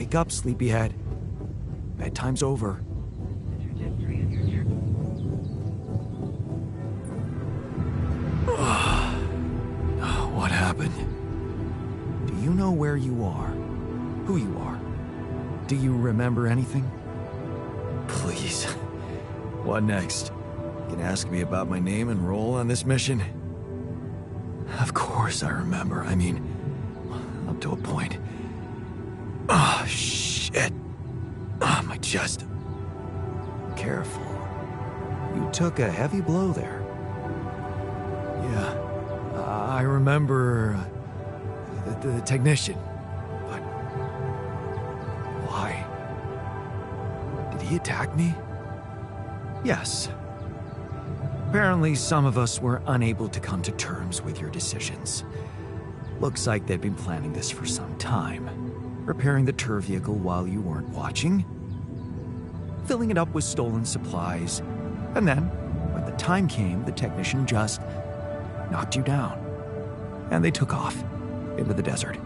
Wake up, sleepyhead. Bedtime's over. What happened? Do you know where you are? Who you are? Do you remember anything? Please. What next? You can ask me about my name and role on this mission? Of course I remember. I mean, up to a point. Oh, shit. Oh, my chest. Careful. You took a heavy blow there. Yeah. I remember the technician. But why? Did he attack me? Yes. Apparently, some of us were unable to come to terms with your decisions. Looks like they'd been planning this for some time. Repairing the tour vehicle while you weren't watching. Filling it up with stolen supplies. And then, when the time came, the technician just knocked you down. And they took off into the desert.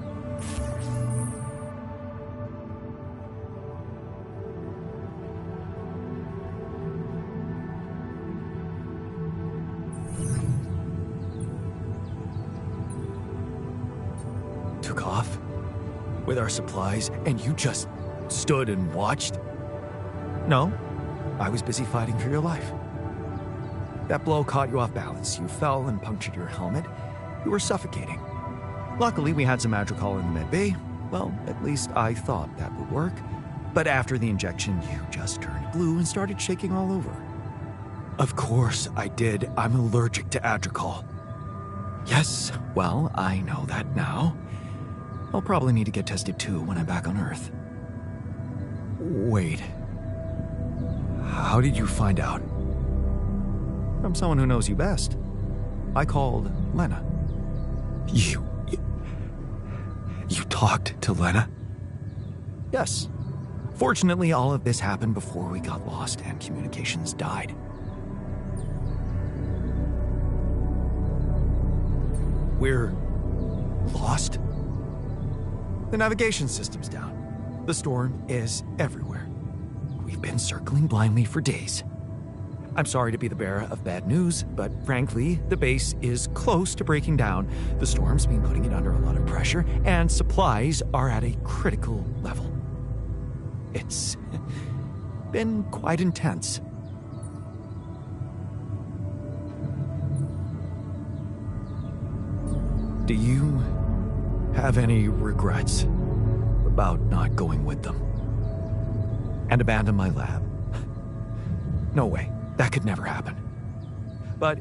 Took off with our supplies, and you just stood and watched? No, I was busy fighting for your life. That blow caught you off balance. You fell and punctured your helmet. You were suffocating. Luckily, we had some Adricol in the med bay. Well, at least I thought that would work. But after the injection, you just turned blue and started shaking all over. Of course I did. I'm allergic to Adricol. Yes, well, I know that now. I'll probably need to get tested too when I'm back on Earth. Wait. How did you find out? From someone who knows you best. I called Lena. You talked to Lena? Yes. Fortunately, all of this happened before we got lost and communications died. We're lost? The navigation system's down. The storm is everywhere. We've been circling blindly for days. I'm sorry to be the bearer of bad news, but frankly, the base is close to breaking down. The storm's been putting it under a lot of pressure, and supplies are at a critical level. It's been quite intense. Do you have any regrets about not going with them? And abandon my lab? No way. That could never happen. But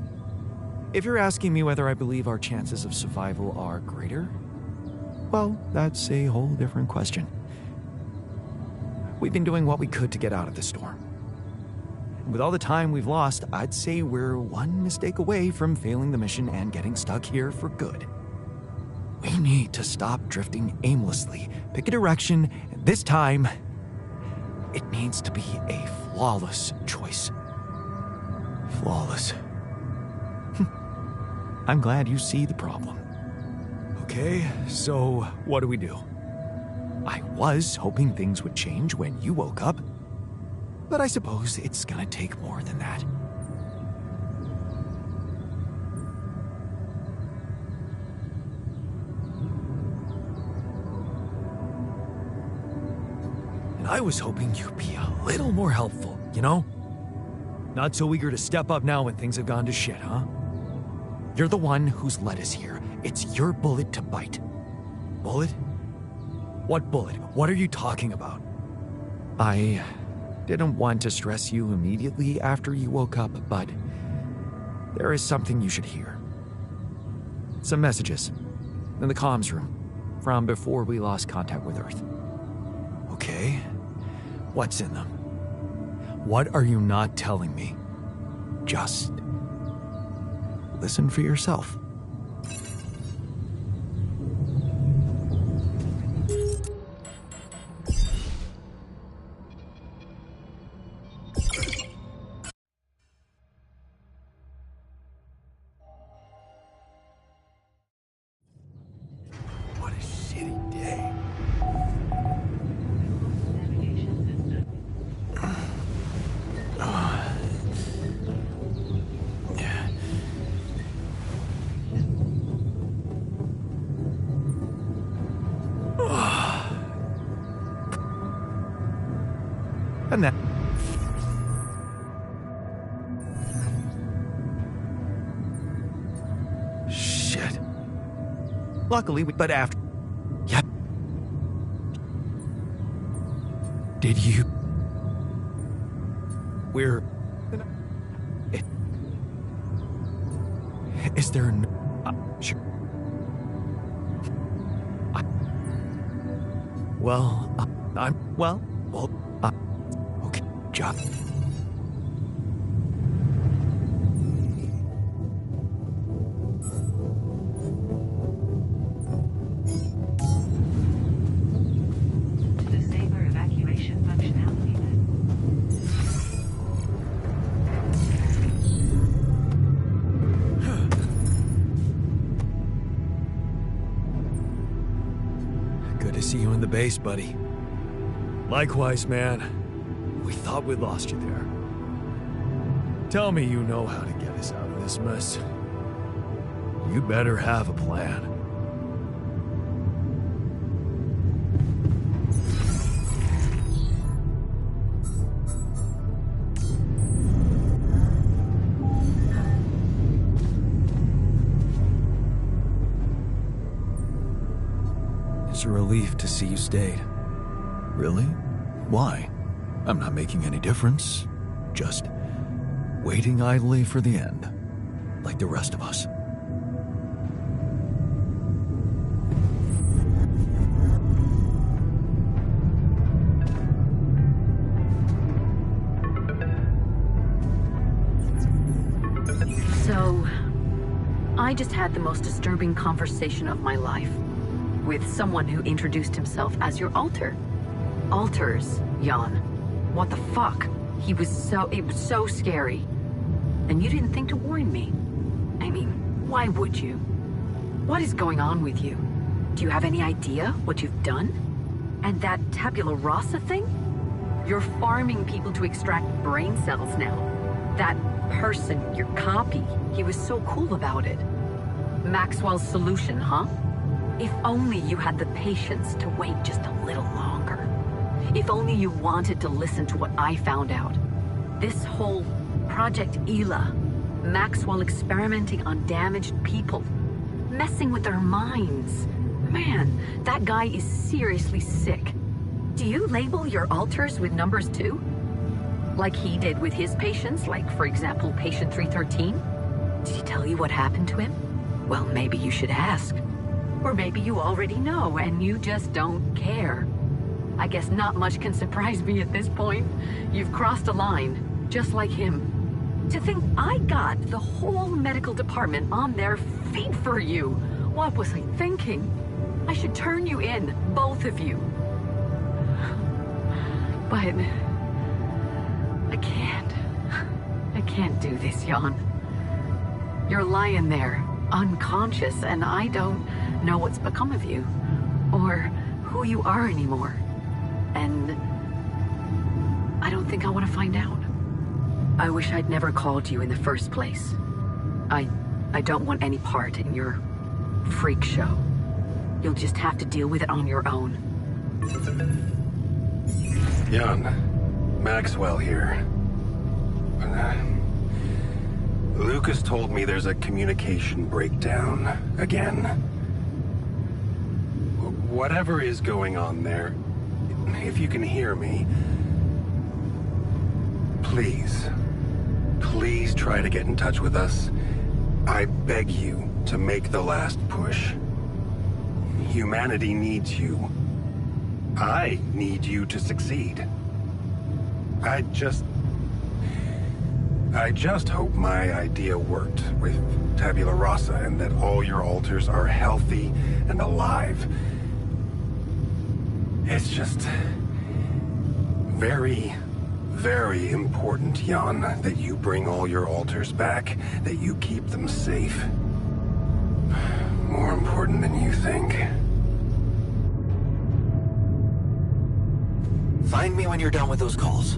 if you're asking me whether I believe our chances of survival are greater, well, that's a whole different question. We've been doing what we could to get out of the storm. With all the time we've lost, I'd say we're one mistake away from failing the mission and getting stuck here for good. We need to stop drifting aimlessly, pick a direction, and this time, it needs to be a flawless choice. Flawless. I'm glad you see the problem. Okay, so what do we do? I was hoping things would change when you woke up, but I suppose it's gonna take more than that. And I was hoping you'd be a little more helpful, you know? Not so eager to step up now when things have gone to shit, huh? You're the one who's led us here. It's your bullet to bite. Bullet? What bullet? What are you talking about? I didn't want to stress you immediately after you woke up, but there is something you should hear. Some messages in the comms room from before we lost contact with Earth. Okay, what's in them? What are you not telling me? Just listen for yourself. What a shitty day. And that... Shit. Luckily, but after... Yep. Did you... We're... Is there no... Sure. Okay, job. Disable evacuation functionality. Good to see you in the base, buddy. Likewise, man. We thought we lost you there. Tell me you know how to get us out of this mess. You better have a plan. It's a relief to see you stayed. Really? Why? I'm not making any difference. Just waiting idly for the end, like the rest of us. So, I just had the most disturbing conversation of my life with someone who introduced himself as your alter. Alters, Jan. What the fuck? It was so scary. And you didn't think to warn me. I mean, why would you? What is going on with you? Do you have any idea what you've done? And that tabula rasa thing? You're farming people to extract brain cells now. That person, your copy, he was so cool about it. Maxwell's solution, huh? If only you had the patience to wait just a little longer. If only you wanted to listen to what I found out. This whole Project Ela, Maxwell experimenting on damaged people, messing with their minds. Man, that guy is seriously sick. Do you label your alters with numbers too? Like he did with his patients, like for example, patient 313? Did he tell you what happened to him? Well, maybe you should ask. Or maybe you already know and you just don't care. I guess not much can surprise me at this point. You've crossed a line, just like him. To think I got the whole medical department on their feet for you. What was I thinking? I should turn you in, both of you. But I can't do this, Jan. You're lying there, unconscious, and I don't know what's become of you, or who you are anymore. And I don't think I want to find out. I wish I'd never called you in the first place. I don't want any part in your freak show. You'll just have to deal with it on your own. Jan, Maxwell here. Lucas told me there's a communication breakdown again. Whatever is going on there, if you can hear me, please try to get in touch with us. I beg you to make the last push. Humanity needs you. I need you to succeed. I just hope my idea worked with Tabula Rasa and that all your alters are healthy and alive. It's just very, very important, Jan, that you bring all your alters back, that you keep them safe. More important than you think. Find me when you're done with those calls.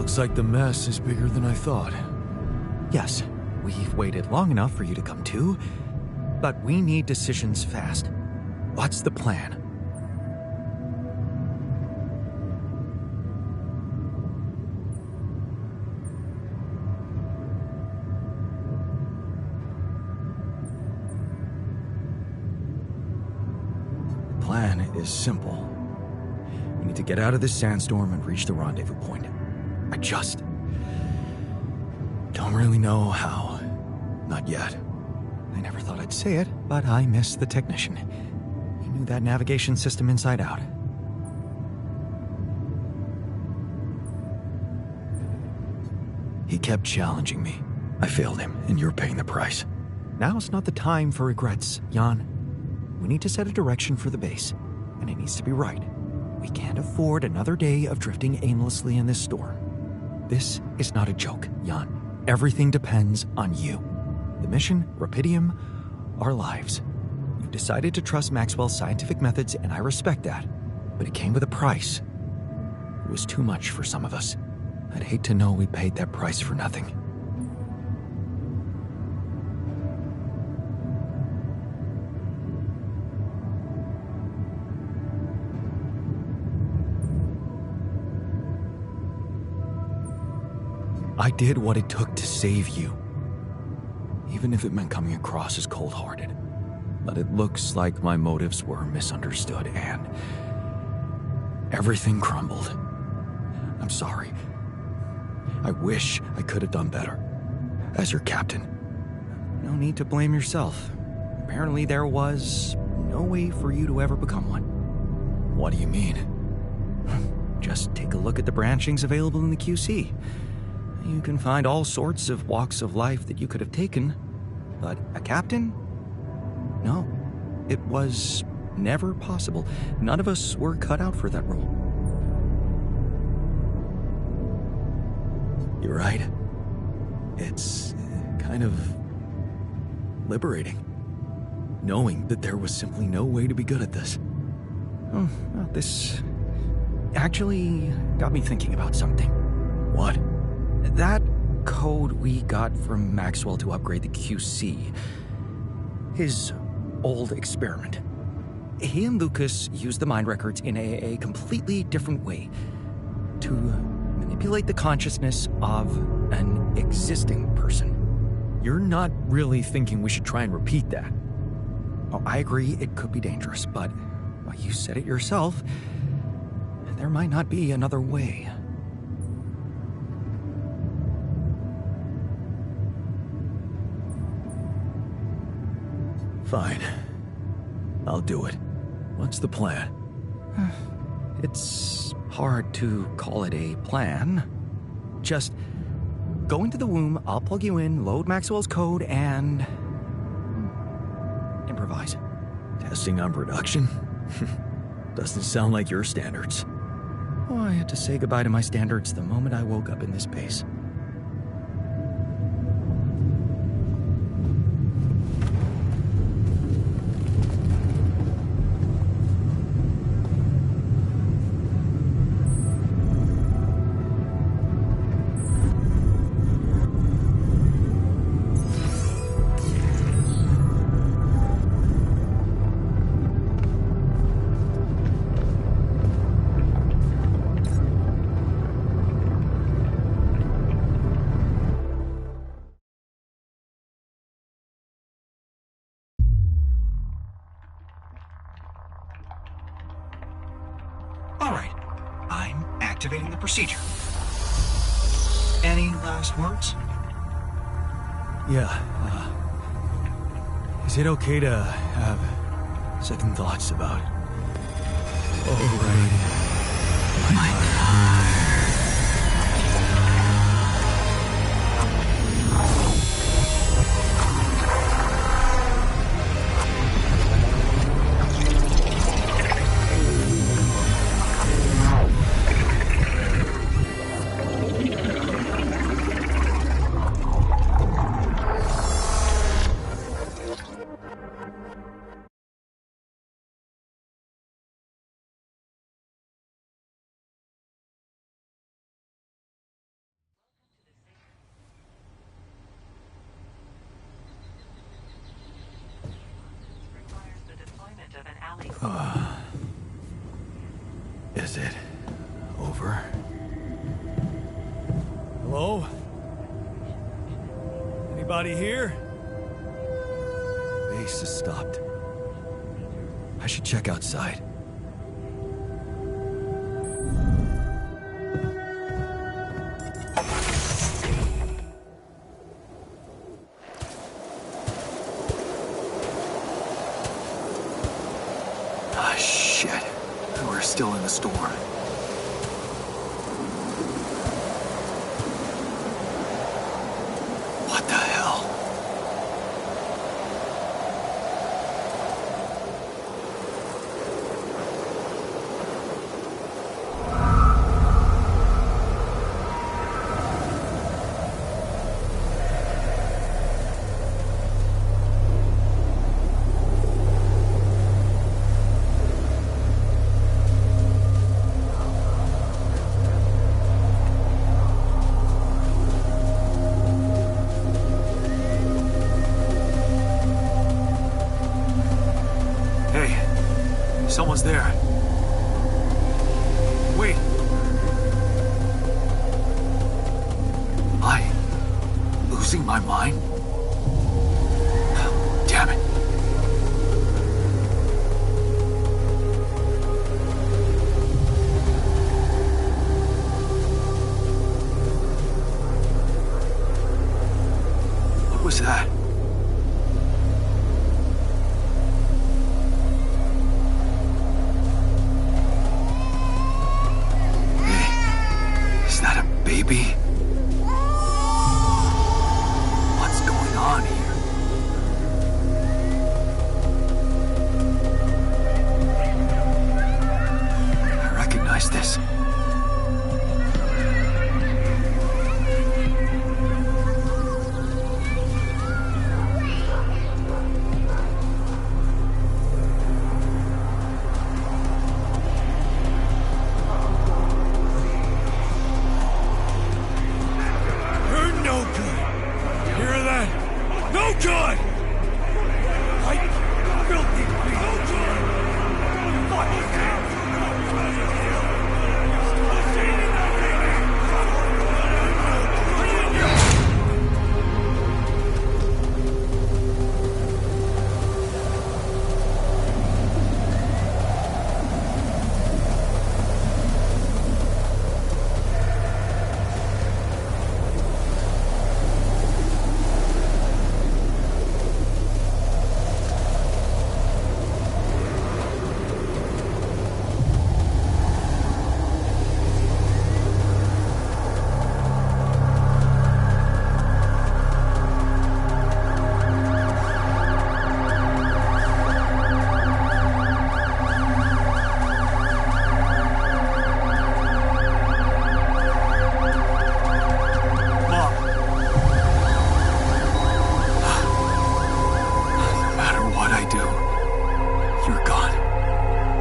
Looks like the mess is bigger than I thought. Yes, we've waited long enough for you to come to, but we need decisions fast. What's the plan? The plan is simple. We need to get out of this sandstorm and reach the rendezvous point. I just don't really know how. Not yet. I never thought I'd say it, but I miss the technician. He knew that navigation system inside out. He kept challenging me. I failed him, and you're paying the price. Now's not the time for regrets, Jan. We need to set a direction for the base, and it needs to be right. We can't afford another day of drifting aimlessly in this storm. This is not a joke, Jan. Everything depends on you. The mission, Rapidium, our lives. You decided to trust Maxwell's scientific methods, and I respect that. But it came with a price. It was too much for some of us. I'd hate to know we paid that price for nothing. I did what it took to save you. Even if it meant coming across as cold-hearted. But it looks like my motives were misunderstood and everything crumbled. I'm sorry. I wish I could have done better. As your captain. No need to blame yourself. Apparently there was no way for you to ever become one. What do you mean? Just take a look at the branchings available in the QC. You can find all sorts of walks of life that you could have taken, but a captain? No, it was never possible. None of us were cut out for that role. You're right. It's kind of liberating, knowing that there was simply no way to be good at this. Oh, well, this actually got me thinking about something. What? That code we got from Maxwell to upgrade the QC. His old experiment. He and Lucas used the mind records in a completely different way. To manipulate the consciousness of an existing person. You're not really thinking we should try and repeat that? Oh, I agree it could be dangerous, but well, you said it yourself. There might not be another way. Fine. I'll do it. What's the plan? It's hard to call it a plan. Just go into the womb, I'll plug you in, load Maxwell's code, and improvise. Testing on production? Doesn't sound like your standards. Oh, I had to say goodbye to my standards the moment I woke up in this base. All right, I'm activating the procedure. Any last words? Yeah, is it okay to have second thoughts about... Oh, right. Is it over? Hello? Anybody here? Base has stopped. I should check outside. Ah, shit. We're still in the storm. What the hell? Someone's there. Wait. Am I losing my mind? Damn it. What was that? Baby? What's going on here? I recognize this.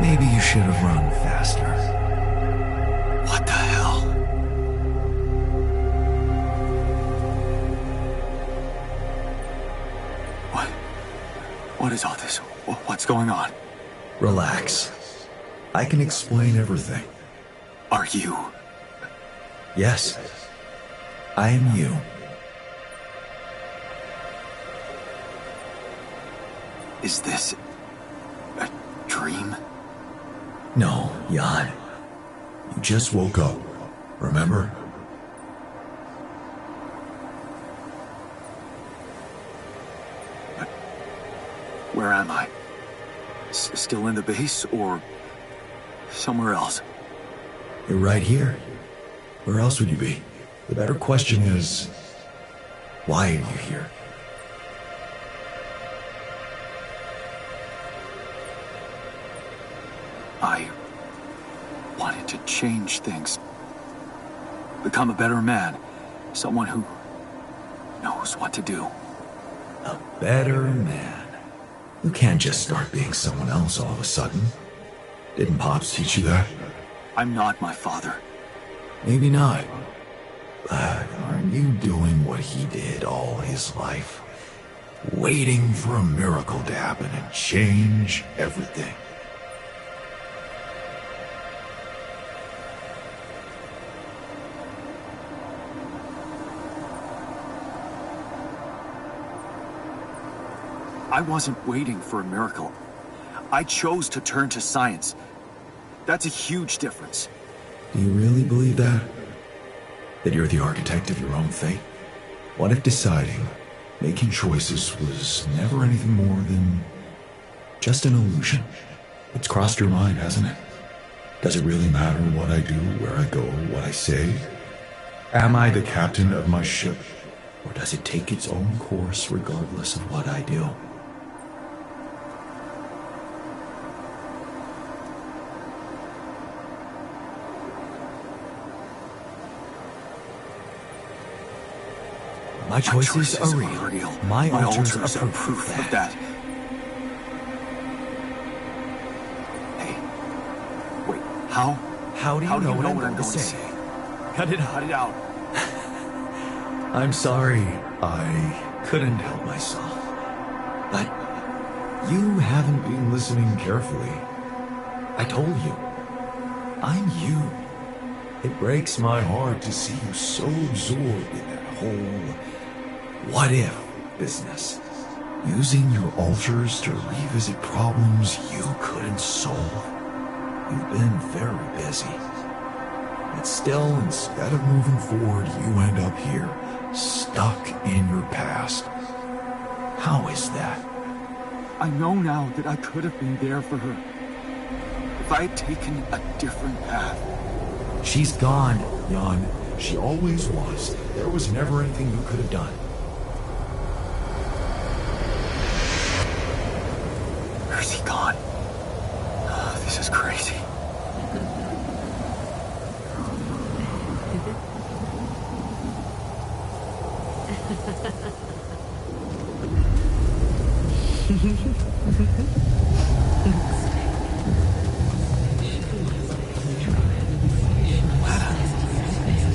Maybe you should have run faster. What the hell? What is all this? What's going on? Relax. I can explain everything. Are you? Yes. I am you. Is this a dream? No, Jan. You just woke up, remember? Where am I? Still in the base or somewhere else? You're right here. Where else would you be? The better question is, why are you here? I wanted to change things. Become a better man. Someone who knows what to do. A better man. You can't just start being someone else all of a sudden. Didn't Pops teach you that? I'm not my father. Maybe not. But aren't you doing what he did all his life? Waiting for a miracle to happen and change everything. I wasn't waiting for a miracle. I chose to turn to science. That's a huge difference. Do you really believe that? That you're the architect of your own fate? What if deciding, making choices was never anything more than just an illusion? It's crossed your mind, hasn't it? Does it really matter what I do, where I go, what I say? Am I the captain of my ship? Or does it take its own course regardless of what I do? My choices are real. My alters are proof of that. Hey, wait, how? How do you know what I'm going to say? Cut it out. I'm sorry, I couldn't help myself. But you haven't been listening carefully. I told you, I'm you. It breaks my heart to see you so absorbed in that whole what-if business. Using your alters to revisit problems you couldn't solve. You've been very busy. But still, instead of moving forward, you end up here, stuck in your past. How is that? I know now that I could have been there for her. If I had taken a different path. She's gone, Jan. She always was. There was never anything you could have done. Where's he gone? This is crazy.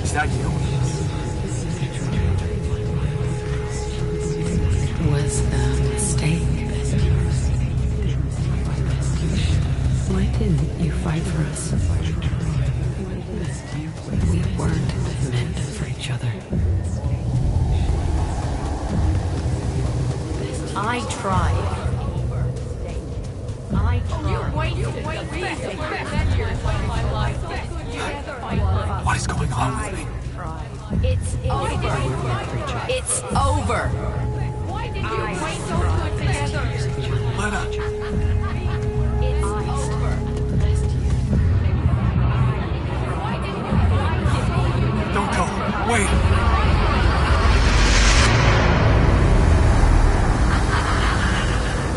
Is that you? Was a mistake. Why didn't you fight for us? We weren't meant for each other. I tried. What is going on with me? It's over. It's over. Why did you wait so good together? Lena, It's over. don't go. Wait.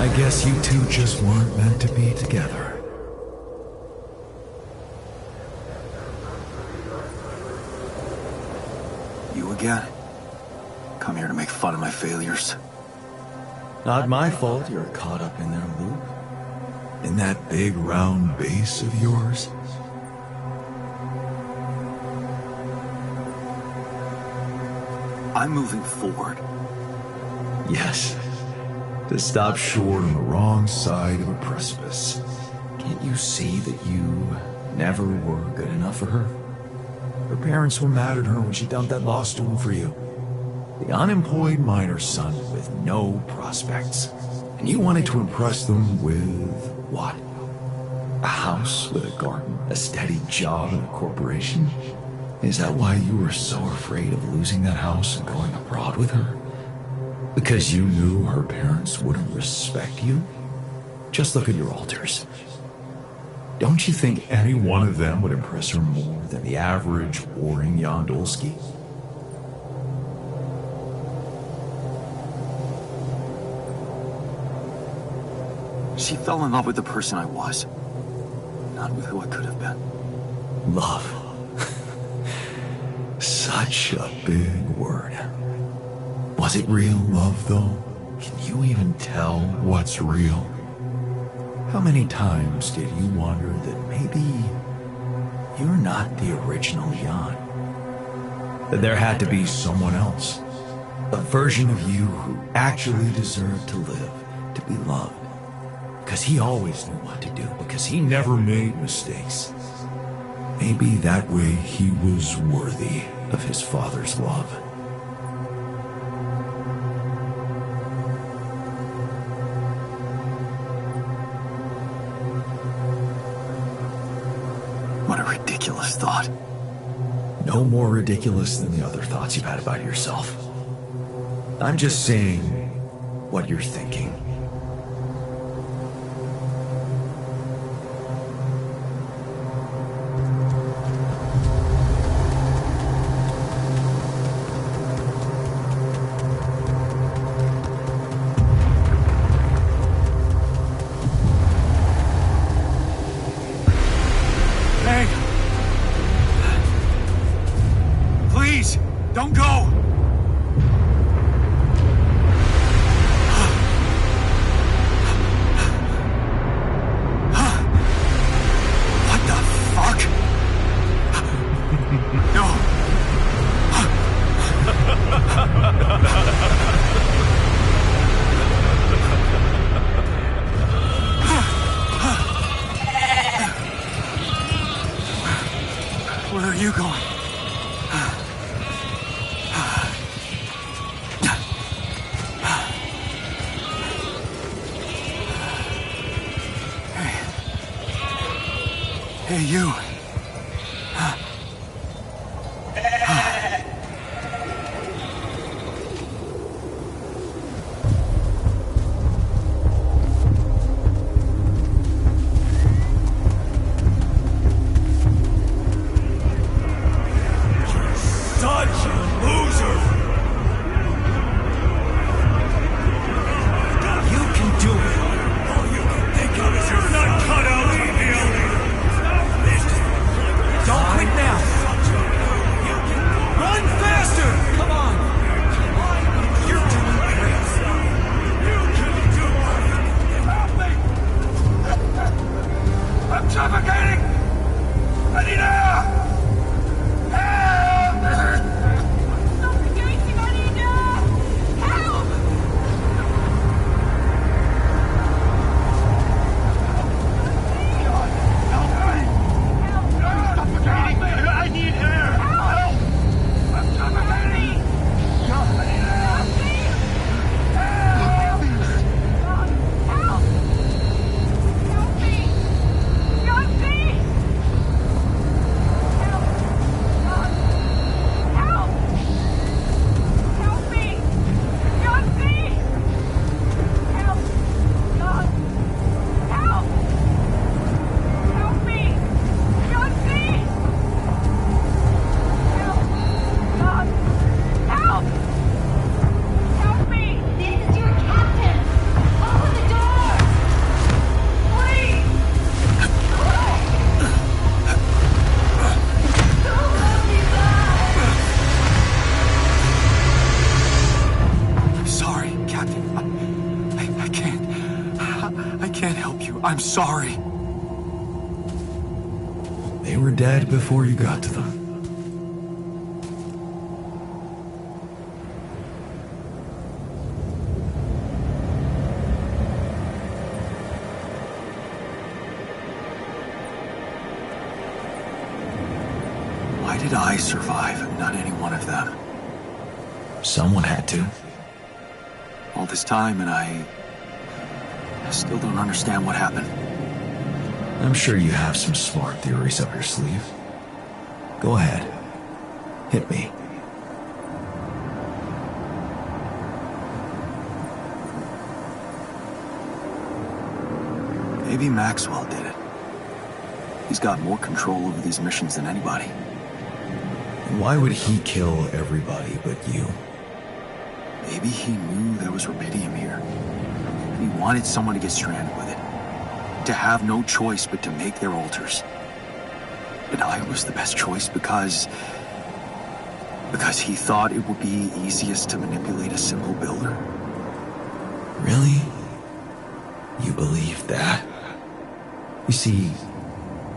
I guess you two just weren't meant to be together. You again? Come here to make fun of my failures. Not my fault you're caught up in their loop. In that big round base of yours. I'm moving forward. Yes. To stop short on the wrong side of a precipice. Can't you see that you never were good enough for her? Her parents were mad at her when she dumped that law student for you. The unemployed miner son with no prospects. And you wanted to impress them with what? A house with a garden, a steady job in a corporation? Is that why you were so afraid of losing that house and going abroad with her? Because you knew her parents wouldn't respect you? Just look at your alters. Don't you think any one of them would impress her more than the average warring Yondolski? She fell in love with the person I was, not with who I could have been. Love. Such a big word. Was it real love, though? Can you even tell what's real? How many times did you wonder that maybe you're not the original Jan? That there had to be someone else, a version of you who actually deserved to live, to be loved. Because he always knew what to do, because he never made mistakes. Maybe that way he was worthy of his father's love. What a ridiculous thought. No more ridiculous than the other thoughts you've had about yourself. I'm just saying what you're thinking. Don't go! What the fuck? No. Where are you going? Hey, you. I'm sorry. They were dead before you got to them. Why did I survive and not any one of them? Someone had to. All this time and I still don't understand what happened. I'm sure you have some smart theories up your sleeve. Go ahead. Hit me. Maybe Maxwell did it. He's got more control over these missions than anybody. Why would he kill everybody but you? Maybe he knew there was rubidium here. He wanted someone to get stranded with it. To have no choice but to make their alters. And I was the best choice because he thought it would be easiest to manipulate a simple builder. Really? You believe that? You see,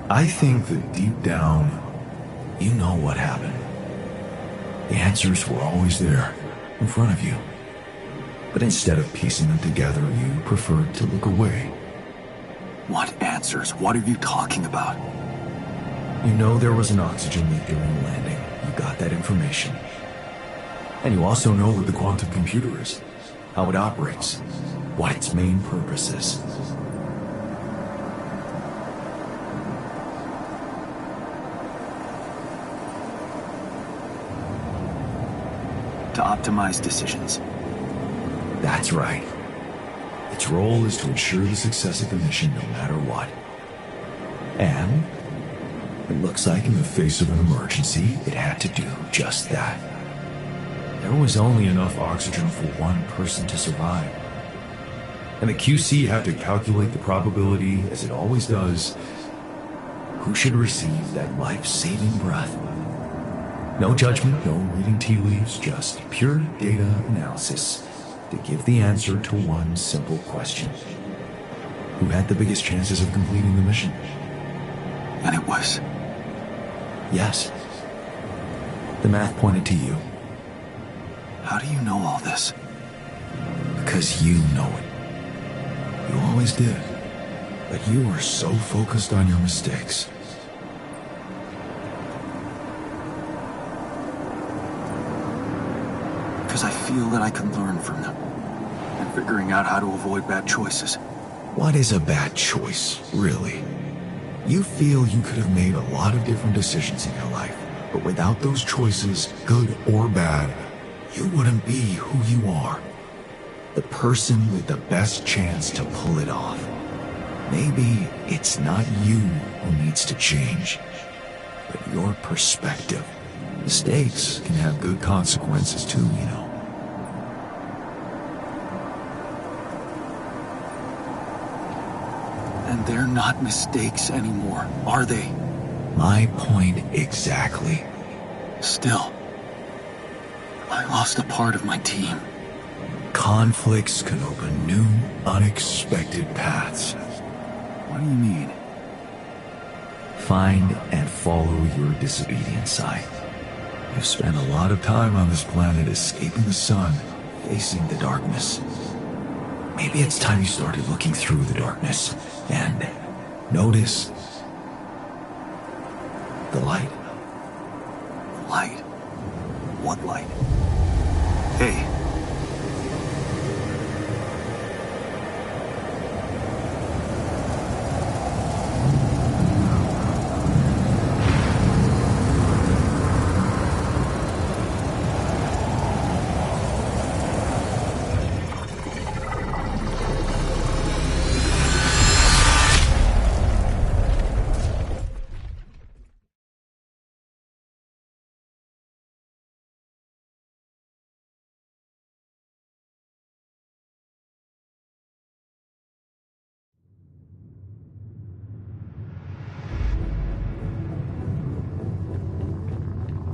I think that deep down, you know what happened. The answers were always there, in front of you. But instead of piecing them together, you preferred to look away. What answers? What are you talking about? You know there was an oxygen leak during the landing. You got that information. And you also know what the quantum computer is, how it operates, what its main purpose is. to optimize decisions. That's right. Its role is to ensure the success of the mission no matter what. And it looks like in the face of an emergency, it had to do just that. There was only enough oxygen for one person to survive. And the QC had to calculate the probability, as it always does, who should receive that life-saving breath. No judgment, no reading tea leaves, just pure data analysis to give the answer to one simple question. Who had the biggest chances of completing the mission? And it was... Yes. The math pointed to you. How do you know all this? Because you know it. You always did. But you were so focused on your mistakes. Because I feel that I can learn from them. And figuring out how to avoid bad choices. What is a bad choice, really? You feel you could have made a lot of different decisions in your life, but without those choices, good or bad, you wouldn't be who you are. The person with the best chance to pull it off. Maybe it's not you who needs to change, but your perspective. Mistakes can have good consequences too, you know. And they're not mistakes anymore, are they? My point exactly. Still, I lost a part of my team. Conflicts can open new, unexpected paths. What do you mean? Find and follow your disobedient side. You've spent a lot of time on this planet escaping the sun, facing the darkness. Maybe it's time you started looking through the darkness and notice the light. Light? What light? Hey.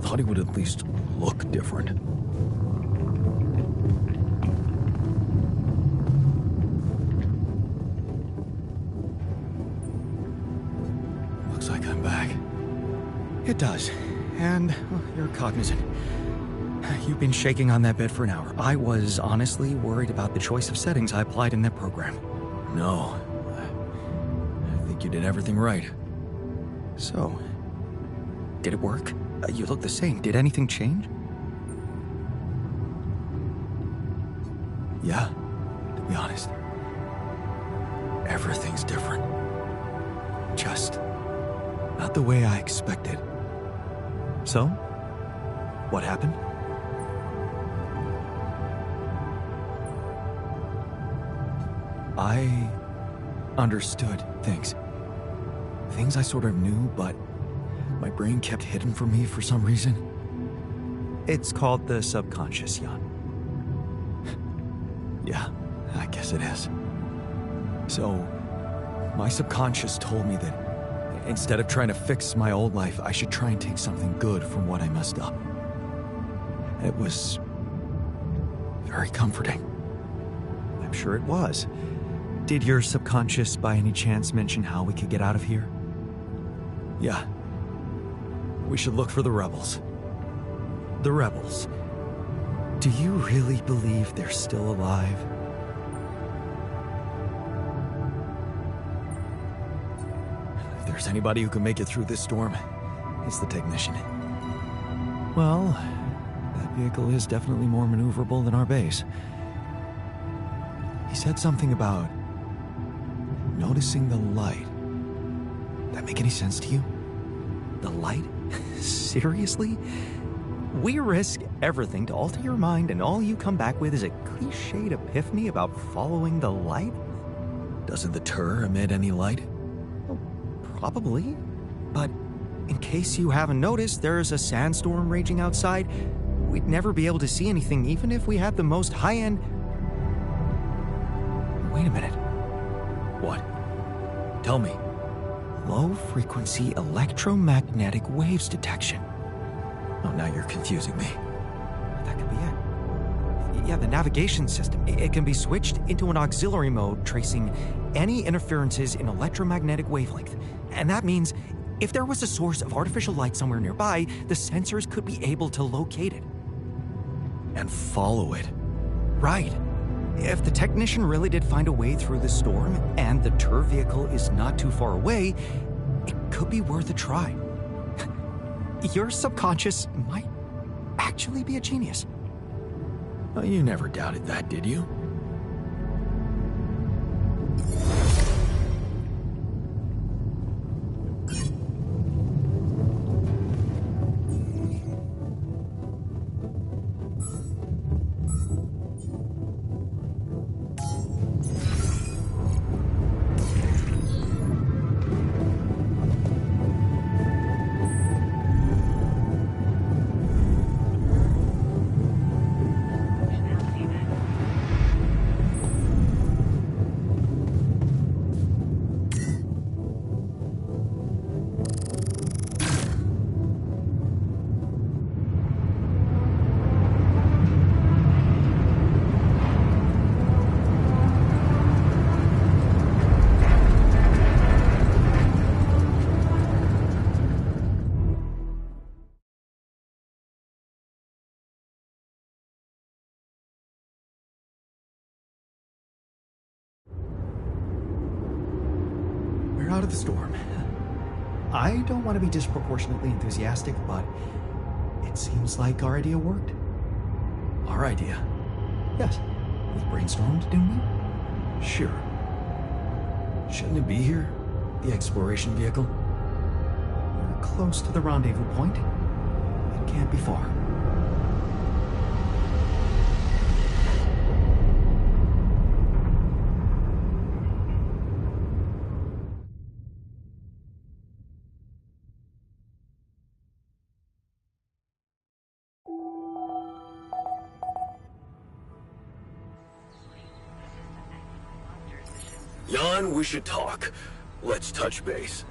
Thought he would at least look different. Looks like I'm back. It does. And well, you're cognizant. You've been shaking on that bed for an hour. I was honestly worried about the choice of settings I applied in that program. No. I think you did everything right. So, did it work? You look the same. Did anything change? Yeah, to be honest. Everything's different. Just not the way I expected. So, what happened? I understood things. Things I sort of knew, but my brain kept hidden from me for some reason. It's called the subconscious, Jan. Yeah, I guess it is. So, my subconscious told me that instead of trying to fix my old life, I should try and take something good from what I messed up. It was very comforting. I'm sure it was. Did your subconscious by any chance mention how we could get out of here? Yeah. We should look for the rebels. The rebels. Do you really believe they're still alive? If there's anybody who can make it through this storm, it's the technician. Well, that vehicle is definitely more maneuverable than our base. He said something about noticing the light. That make any sense to you? The light? Seriously? We risk everything to alter your mind, and all you come back with is a cliched epiphany about following the light? Doesn't the tur emit any light? Well, probably. But in case you haven't noticed, there's a sandstorm raging outside. We'd never be able to see anything, even if we had the most high-end... Wait a minute. What? Tell me. Low-frequency electromagnetic waves detection. Oh, now you're confusing me. That could be it. Yeah, the navigation system. It can be switched into an auxiliary mode, tracing any interferences in electromagnetic wavelength. And that means if there was a source of artificial light somewhere nearby, the sensors could be able to locate it. And follow it. Right. If the technician really did find a way through the storm, and the tur vehicle is not too far away, it could be worth a try. Your subconscious might actually be a genius. Well, you never doubted that, did you? Out of the storm. I don't want to be disproportionately enthusiastic, but it seems like our idea worked. Our idea? Yes. We brainstormed, didn't we? Sure. Shouldn't it be here? The exploration vehicle? We're close to the rendezvous point. It can't be far. Jan, we should talk. Let's touch base.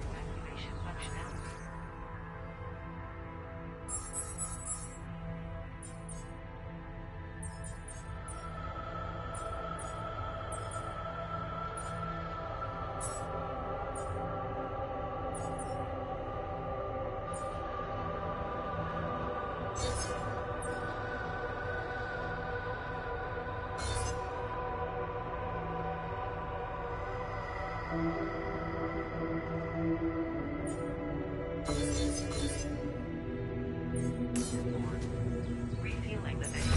Refueling the mission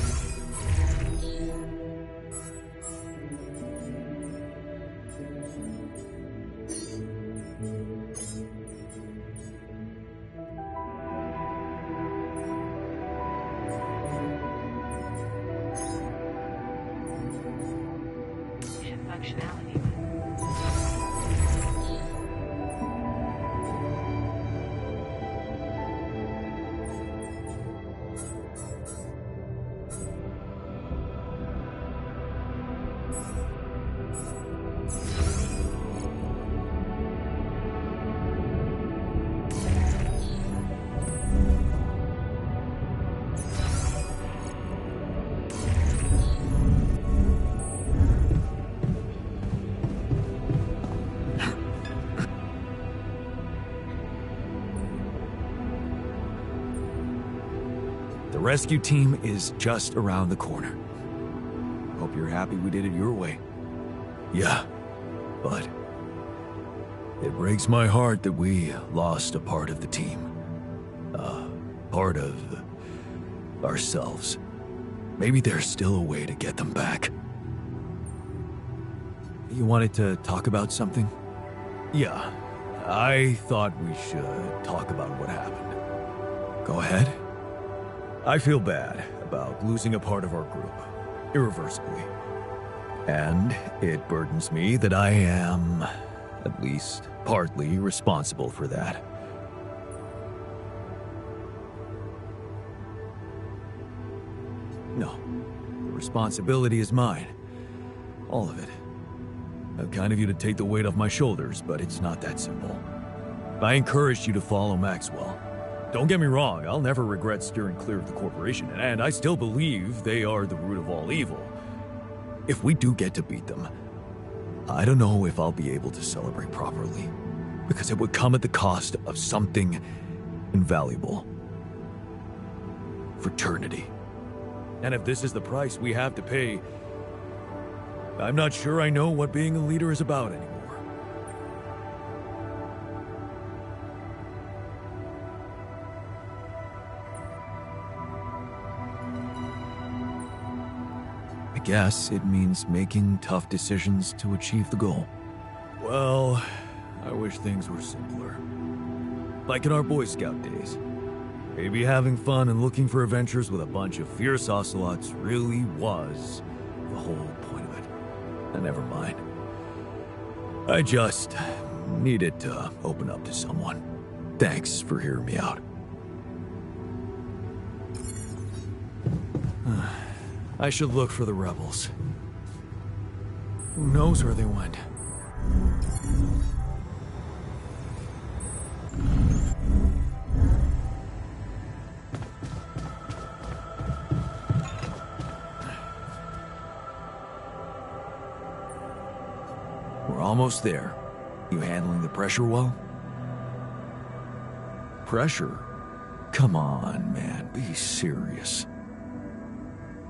functionality. The rescue team is just around the corner. Hope you're happy we did it your way. Yeah, but it breaks my heart that we lost a part of the team. Part of ourselves. Maybe there's still a way to get them back. You wanted to talk about something? Yeah, I thought we should talk about what happened. Go ahead. I feel bad about losing a part of our group, irreversibly. And it burdens me that I am, at least partly, responsible for that. No, the responsibility is mine. All of it. Kind of you to take the weight off my shoulders, but it's not that simple. I encouraged you to follow Maxwell. Don't get me wrong, I'll never regret steering clear of the corporation, and I still believe they are the root of all evil. If we do get to beat them, I don't know if I'll be able to celebrate properly, because it would come at the cost of something invaluable. Fraternity. And if this is the price we have to pay, I'm not sure I know what being a leader is about anymore. I guess it means making tough decisions to achieve the goal. Well, I wish things were simpler. Like in our Boy Scout days. Maybe having fun and looking for adventures with a bunch of fierce ocelots really was the whole point of it. And never mind. I just needed to open up to someone. Thanks for hearing me out. I should look for the rebels. Who knows where they went? We're almost there. You handling the pressure well? Pressure? Come on, man, be serious.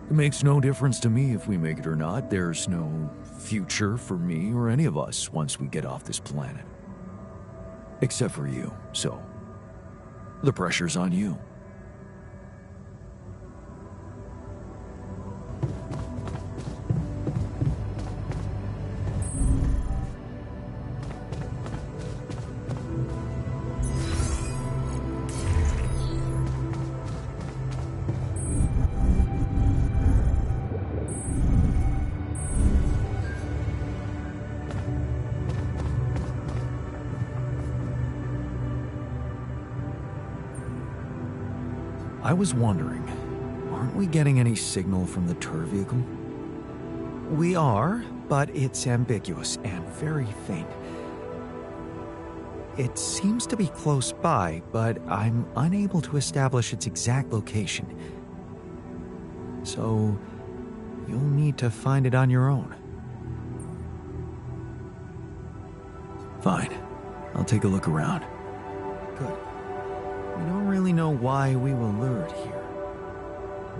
It makes no difference to me if we make it or not. There's no future for me or any of us once we get off this planet. Except for you, so the pressure's on you. I was wondering, aren't we getting any signal from the tour vehicle? We are, but it's ambiguous and very faint. It seems to be close by, but I'm unable to establish its exact location. So, you'll need to find it on your own. Fine. I'll take a look around. Good. We don't really know why we were lured here.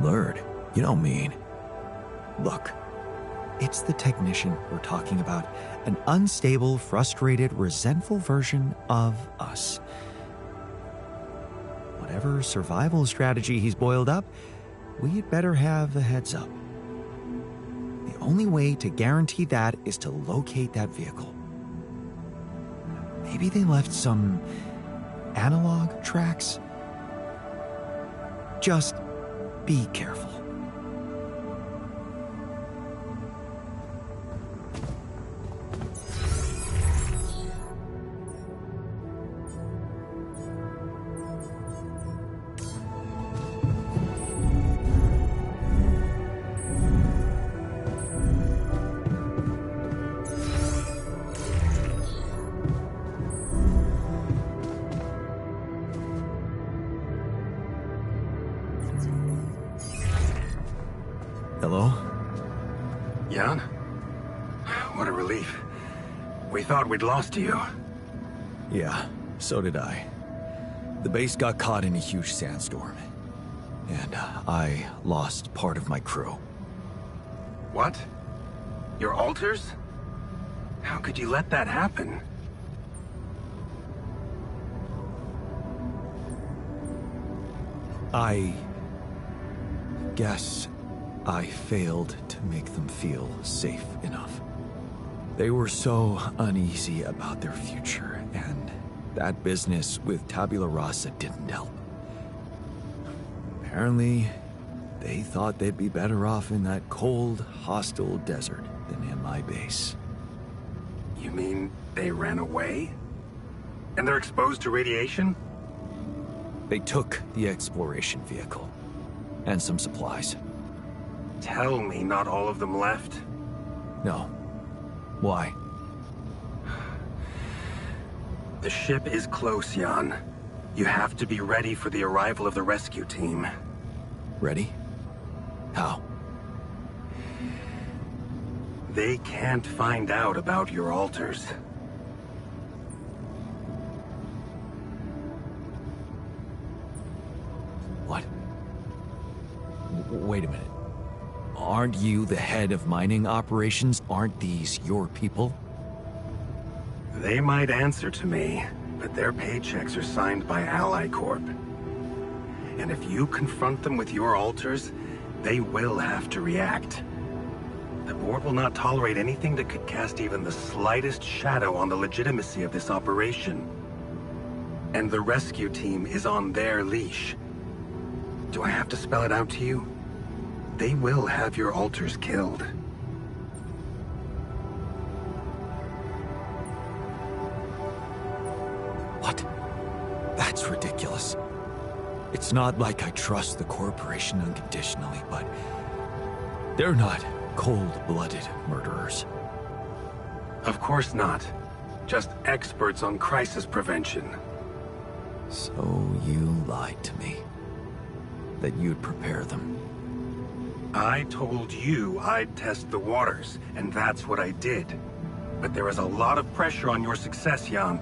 Lured? You don't mean... Look, it's the technician we're talking about. An unstable, frustrated, resentful version of us. Whatever survival strategy he's boiled up, we'd better have a heads up. The only way to guarantee that is to locate that vehicle. Maybe they left some analog tracks? Just be careful. Hello? Jan? What a relief. We thought we'd lost you. Yeah, so did I. The base got caught in a huge sandstorm. And I lost part of my crew. What? Your alters? How could you let that happen? I guess I failed to make them feel safe enough. They were so uneasy about their future, and that business with Tabula Rasa didn't help. Apparently, they thought they'd be better off in that cold, hostile desert than in my base. You mean they ran away? And they're exposed to radiation? They took the exploration vehicle. And some supplies. Tell me not all of them left? No. Why? The ship is close, Jan. You have to be ready for the arrival of the rescue team. Ready? How? They can't find out about your altars. What? Wait a minute. Aren't you the head of mining operations? Aren't these your people? They might answer to me, but their paychecks are signed by Ally Corp. And if you confront them with your altars, they will have to react. The board will not tolerate anything that could cast even the slightest shadow on the legitimacy of this operation. And the rescue team is on their leash. Do I have to spell it out to you? They will have your altars killed. What? That's ridiculous. It's not like I trust the corporation unconditionally, but they're not cold-blooded murderers. Of course not. Just experts on crisis prevention. So you lied to me. That you'd prepare them. I told you I'd test the waters, and that's what I did. But there is a lot of pressure on your success, Jan.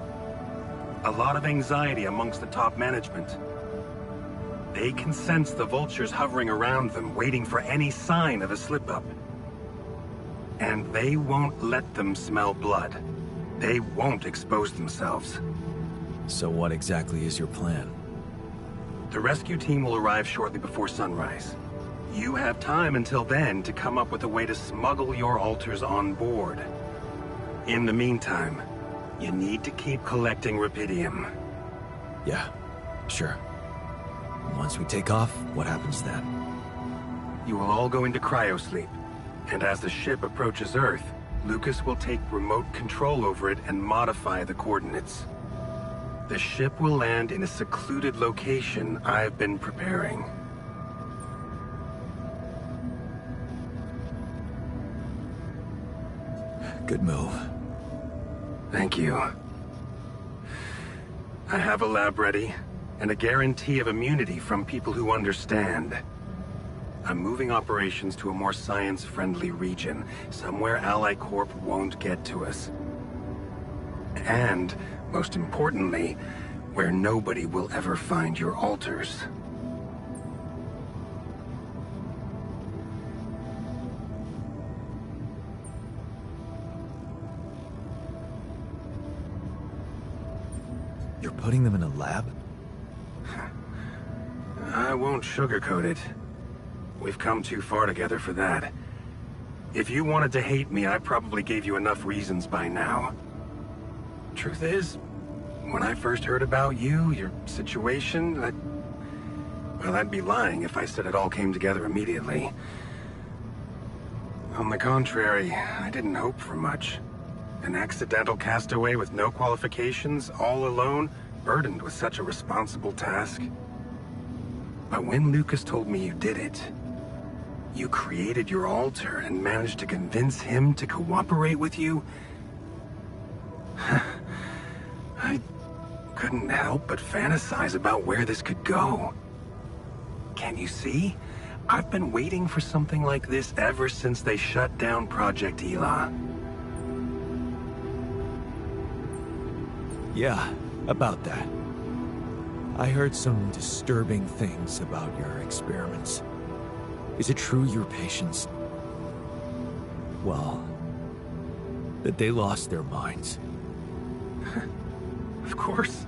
A lot of anxiety amongst the top management. They can sense the vultures hovering around them, waiting for any sign of a slip-up. And they won't let them smell blood. They won't expose themselves. So what exactly is your plan? The rescue team will arrive shortly before sunrise. You have time until then to come up with a way to smuggle your altars on board. In the meantime, you need to keep collecting Rapidium. Yeah, sure. Once we take off, what happens then? You will all go into cryosleep, and as the ship approaches Earth, Lucas will take remote control over it and modify the coordinates. The ship will land in a secluded location I've been preparing. Good move. Thank you. I have a lab ready, and a guarantee of immunity from people who understand. I'm moving operations to a more science-friendly region, somewhere Ally Corp won't get to us. And, most importantly, where nobody will ever find your altars. You're putting them in a lab? I won't sugarcoat it. We've come too far together for that. If you wanted to hate me, I probably gave you enough reasons by now. Truth is, when I first heard about you, your situation, well, I'd be lying if I said it all came together immediately. On the contrary, I didn't hope for much. An accidental castaway with no qualifications, all alone, burdened with such a responsible task. But when Lucas told me you did it, you created your altar and managed to convince him to cooperate with you, I couldn't help but fantasize about where this could go. Can you see? I've been waiting for something like this ever since they shut down Project Ela. Yeah, about that. I heard some disturbing things about your experiments. Is it true your patients... well... that they lost their minds? Of course.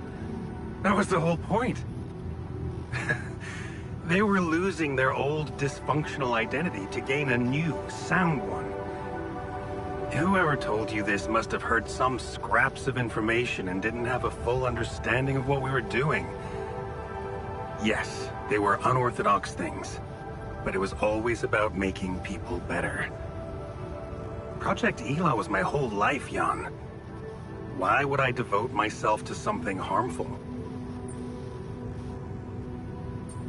That was the whole point. They were losing their old dysfunctional identity to gain a new, sound one. Whoever told you this must have heard some scraps of information and didn't have a full understanding of what we were doing. Yes, they were unorthodox things, but it was always about making people better. Project Ela was my whole life, Jan. Why would I devote myself to something harmful?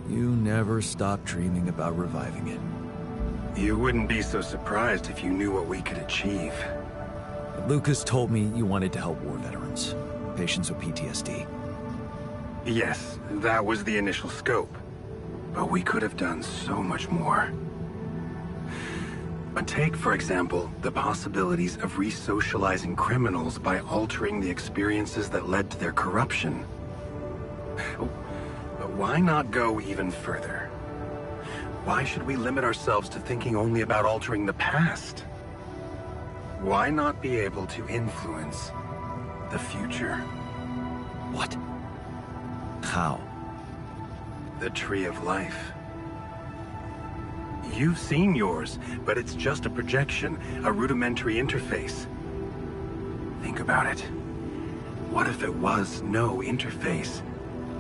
You never stopped dreaming about reviving it. You wouldn't be so surprised if you knew what we could achieve. Lucas told me you wanted to help war veterans, patients with PTSD. Yes, that was the initial scope. But we could have done so much more. But take, for example, the possibilities of re-socializing criminals by altering the experiences that led to their corruption. But why not go even further? Why should we limit ourselves to thinking only about altering the past? Why not be able to influence the future? What? How? The Tree of Life. You've seen yours, but it's just a projection, a rudimentary interface. Think about it. What if it was no interface,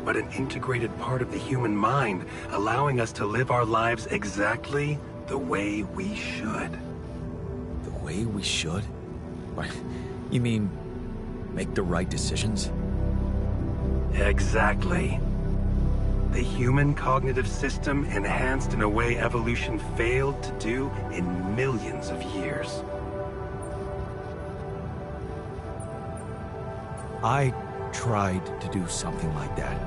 but an integrated part of the human mind, allowing us to live our lives exactly the way we should? The way we should? What? You mean, make the right decisions? Exactly. The human cognitive system enhanced in a way evolution failed to do in millions of years. I tried to do something like that.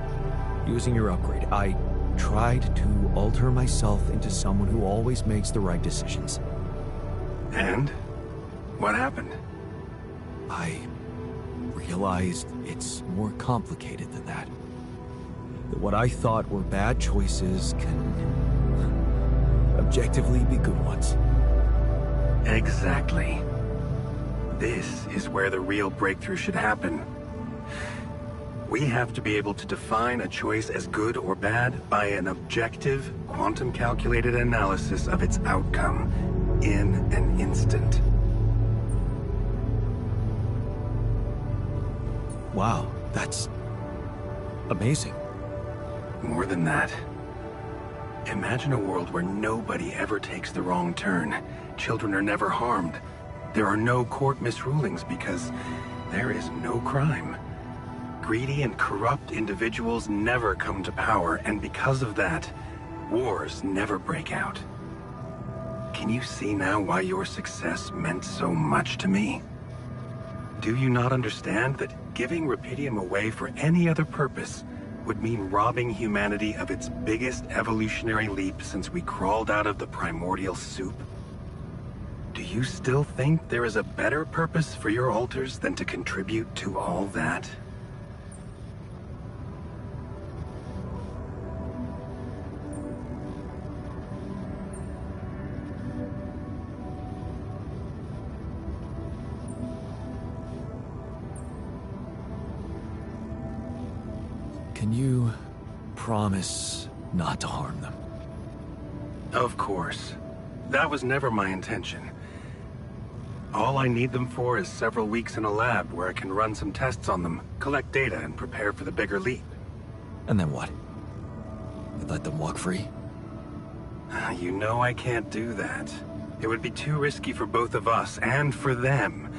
Using your upgrade, I tried to alter myself into someone who always makes the right decisions. And? What happened? I realized it's more complicated than that. That what I thought were bad choices can objectively be good ones. Exactly. This is where the real breakthrough should happen. We have to be able to define a choice as good or bad by an objective, quantum-calculated analysis of its outcome in an instant. Wow, that's amazing. More than that. Imagine a world where nobody ever takes the wrong turn. Children are never harmed. There are no court misrulings because there is no crime. Greedy and corrupt individuals never come to power, and because of that, wars never break out. Can you see now why your success meant so much to me? Do you not understand that giving Rapidium away for any other purpose would mean robbing humanity of its biggest evolutionary leap since we crawled out of the primordial soup? Do you still think there is a better purpose for your alters than to contribute to all that? Can you promise not to harm them? Of course. That was never my intention. All I need them for is several weeks in a lab where I can run some tests on them, collect data, and prepare for the bigger leap. And then what? You let them walk free? You know I can't do that. It would be too risky for both of us and for them.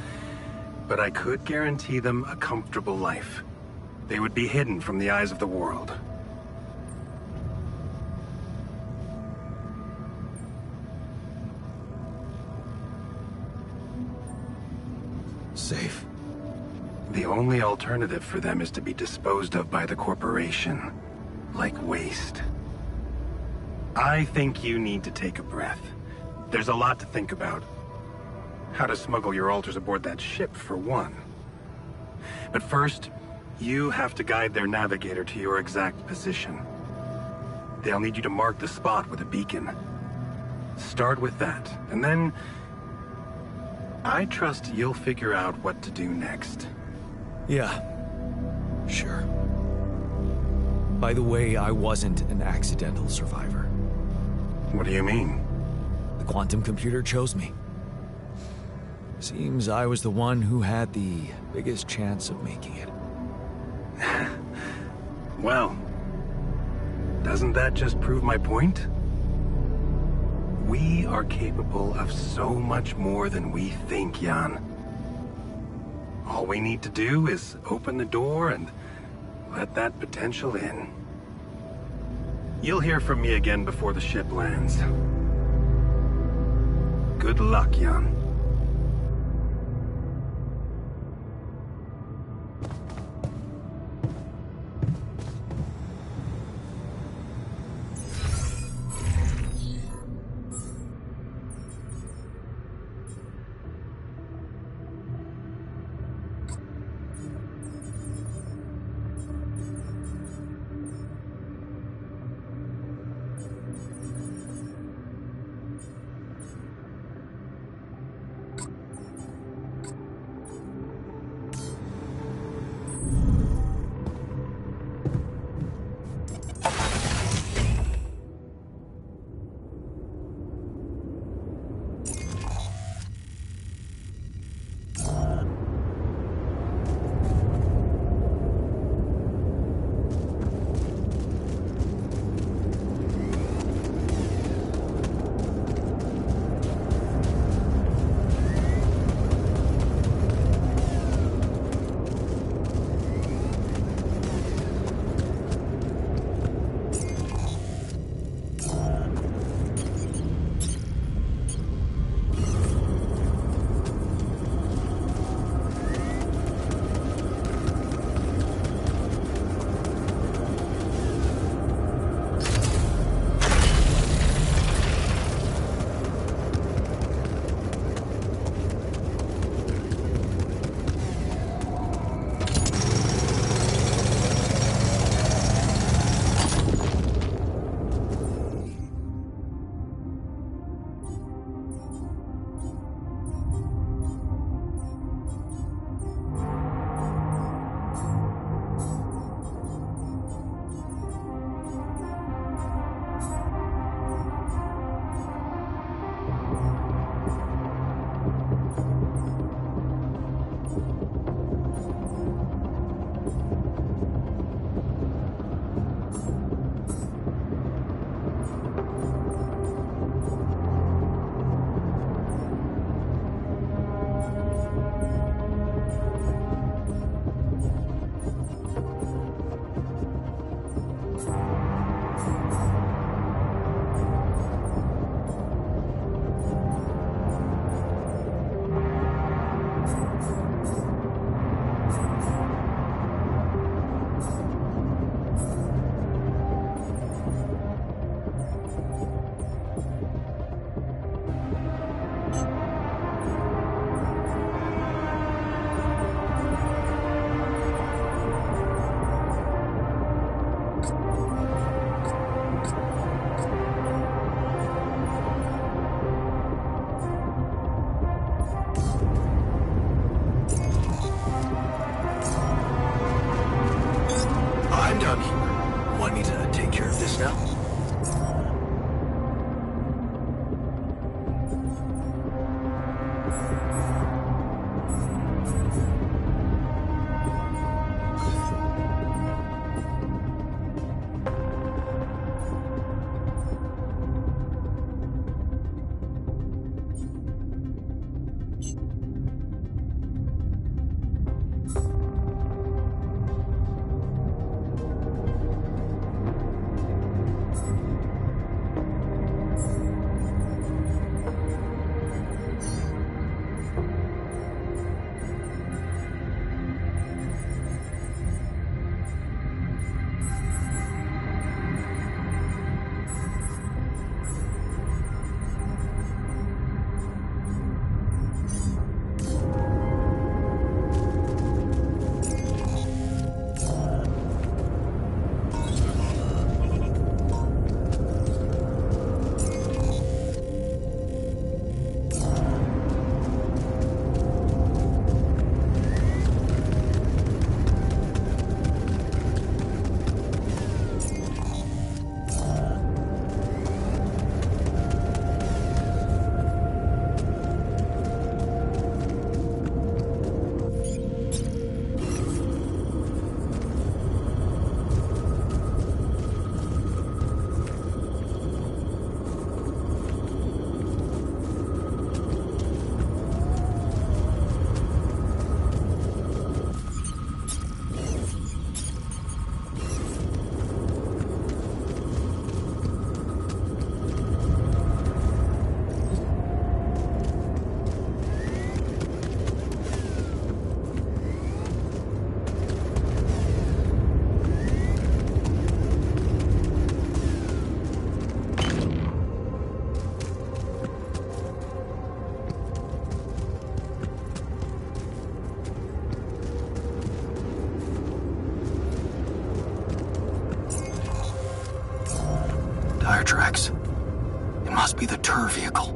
But I could guarantee them a comfortable life. They would be hidden from the eyes of the world. Safe. The only alternative for them is to be disposed of by the corporation, like waste. I think you need to take a breath. There's a lot to think about. How to smuggle your alters aboard that ship, for one. But first, you have to guide their navigator to your exact position. They'll need you to mark the spot with a beacon. Start with that, and then I trust you'll figure out what to do next. Yeah, sure. By the way, I wasn't an accidental survivor. What do you mean? The quantum computer chose me. Seems I was the one who had the biggest chance of making it. Well, Doesn't that just prove my point? We are capable of so much more than we think, Jan. All we need to do is open the door and let that potential in. You'll hear from me again before the ship lands. Good luck, Jan. Tire tracks. It must be the tour vehicle.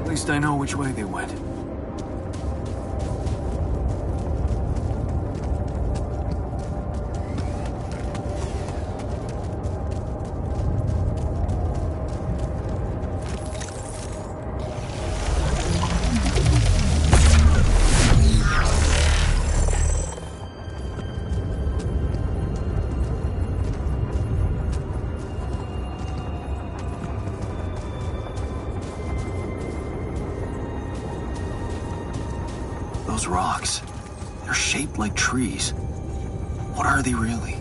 At least I know which way they went. Those rocks, they're shaped like trees. What are they really?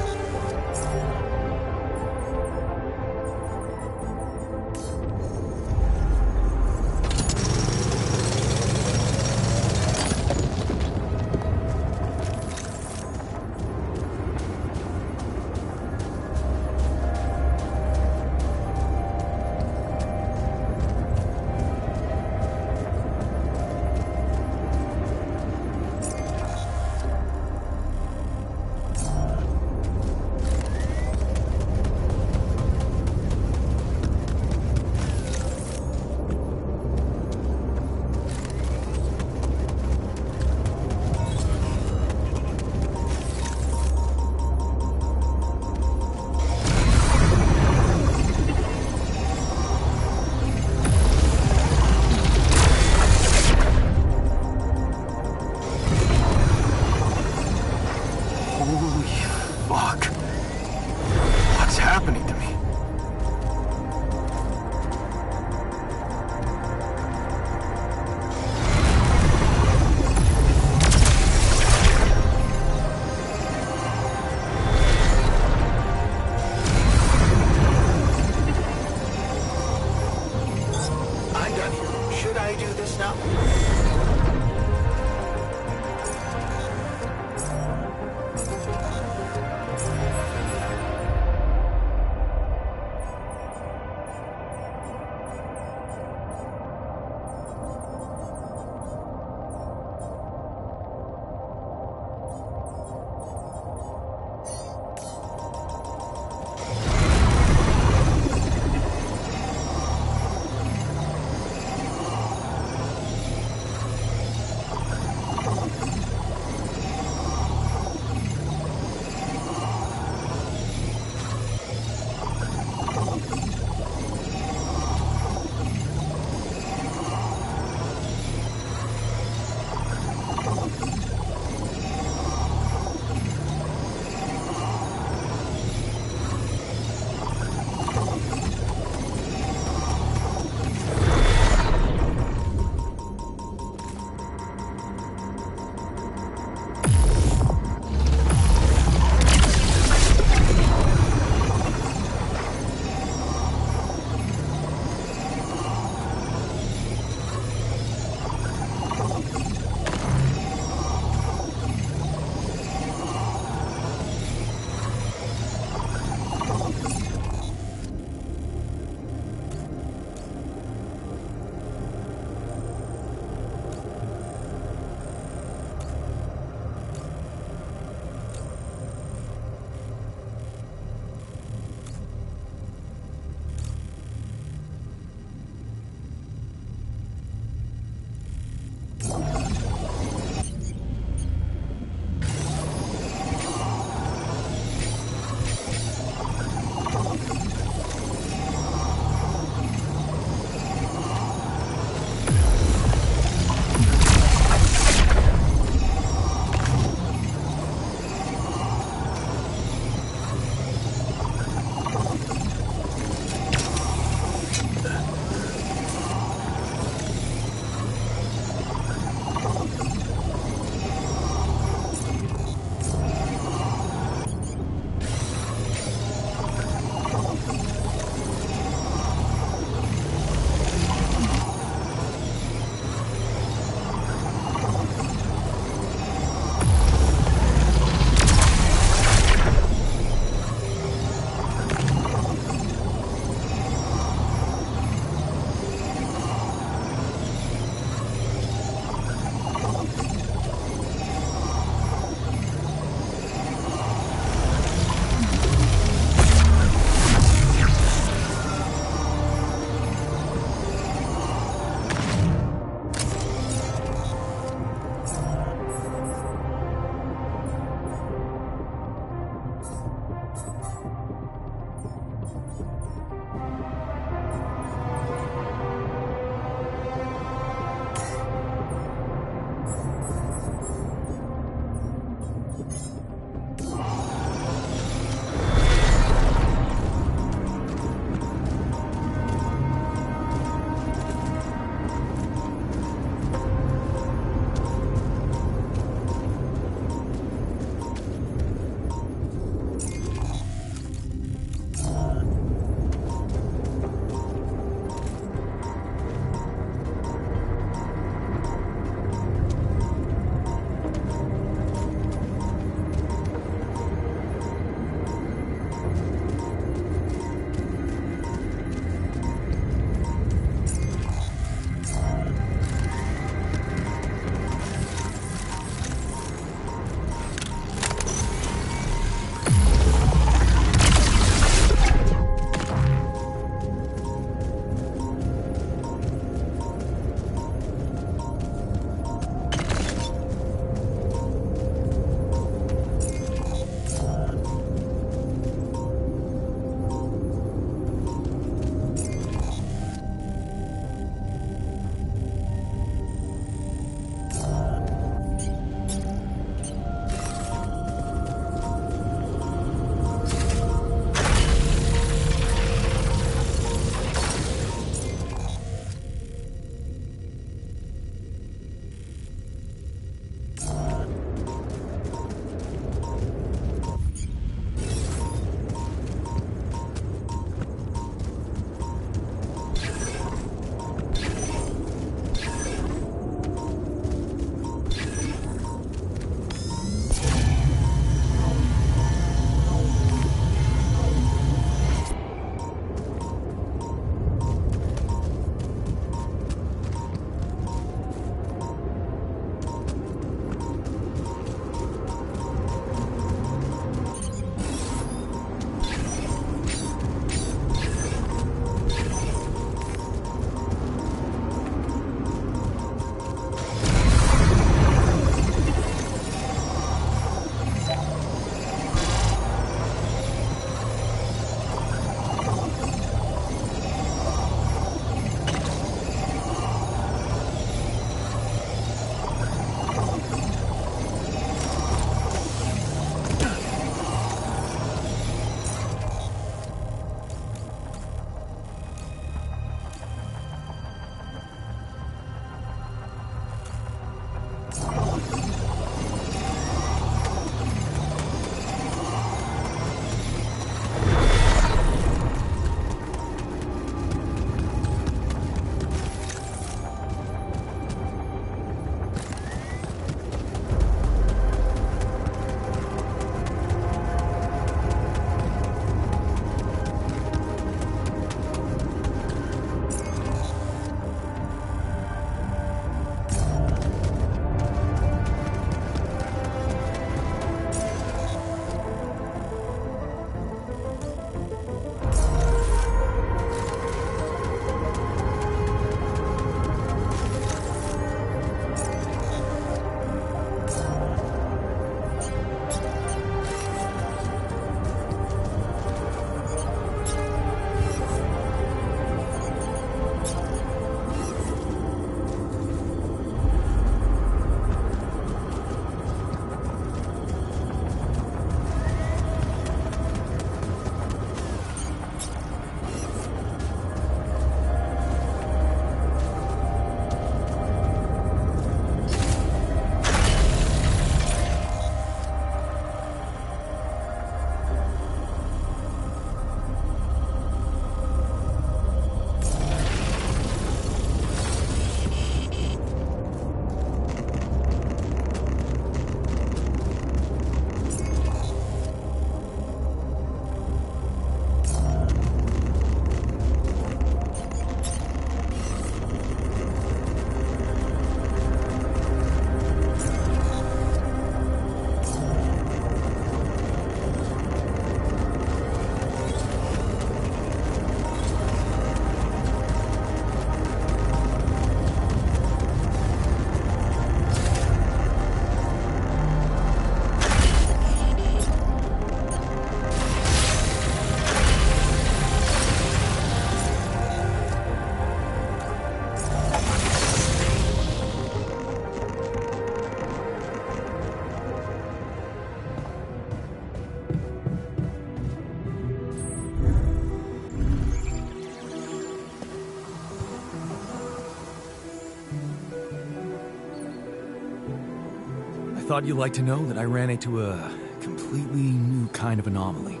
thought you'd like to know that I ran into a completely new kind of anomaly.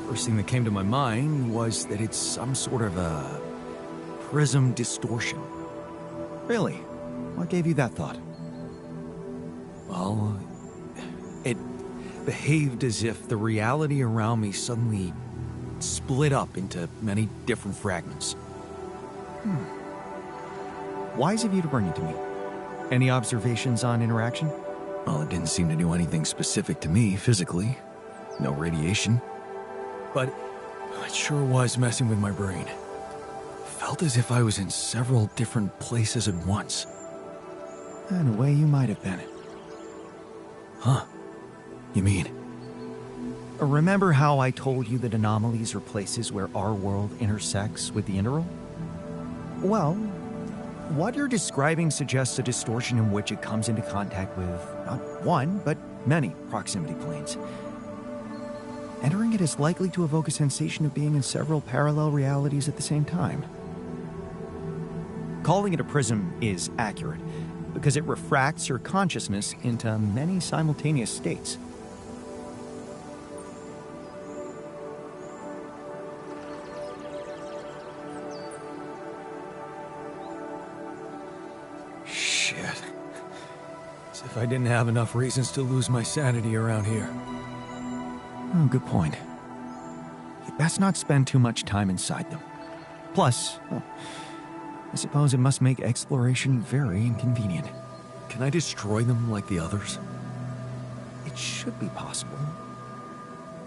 First thing that came to my mind was that it's some sort of a prism distortion. Really? What gave you that thought? Well, it behaved as if the reality around me suddenly split up into many different fragments. Wise of you to bring it to me. Any observations on interaction? Well, it didn't seem to do anything specific to me physically. No radiation. But it sure was messing with my brain. Felt as if I was in several different places at once. In a way, you might have been. Huh? You mean? Remember how I told you that anomalies are places where our world intersects with the interworld? Well, what you're describing suggests a distortion in which it comes into contact with not one, but many proximity planes. Entering it is likely to evoke a sensation of being in several parallel realities at the same time. Calling it a prism is accurate, because it refracts your consciousness into many simultaneous states. Shit. As if I didn't have enough reasons to lose my sanity around here. Oh, good point. You'd best not spend too much time inside them. Plus, I suppose it must make exploration very inconvenient. Can I destroy them like the others? It should be possible.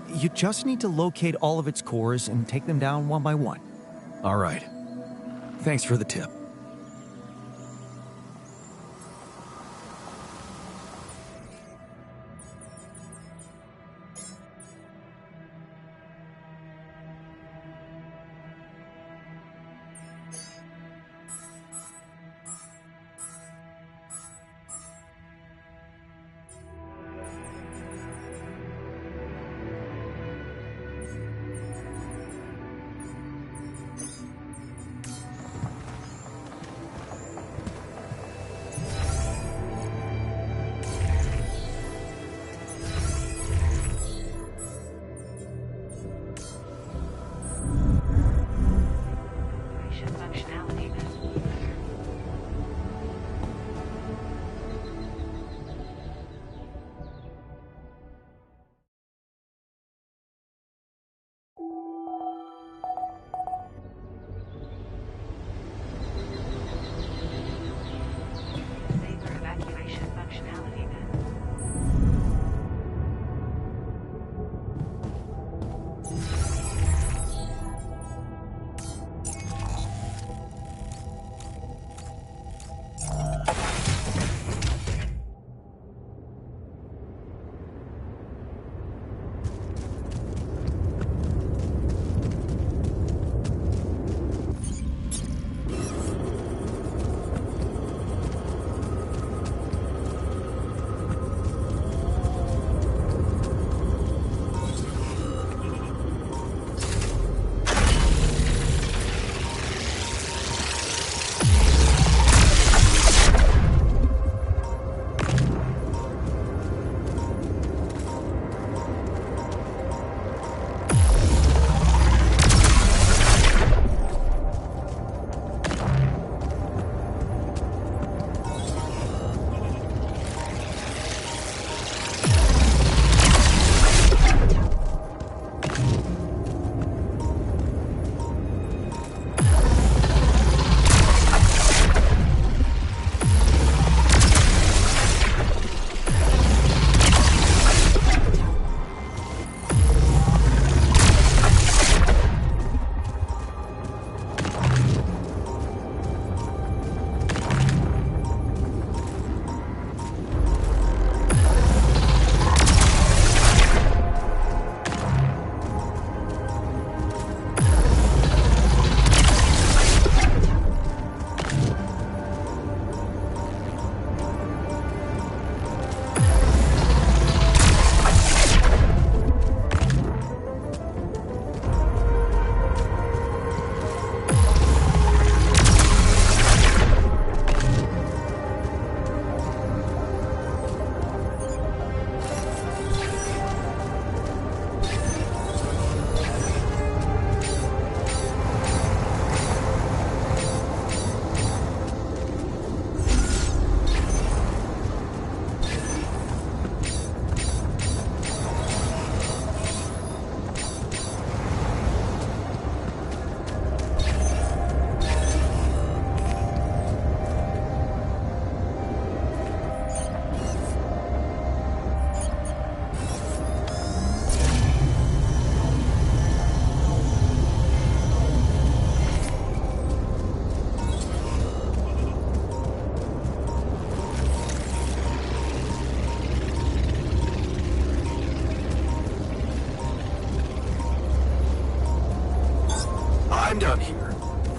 You just need to locate all of its cores and take them down one by one. All right. Thanks for the tip.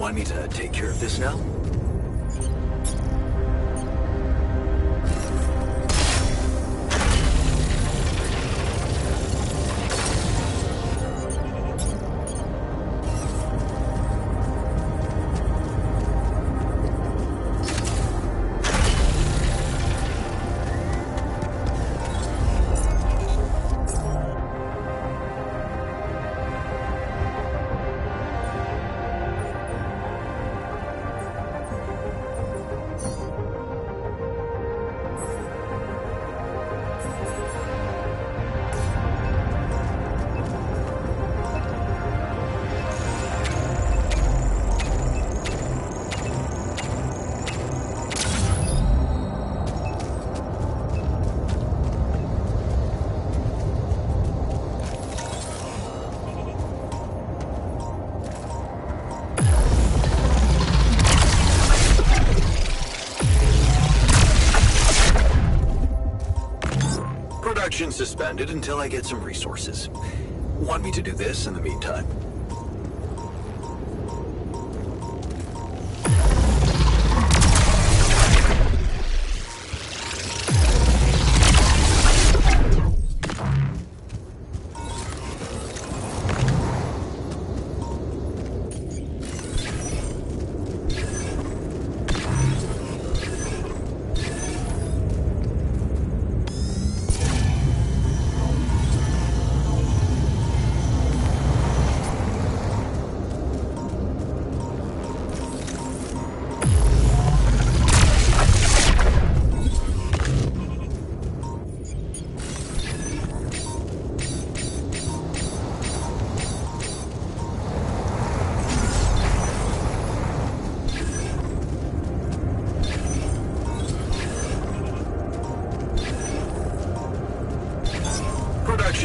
Want me to take care of this now? Production suspended until I get some resources. Want me to do this in the meantime?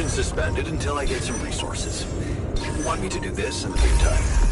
Suspended until I get some resources. Want me to do this in the meantime?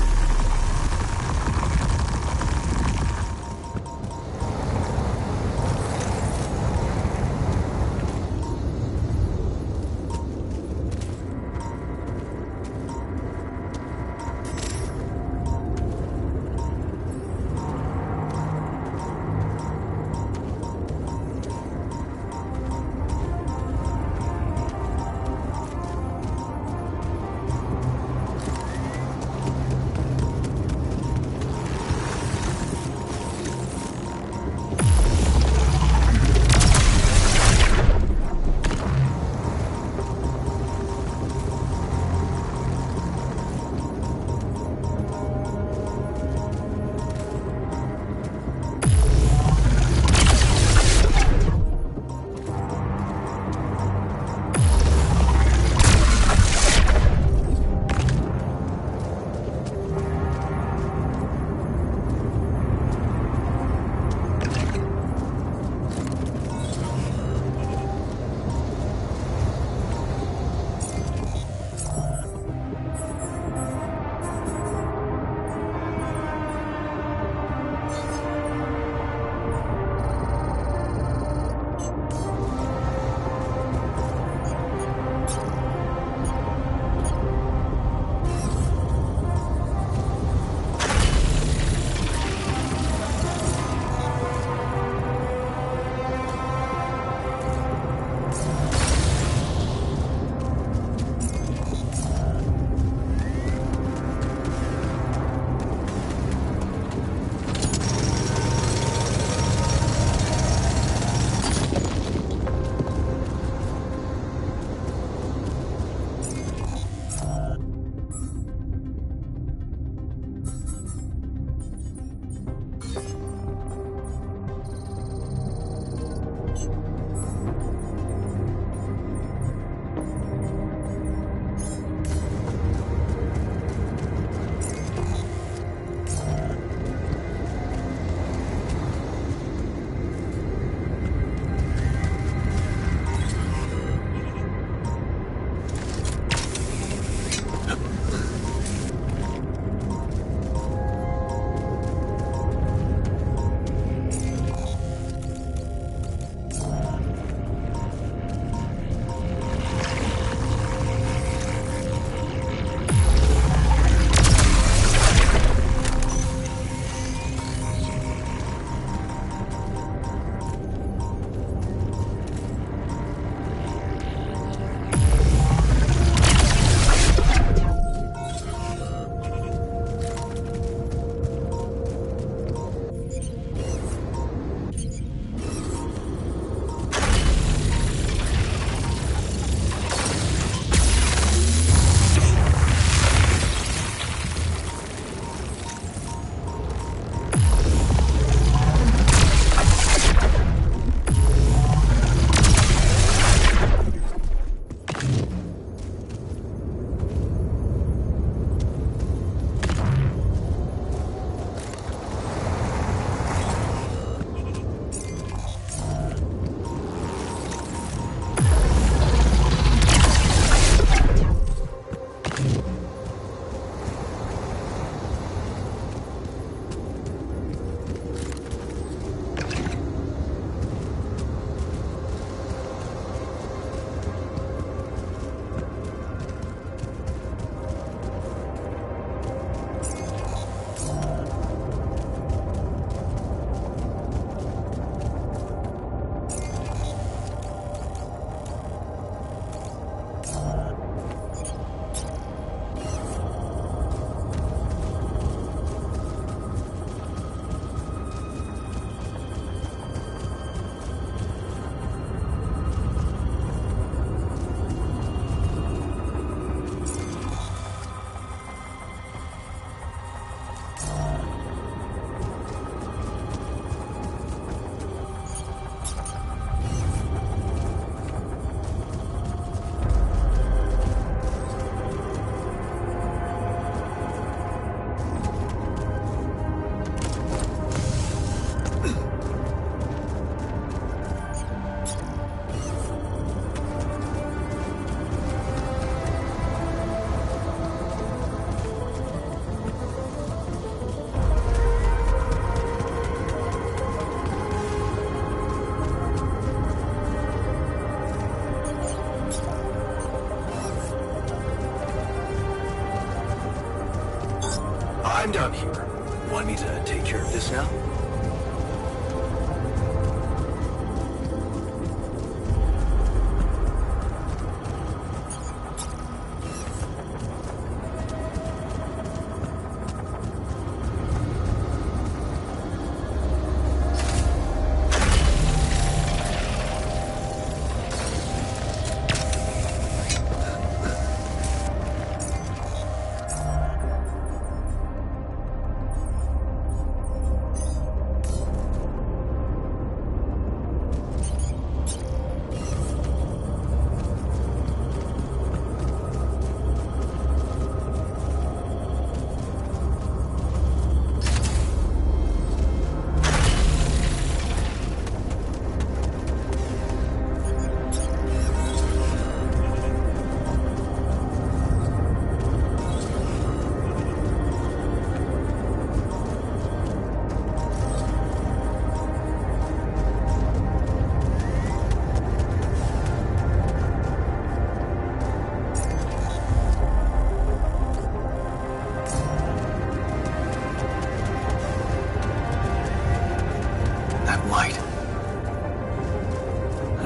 much now?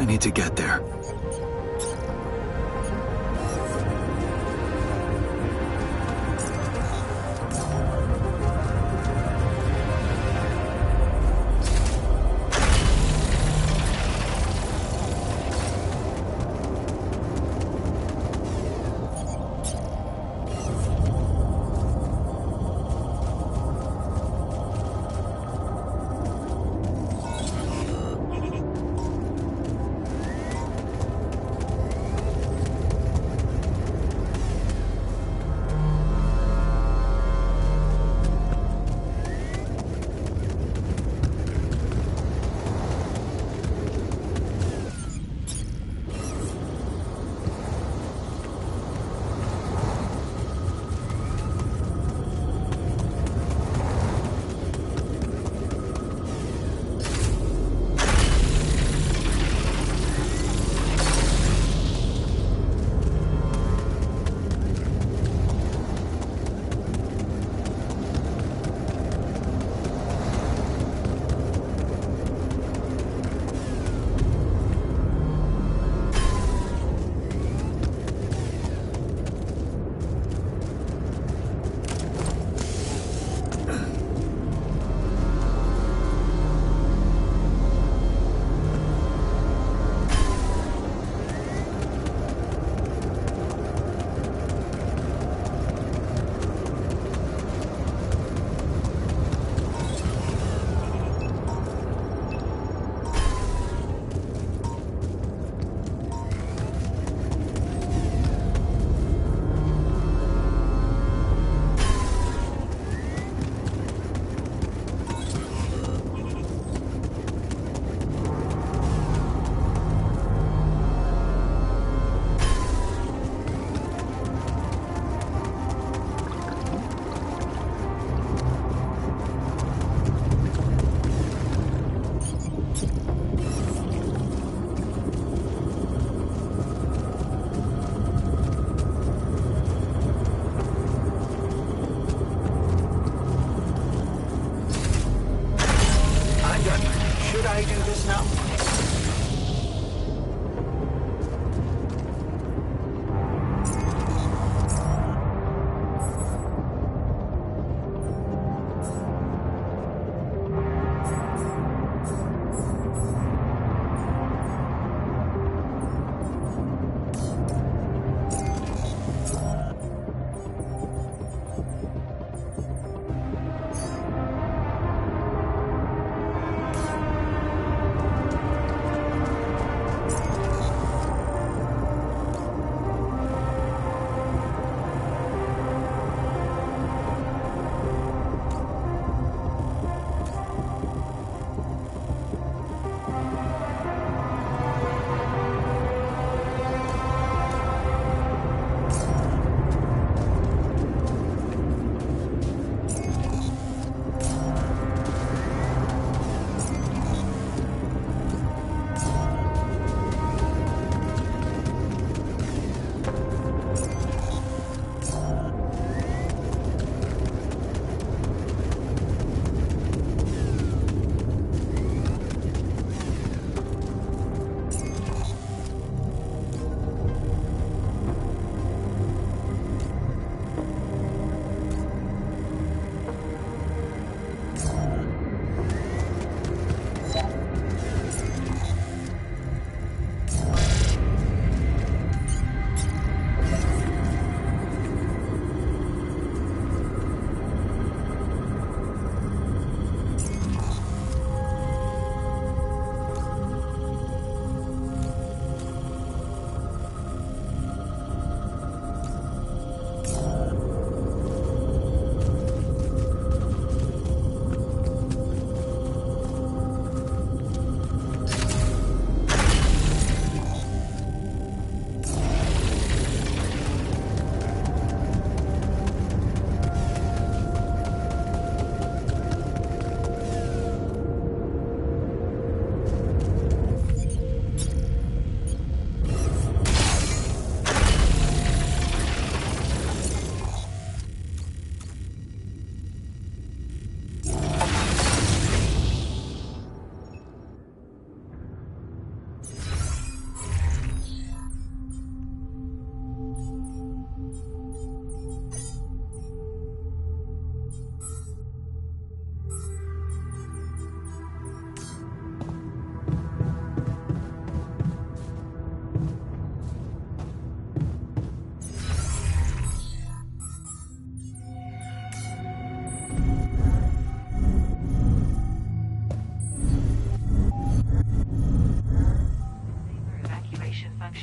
I need to get there.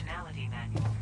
functionality manual.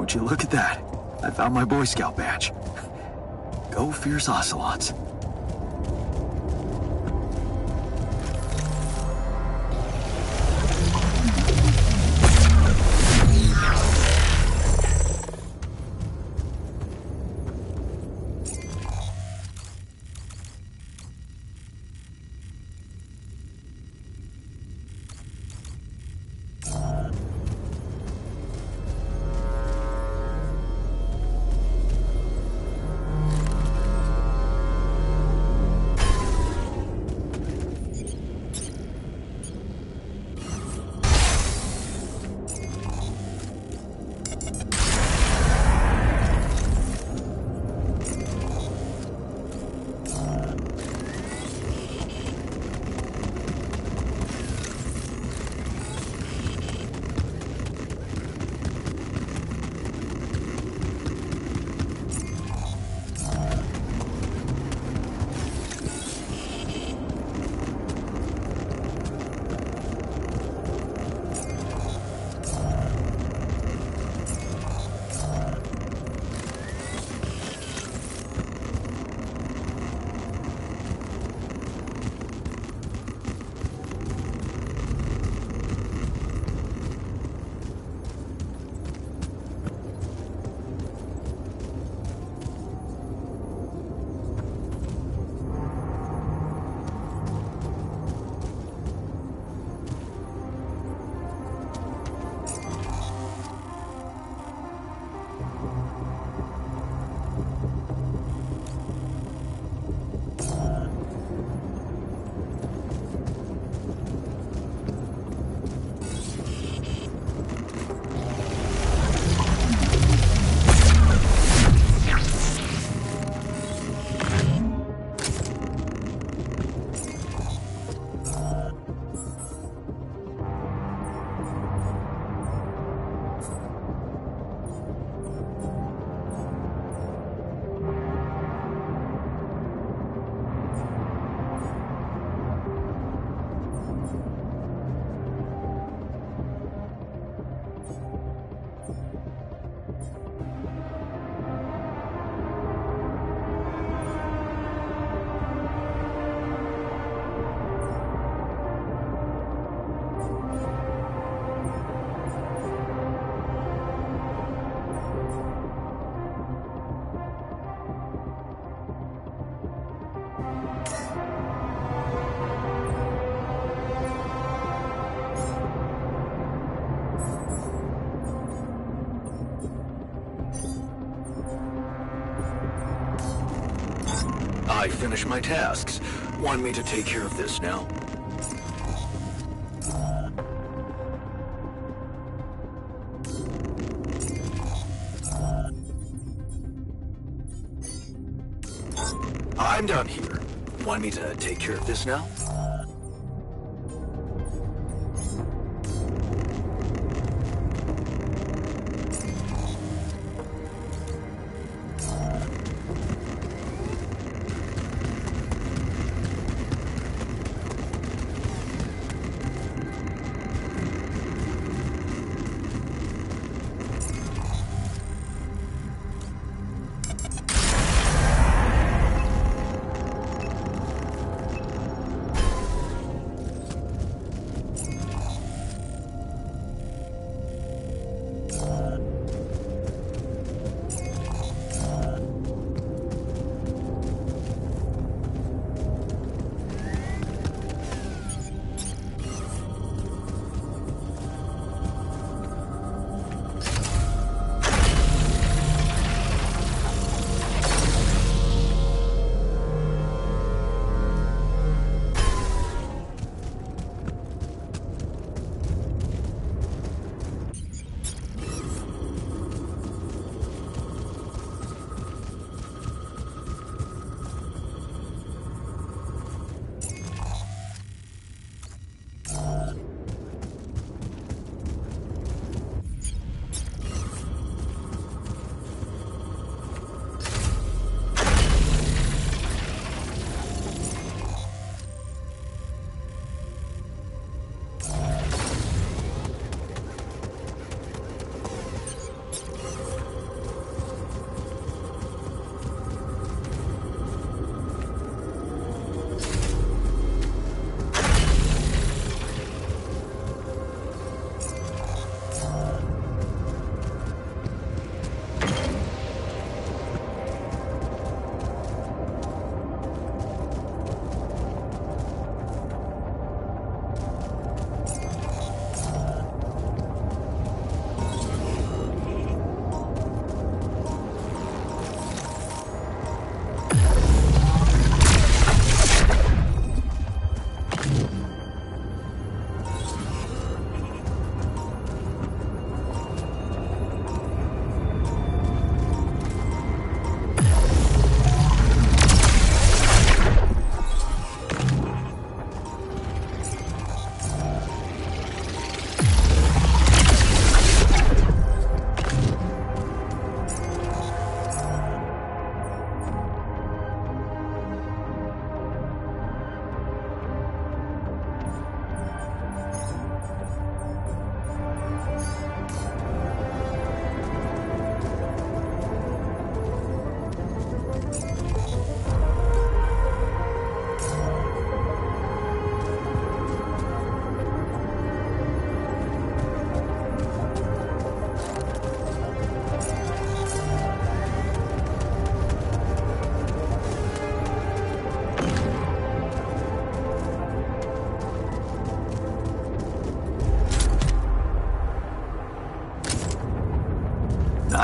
Would you look at that? I found my Boy Scout badge. Go fierce ocelots. I finished my tasks. Want me to take care of this now? I'm done here. Want me to take care of this now?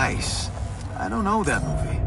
nice. I don't know that movie.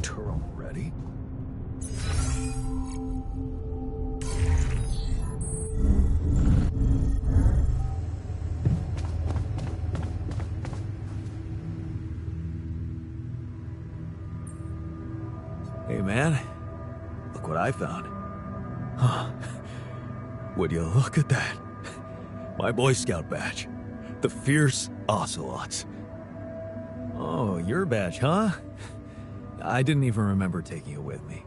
Enter already? Hey man, look what I found. Huh. Would you look at that? My Boy Scout badge. The Fierce Ocelots. Oh, your badge, huh? I didn't even remember taking it with me.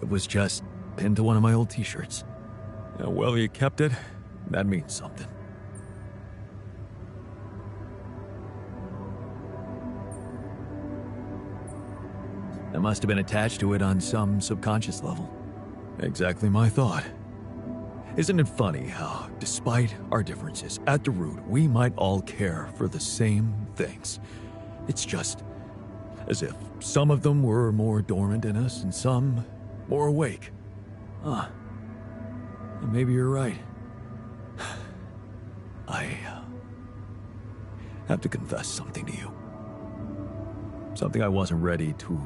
It was just pinned to one of my old t-shirts. Well, you kept it. That means something. I must have been attached to it on some subconscious level. Exactly my thought. Isn't it funny how, despite our differences, at the root, we might all care for the same things? It's just as if some of them were more dormant in us and some more awake. Maybe you're right. I have to confess something to you. Something I wasn't ready to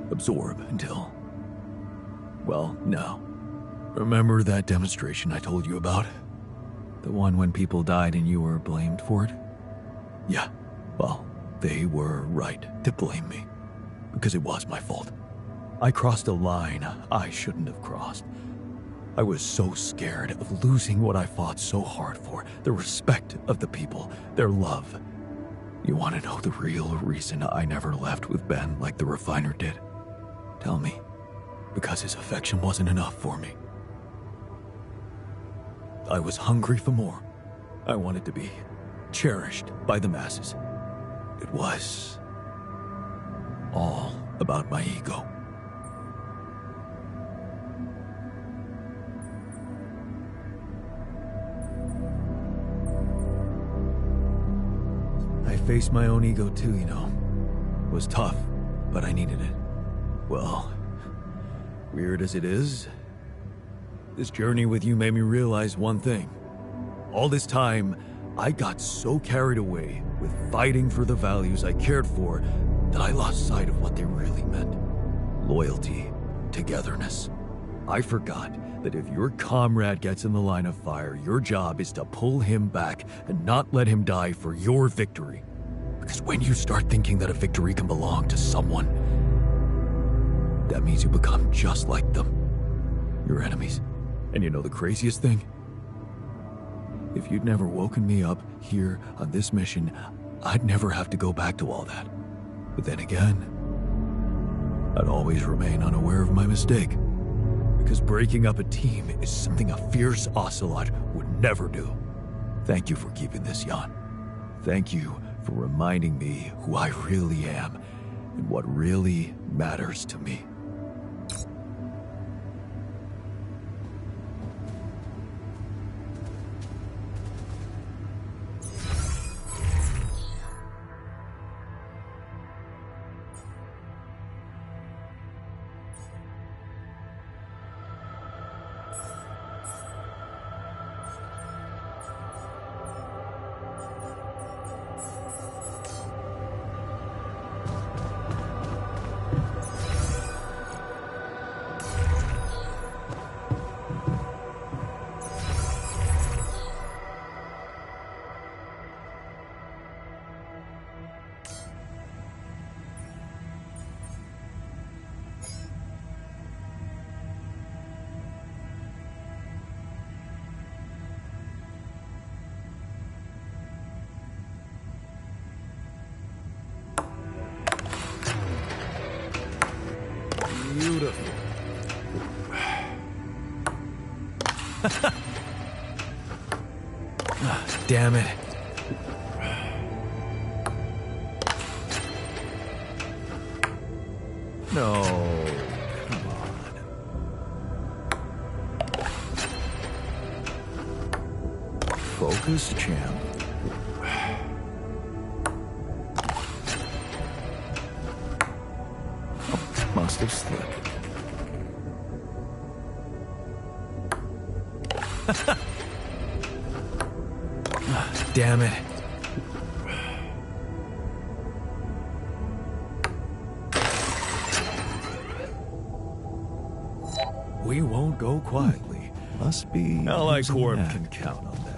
absorb until, well, now. Remember that demonstration I told you about? The one when people died and you were blamed for it? Yeah, well, they were right to blame me. Because it was my fault. I crossed a line I shouldn't have crossed. I was so scared of losing what I fought so hard for. The respect of the people, their love. You want to know the real reason I never left with Ben like the refiner did? Tell me. Because his affection wasn't enough for me. I was hungry for more. I wanted to be cherished by the masses. It was all about my ego. I faced my own ego too, you know. It was tough, but I needed it. Well, weird as it is, this journey with you made me realize one thing. All this time, I got so carried away with fighting for the values I cared for that I lost sight of what they really meant. Loyalty, togetherness. I forgot that if your comrade gets in the line of fire, your job is to pull him back and not let him die for your victory. Because when you start thinking that a victory can belong to someone, that means you become just like them. Your enemies. And you know the craziest thing? If you'd never woken me up here on this mission, I'd never have to go back to all that. But then again, I'd always remain unaware of my mistake. Because breaking up a team is something a fierce ocelot would never do. Thank you for keeping this, Jan. Thank you for reminding me who I really am and what really matters to me. Beautiful. Damn it. No, come on. Focus, champ. Must have slipped. Damn it. we won't go quietly. Must be. Ally using Corp that. can count on that.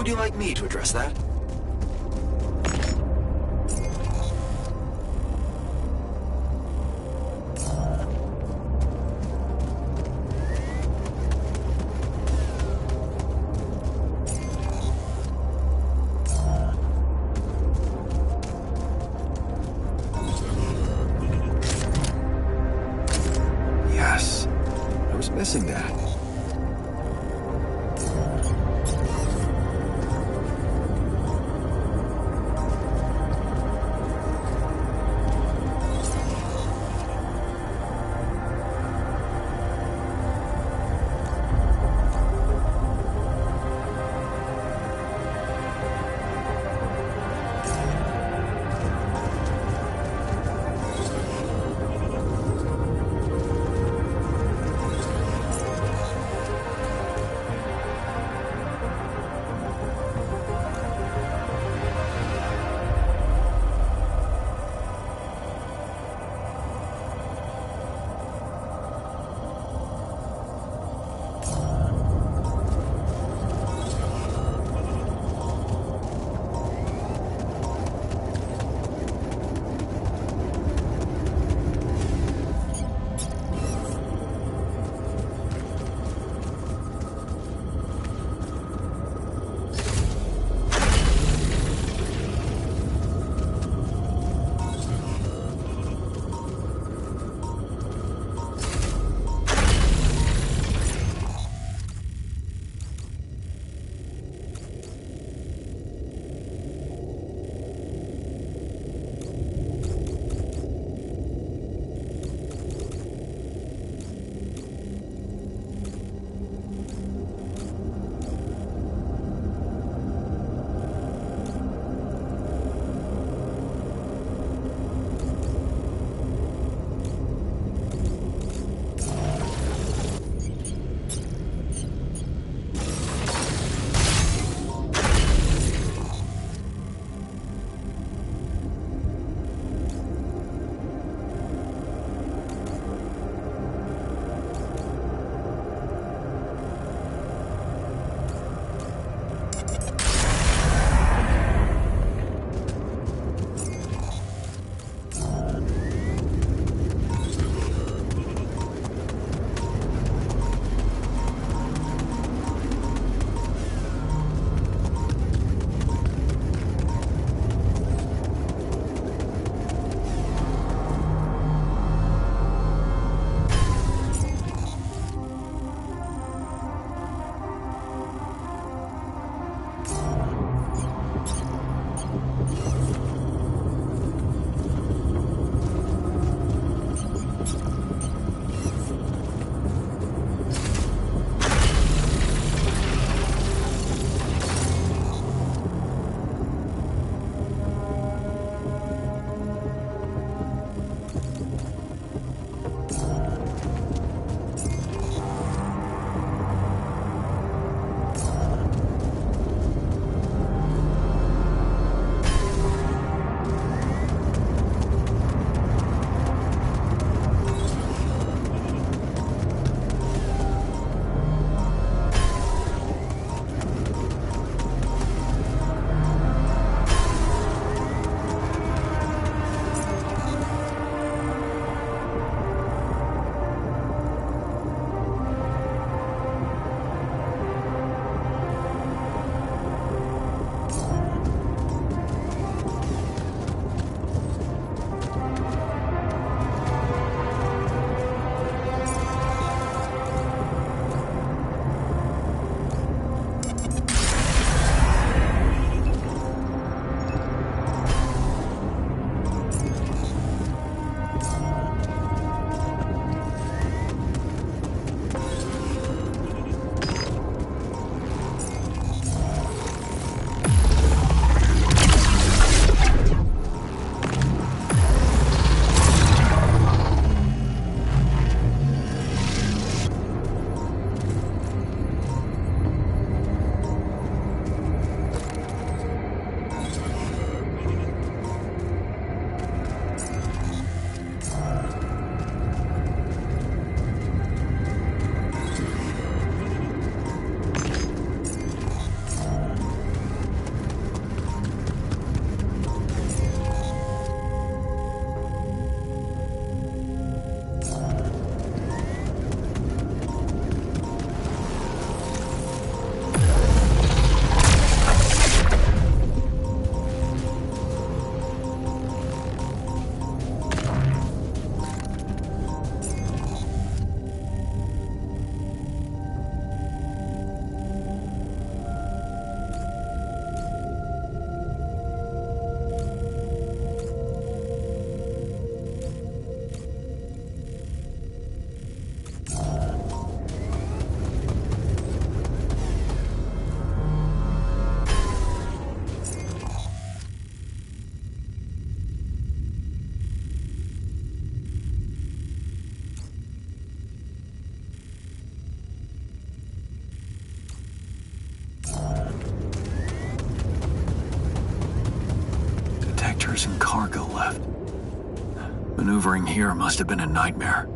Would you like me to address that? Yes, I was missing that. alters and cargo left. Maneuvering here must have been a nightmare.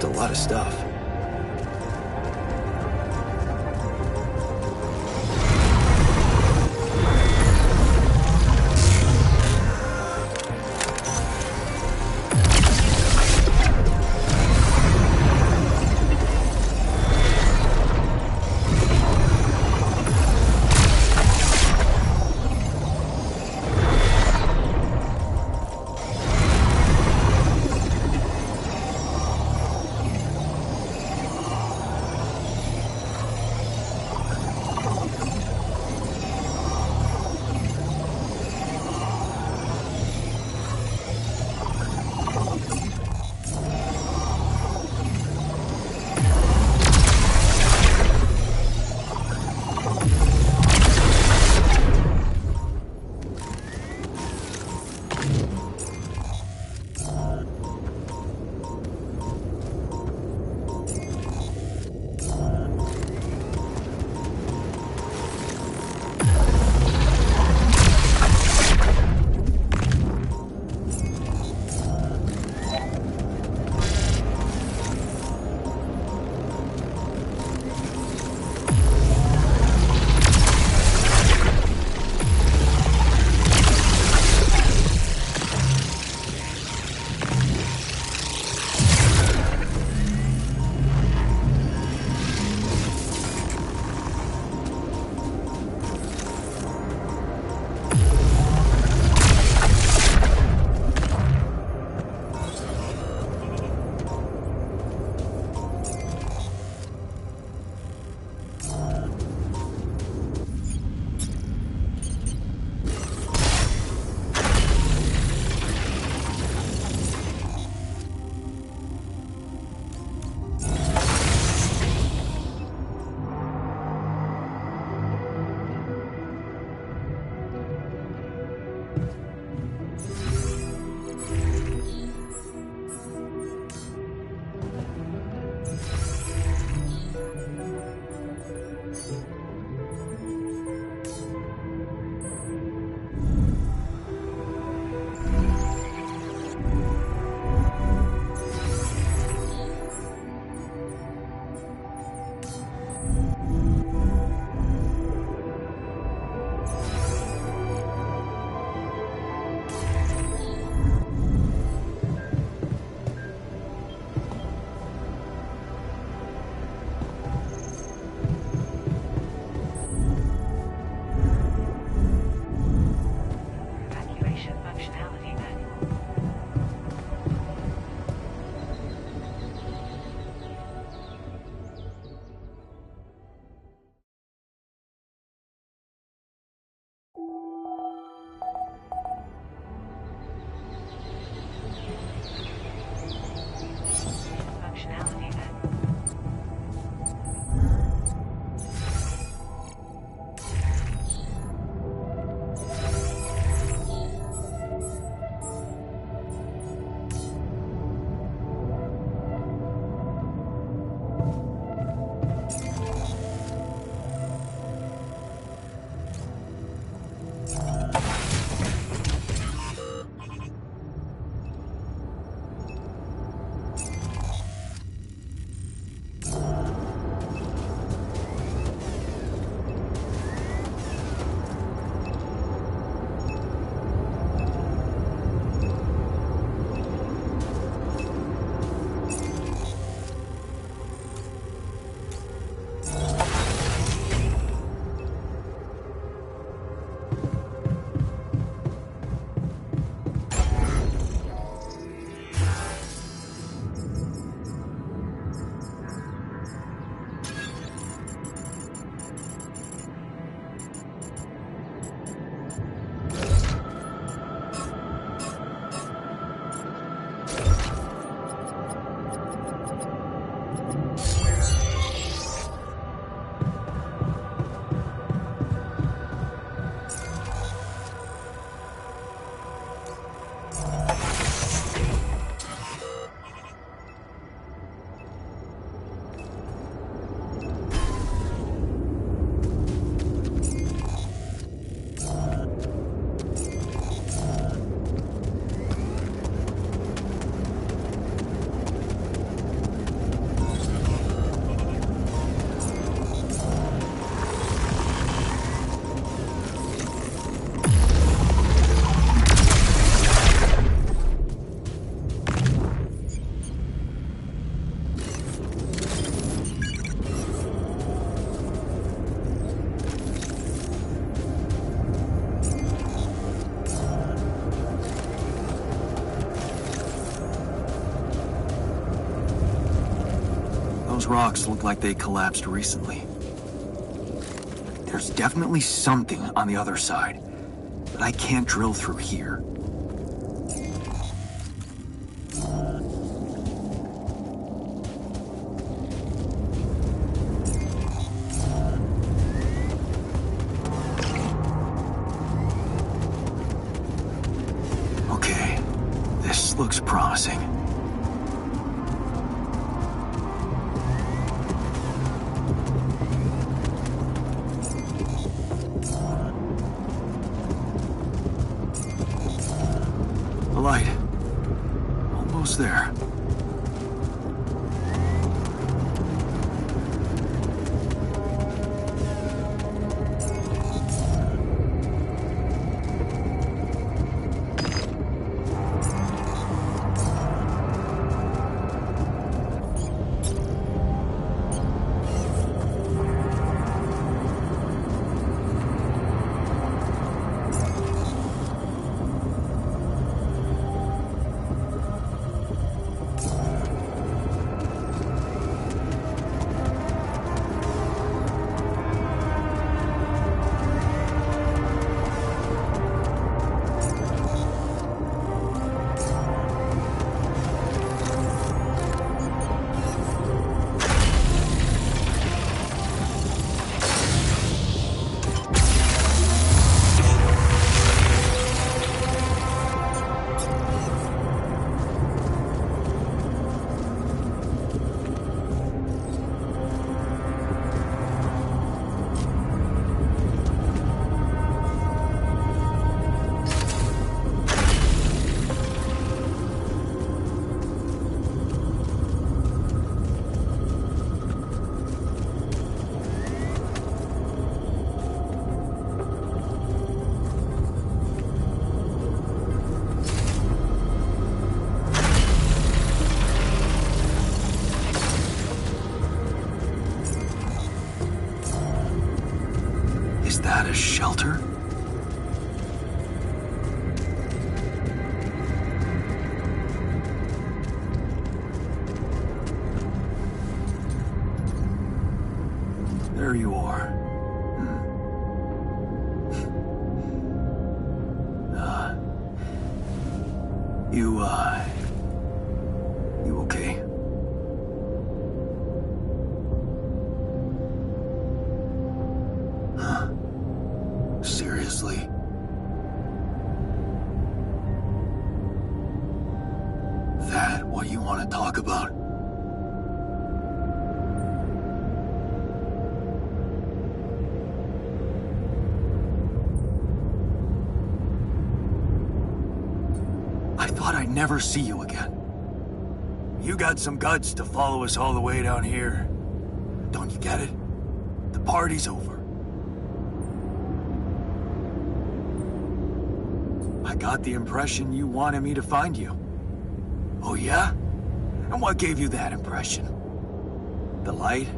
A lot of stuff. Those rocks look like they collapsed recently. There's definitely something on the other side, but I can't drill through here. Okay, this looks promising. Light. Almost there. Is that a shelter? There you are. You okay? Seriously? That what you want to talk about? I thought I'd never see you again. You got some guts to follow us all the way down here. Don't you get it? The party's over. I got the impression you wanted me to find you. Oh yeah? And what gave you that impression? The light?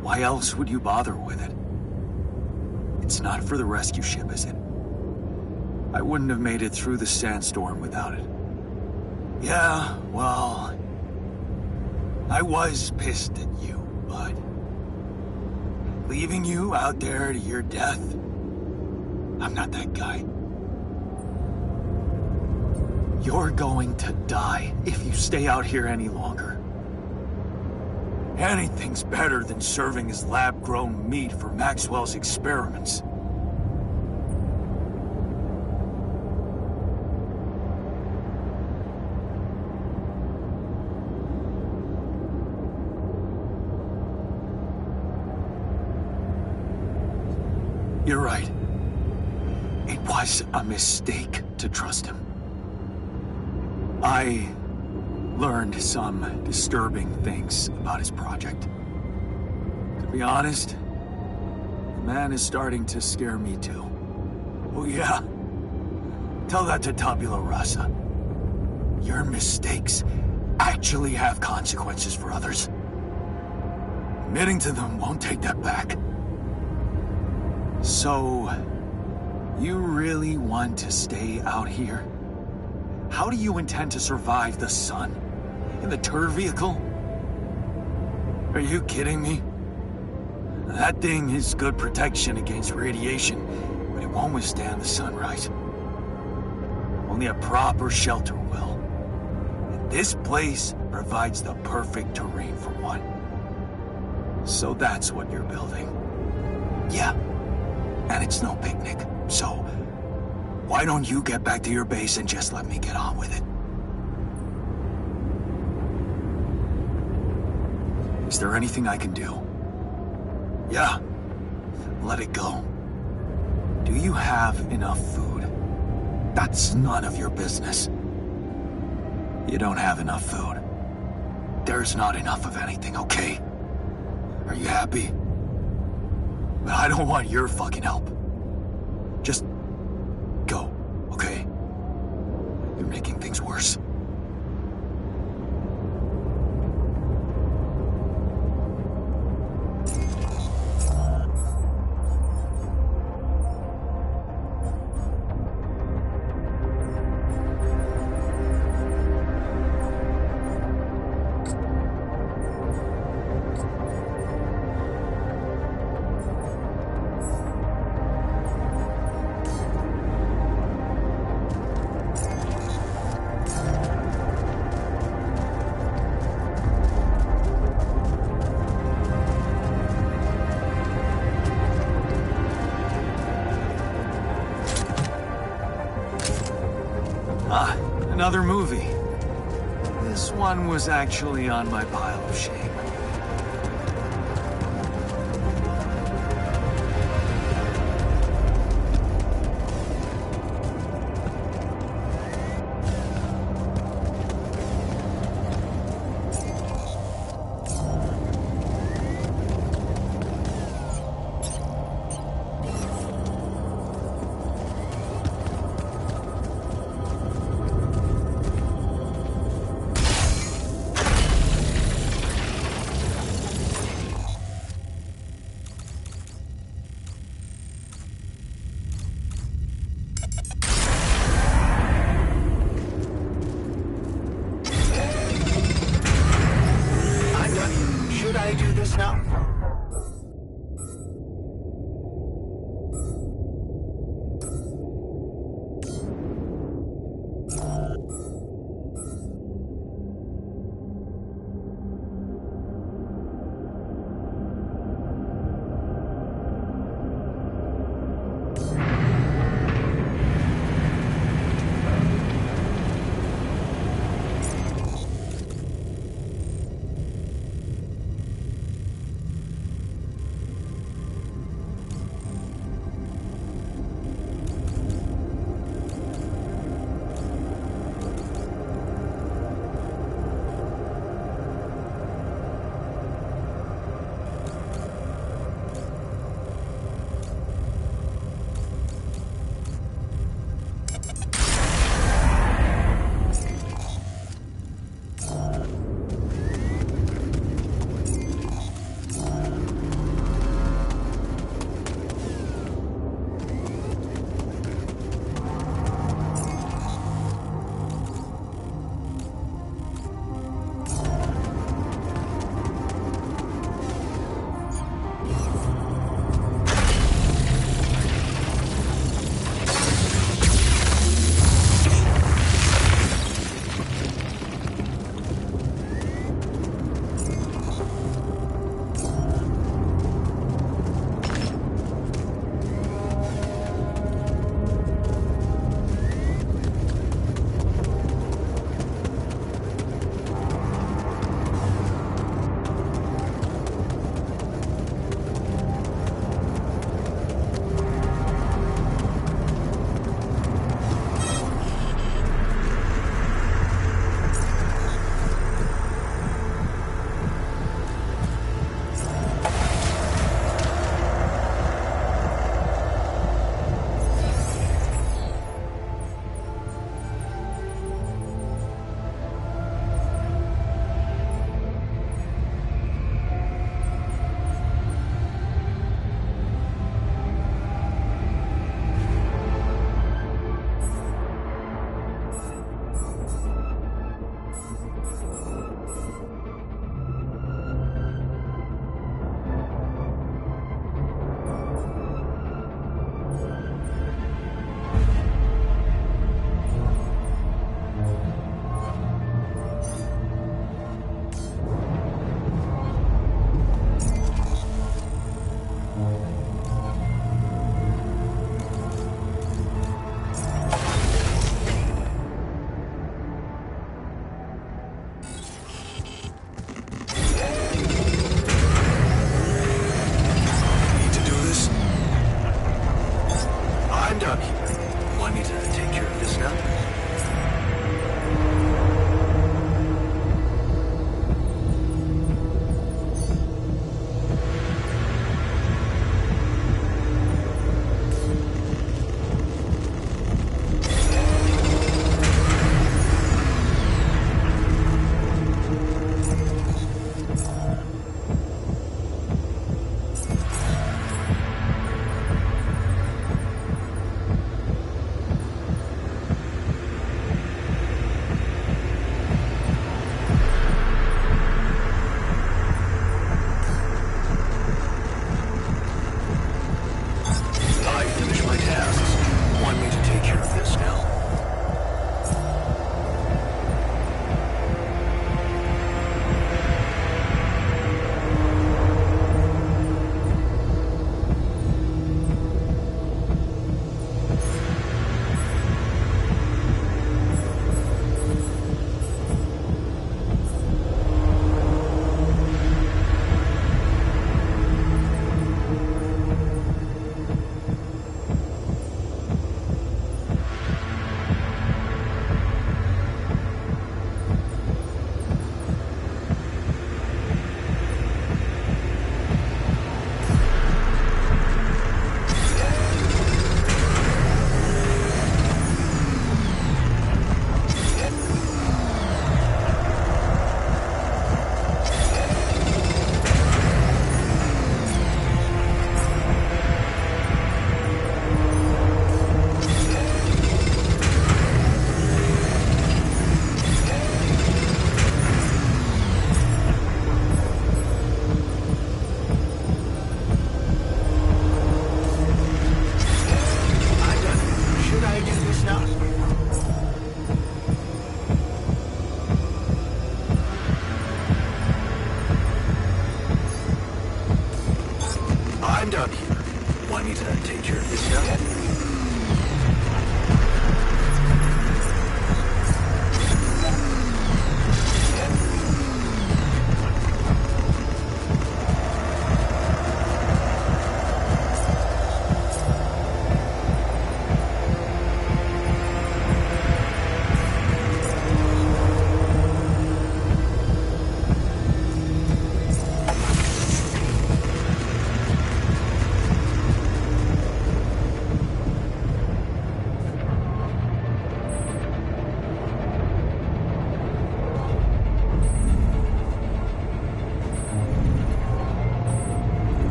Why else would you bother with it? It's not for the rescue ship, is it? I wouldn't have made it through the sandstorm without it. Yeah, well, I was pissed at you, but leaving you out there to your death, I'm not that guy. You're going to die if you stay out here any longer. Anything's better than serving as lab-grown meat for Maxwell's experiments. You're right. It was a mistake to trust him. I learned some disturbing things about his project. To be honest, the man is starting to scare me too. Oh yeah? Tell that to Tabula Rasa. Your mistakes actually have consequences for others. Admitting to them won't take that back. So, you really want to stay out here? How do you intend to survive the sun? In the turd vehicle? Are you kidding me? That thing is good protection against radiation, but it won't withstand the sunrise. Only a proper shelter will. And this place provides the perfect terrain for one. So that's what you're building. Yeah. And it's no picnic, so why don't you get back to your base and just let me get on with it? Is there anything I can do? Yeah. Let it go. Do you have enough food? That's none of your business. You don't have enough food. There's not enough of anything, okay? Are you happy? But I don't want your fucking help. Just go, okay? You're making things worse. Another movie. This one was actually on my pile of shame.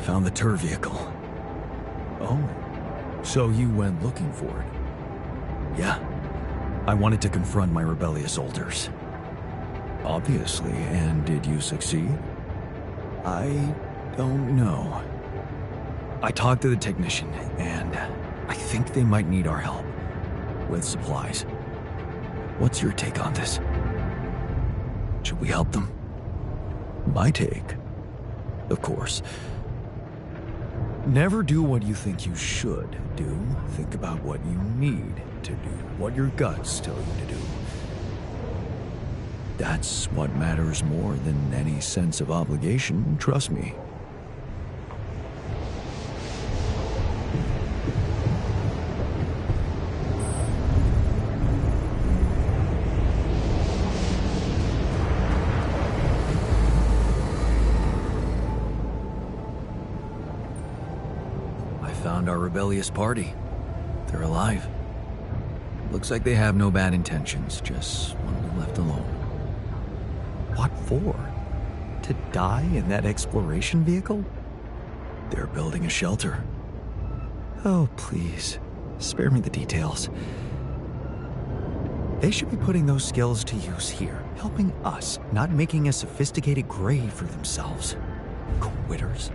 found the tour vehicle. Oh, so you went looking for it? Yeah. I wanted to confront my rebellious alters. Obviously, and did you succeed? I don't know. I talked to the technician, and I think they might need our help. With supplies. What's your take on this? Should we help them? My take? Of course. Never do what you think you should do. Think about what you need to do. What your guts tell you to do. That's what matters more than any sense of obligation, trust me. Found our rebellious party. They're alive. Looks like they have no bad intentions, just want to be left alone. What for? To die in that exploration vehicle? They're building a shelter. Oh, please. Spare me the details. They should be putting those skills to use here, helping us, not making a sophisticated grave for themselves. Quitters.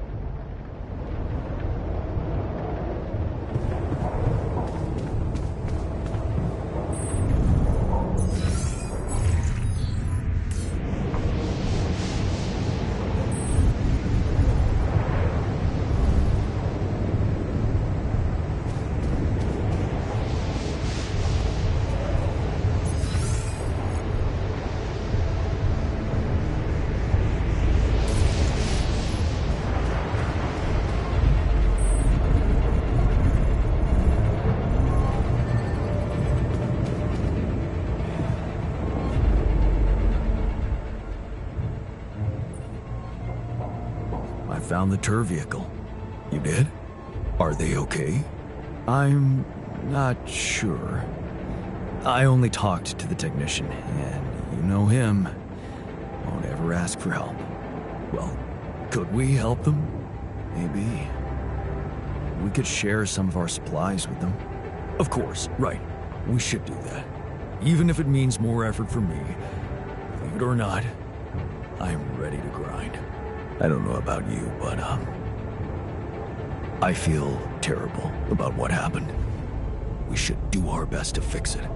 Found the tour vehicle. You did? Are they okay? I'm not sure. I only talked to the technician, and you know him. Won't ever ask for help. Well, could we help them? Maybe. We could share some of our supplies with them. Of course, right. We should do that. Even if it means more effort for me. Believe it or not, I'm ready to grind. I don't know about you, but, I feel terrible about what happened. We should do our best to fix it.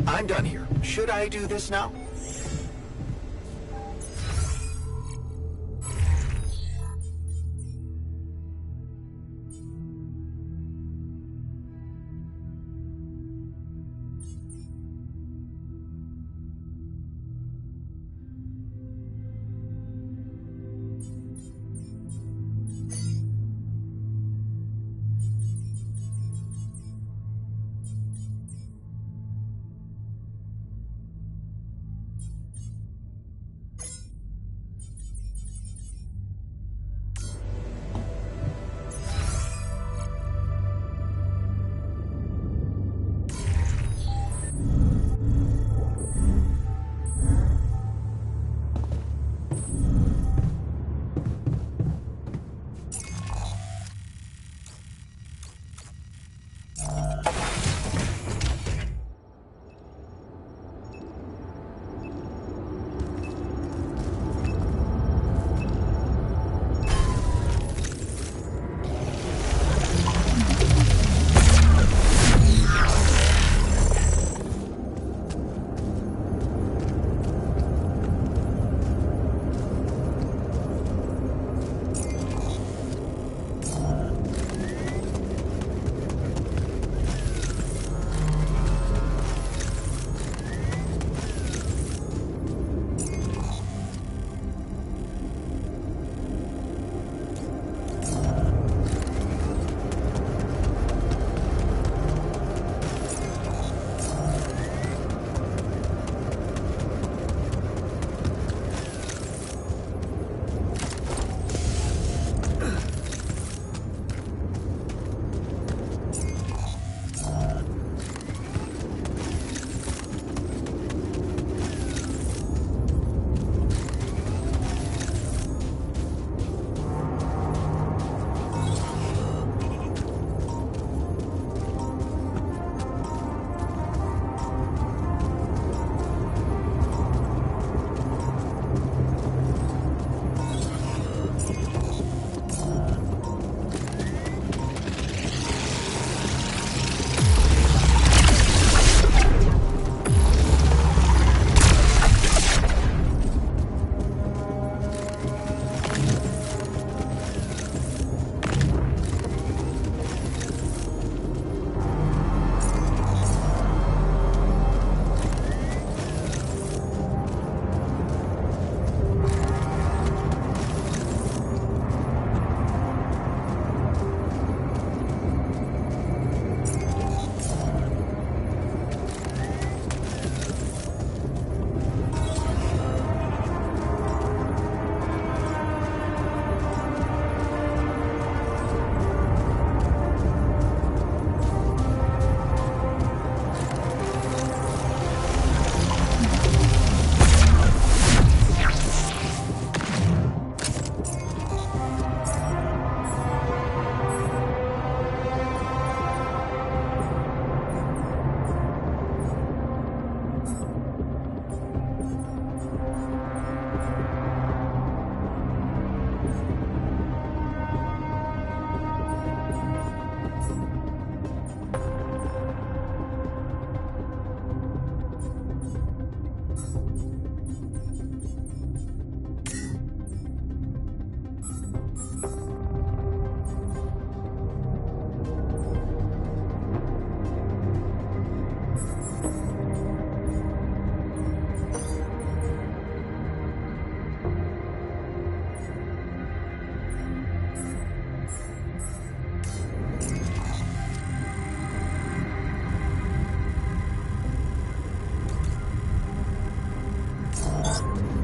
I'm done here. Should I do this now?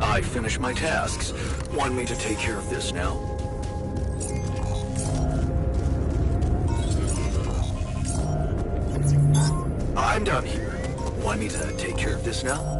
I finished my tasks. Want me to take care of this now? I'm done here. Want me to take care of this now?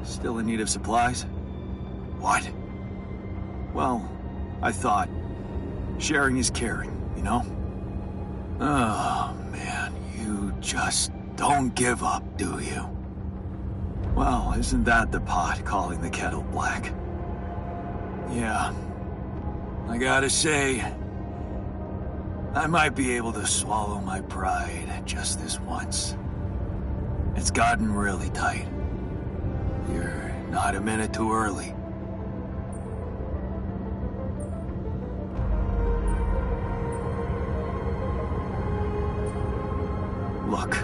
Still in need of supplies? What? Well, I thought sharing is caring, you know? Oh, man, you just don't give up, do you? Well, isn't that the pot calling the kettle black? Yeah. I gotta say, I might be able to swallow my pride just this once. It's gotten really tight. You're not a minute too early. Look,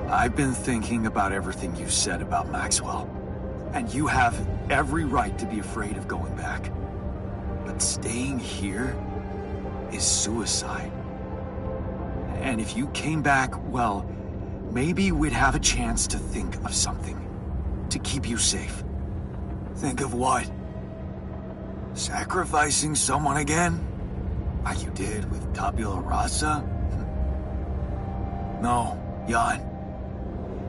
I've been thinking about everything you said about Maxwell, and you have every right to be afraid of going back. But staying here is suicide. And if you came back, well, maybe we'd have a chance to think of something to keep you safe. Think of what? Sacrificing someone again? Like you did with Tabula Rasa? No, Jan.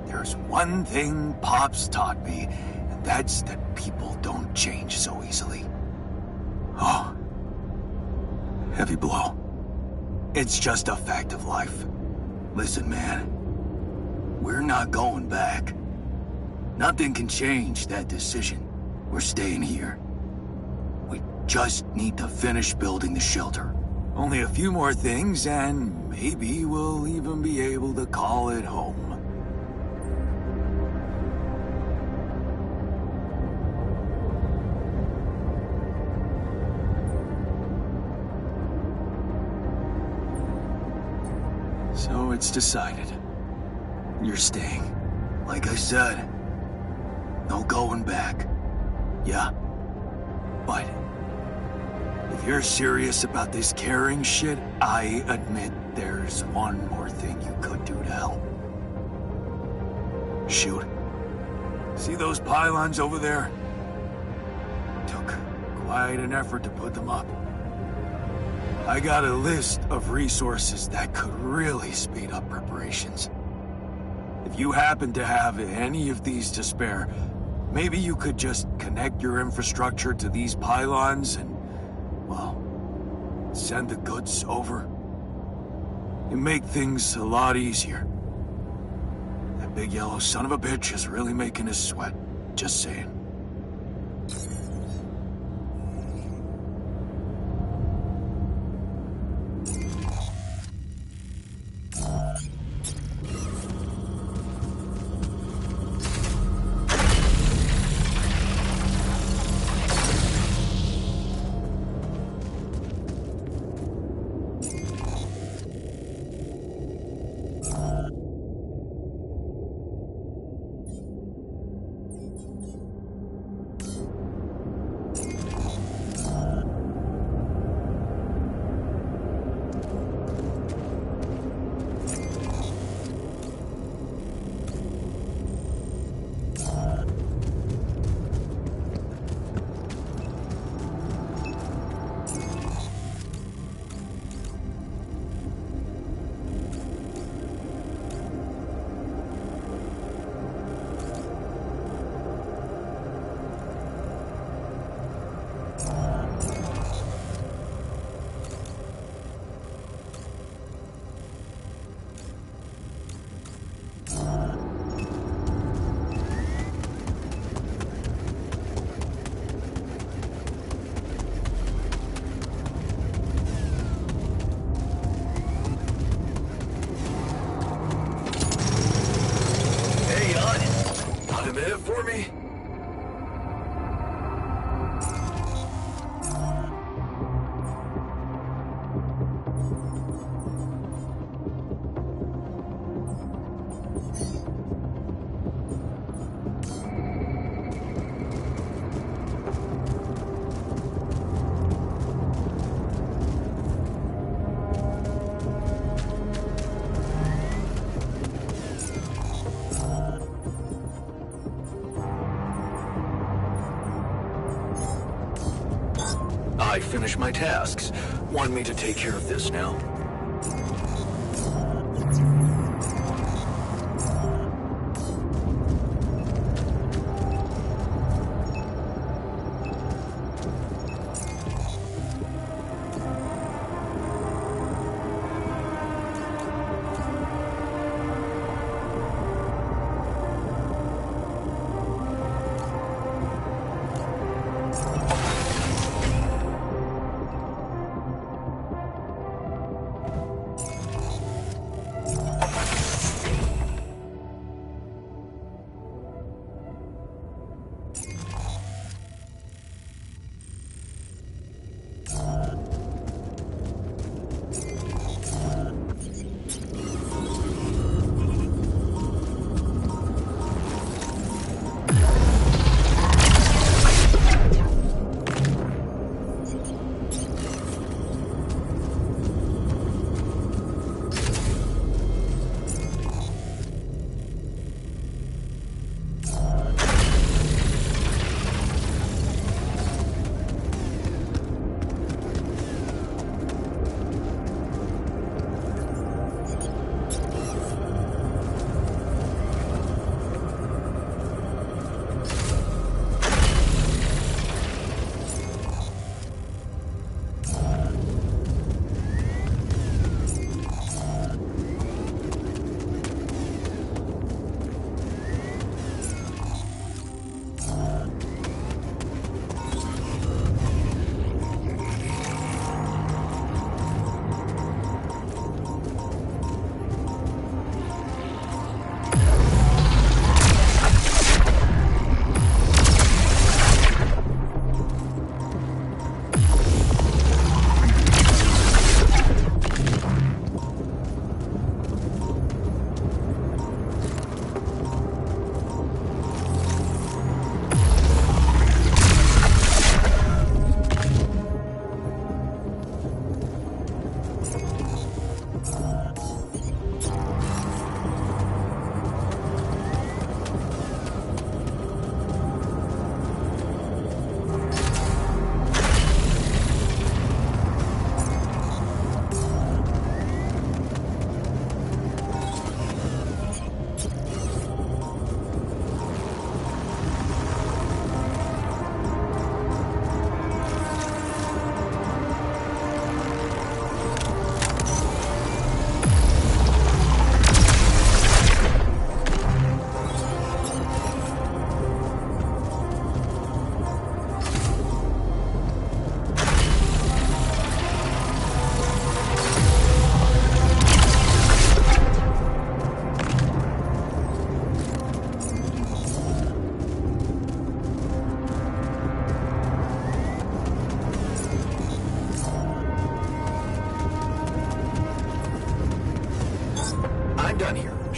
There's one thing Pops taught me, and that's that people don't change so easily. Oh. Heavy blow. It's just a fact of life. Listen, man. We're not going back. Nothing can change that decision. We're staying here. We just need to finish building the shelter. Only a few more things, and maybe we'll even be able to call it home. So it's decided. You're staying. Like I said, no going back. Yeah. But if you're serious about this caring shit, I admit there's one more thing you could do to help. Shoot. See those pylons over there? Took quite an effort to put them up. I got a list of resources that could really speed up preparations. If you happen to have any of these to spare, maybe you could just connect your infrastructure to these pylons and, well, send the goods over. It'd make things a lot easier. That big yellow son of a bitch is really making us sweat. Just saying. For me? I finished my tasks. Want me to take care of this now?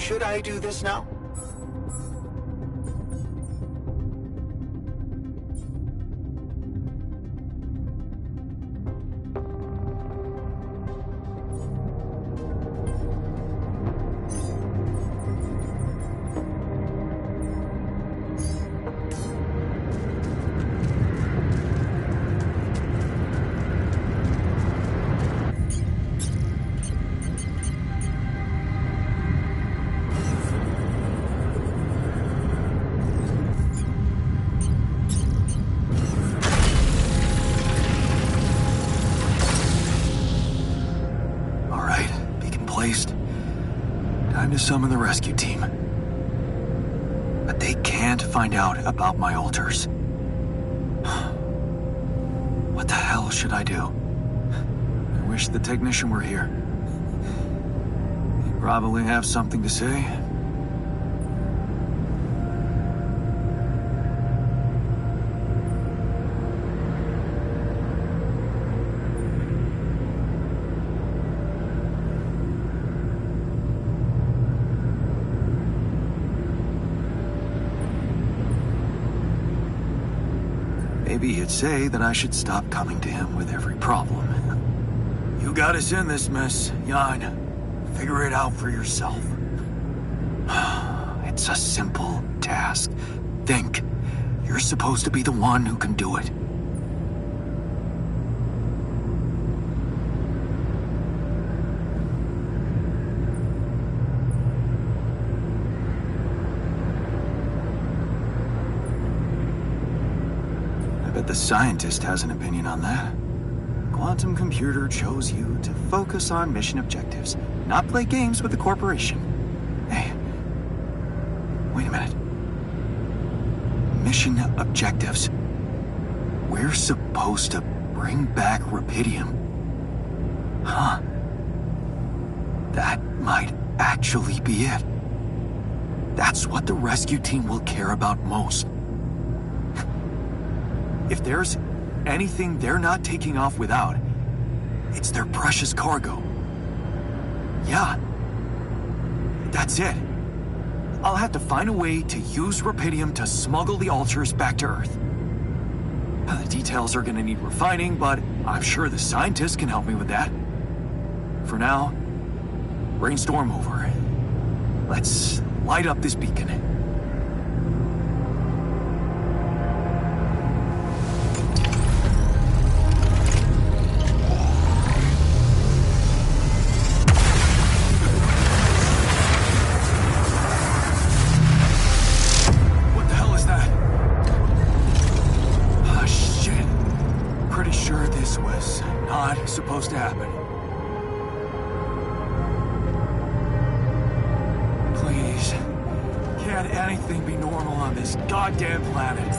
Should I do this now? Time to summon the rescue team. But they can't find out about my alters. What the hell should I do? I wish the technician were here. He'd probably have something to say. Maybe he'd say that I should stop coming to him with every problem. You got us in this mess, Jan. Figure it out for yourself. It's a simple task. Think. You're supposed to be the one who can do it. The scientist has an opinion on that. Quantum computer chose you to focus on mission objectives, not play games with the corporation. Hey, wait a minute. Mission objectives. We're supposed to bring back Rapidium. Huh. That might actually be it. That's what the rescue team will care about most. If there's anything they're not taking off without, it's their precious cargo. Yeah. That's it. I'll have to find a way to use Rapidium to smuggle the alters back to Earth. The details are gonna need refining, but I'm sure the scientists can help me with that. For now, brainstorm over. Let's light up this beacon. Supposed to happen. Please, can't anything be normal on this goddamn planet?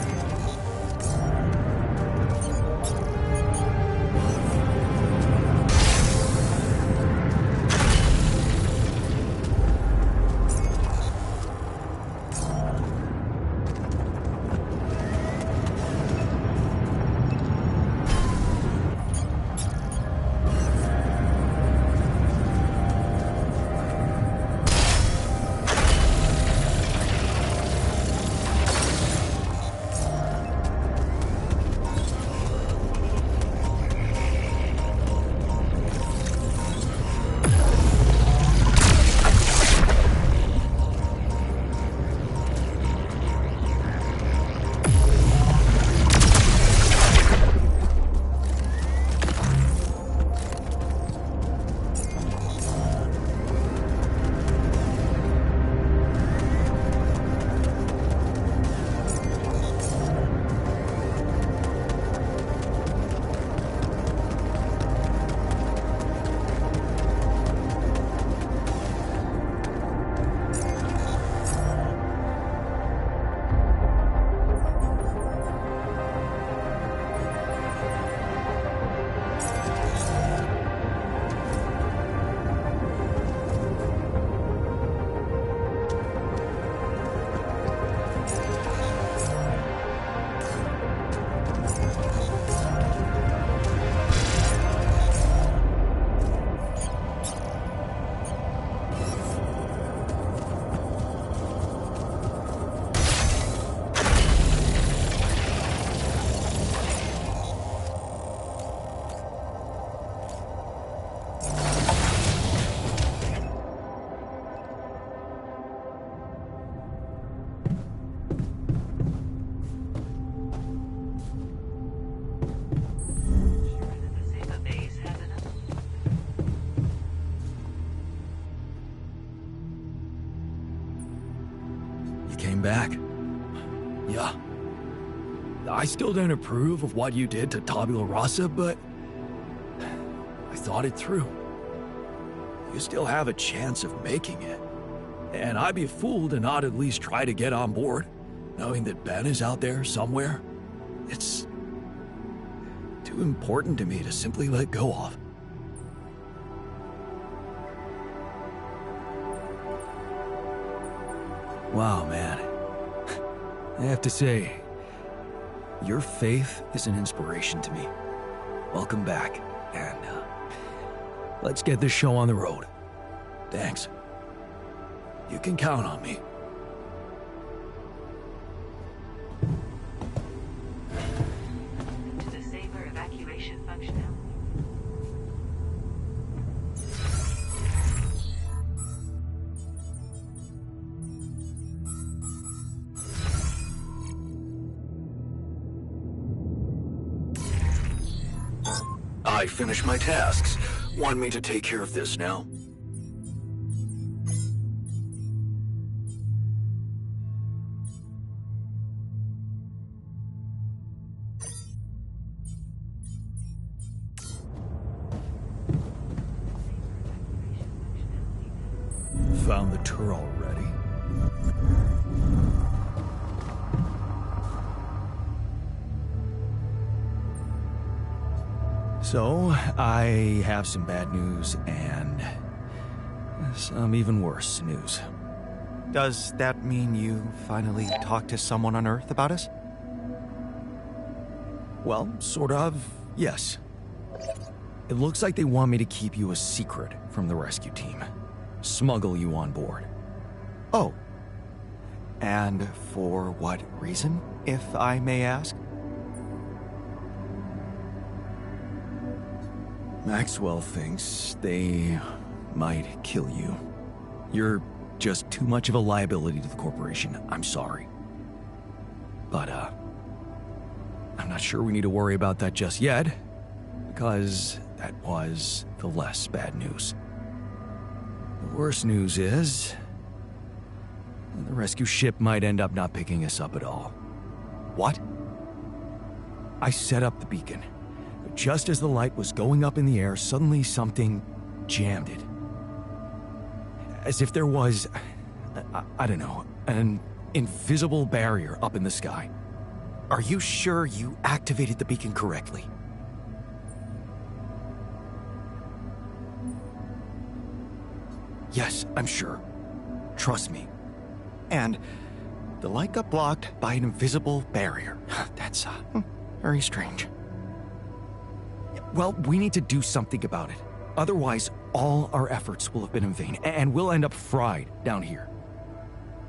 I still don't approve of what you did to Tabula Rasa, but I thought it through. You still have a chance of making it. And I'd be a fool to not at least try to get on board, knowing that Ben is out there somewhere. It's too important to me to simply let go of. Wow, man. I have to say, your faith is an inspiration to me. Welcome back, and let's get this show on the road. Thanks. You can count on me. To disable evacuation functionality. I finished my tasks. Want me to take care of this now? Found the tour already. So, I have some bad news and some even worse news. Does that mean you finally talked to someone on Earth about us? Well, sort of, yes. It looks like they want me to keep you a secret from the rescue team. Smuggle you on board. Oh. And for what reason, if I may ask? Maxwell thinks they might kill you. You're just too much of a liability to the corporation. I'm sorry. But, I'm not sure we need to worry about that just yet, because that was the less bad news. The worst news is the rescue ship might end up not picking us up at all. What? I set up the beacon. But just as the light was going up in the air, suddenly something jammed it. As if there was, I don't know, an invisible barrier up in the sky. Are you sure you activated the beacon correctly? Yes, I'm sure. Trust me. And the light got blocked by an invisible barrier. That's very strange. Well, we need to do something about it. Otherwise, all our efforts will have been in vain, and we'll end up fried down here.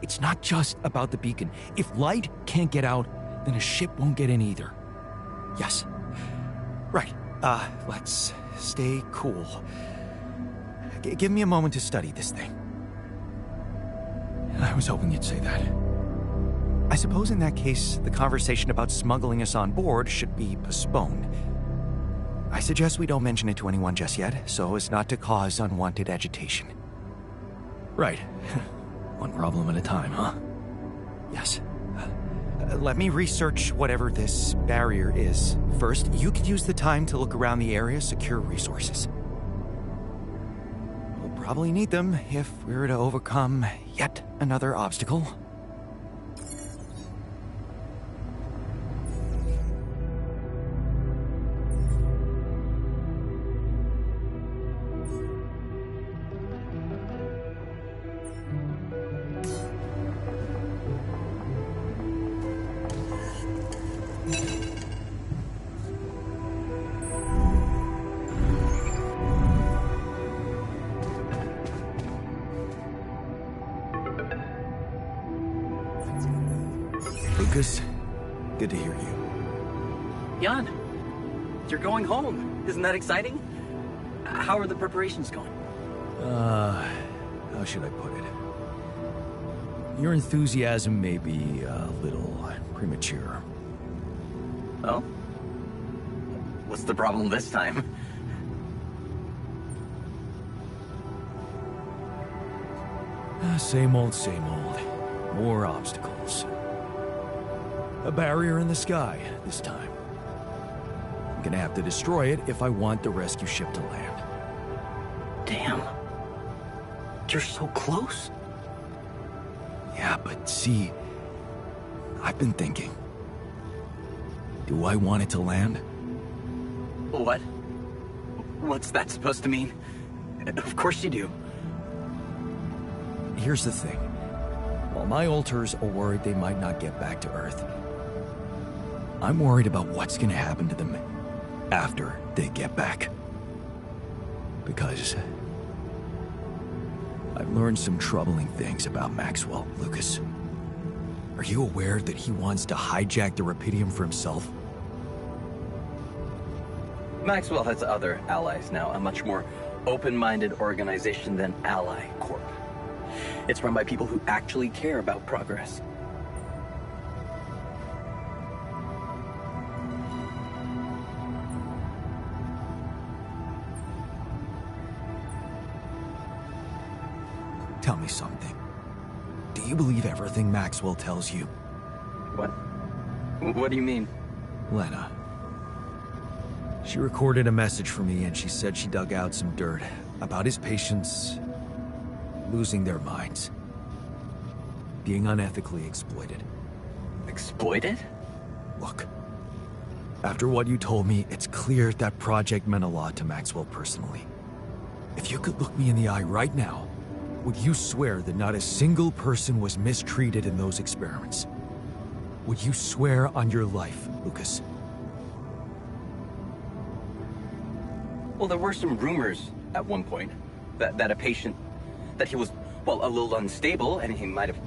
It's not just about the beacon. If light can't get out, then a ship won't get in either. Yes. Right. Let's stay cool. Give me a moment to study this thing. I was hoping you'd say that. I suppose in that case, the conversation about smuggling us on board should be postponed. I suggest we don't mention it to anyone just yet, so as not to cause unwanted agitation. Right. One problem at a time, huh? Yes. Let me research whatever this barrier is. First, you could use the time to look around the area, secure resources. We'll probably need them if we're to overcome yet another obstacle. Lucas, good to hear you. Jan, you're going home. Isn't that exciting? How are the preparations going? How should I put it? Your enthusiasm may be a little premature. Oh? What's the problem this time? Same old, same old. More obstacles. A barrier in the sky, this time. I'm gonna have to destroy it if I want the rescue ship to land. Damn. You're so close. Yeah, but see, I've been thinking. Do I want it to land? What? What's that supposed to mean? Of course you do. Here's the thing. While my alters are worried they might not get back to Earth, I'm worried about what's gonna happen to them after they get back. Because I've learned some troubling things about Maxwell, Lucas. Are you aware that he wants to hijack the Rapidium for himself? Maxwell has other allies now, a much more open-minded organization than Ally Corp. It's run by people who actually care about progress. Tell me something. Do you believe everything Maxwell tells you? What? What do you mean? Lena. She recorded a message for me and she said she dug out some dirt about his patients losing their minds. Being unethically exploited. Exploited? Look. After what you told me, it's clear that project meant a lot to Maxwell personally. If you could look me in the eye right now, would you swear that not a single person was mistreated in those experiments? Would you swear on your life, Lucas? Well, there were some rumors at one point that a patient, that he was, well, a little unstable and he might have...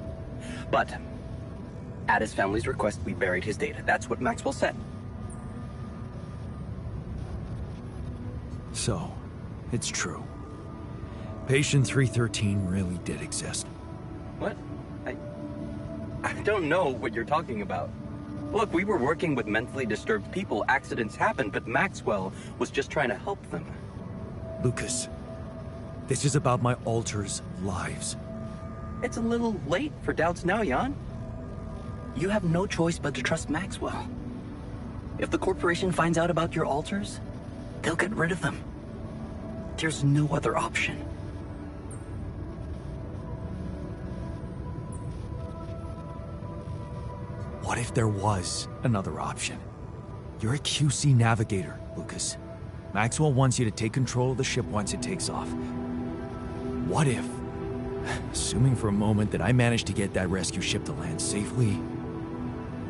But at his family's request, we buried his data. That's what Maxwell said. So, it's true. Patient 313 really did exist. What? I don't know what you're talking about. Look, we were working with mentally disturbed people. Accidents happen, but Maxwell was just trying to help them. Lucas, this is about my alters' lives. It's a little late for doubts now, Jan. You have no choice but to trust Maxwell. If the corporation finds out about your alters, they'll get rid of them. There's no other option. What if there was another option? You're a QC navigator, Lucas. Maxwell wants you to take control of the ship once it takes off. What if, assuming for a moment that I managed to get that rescue ship to land safely,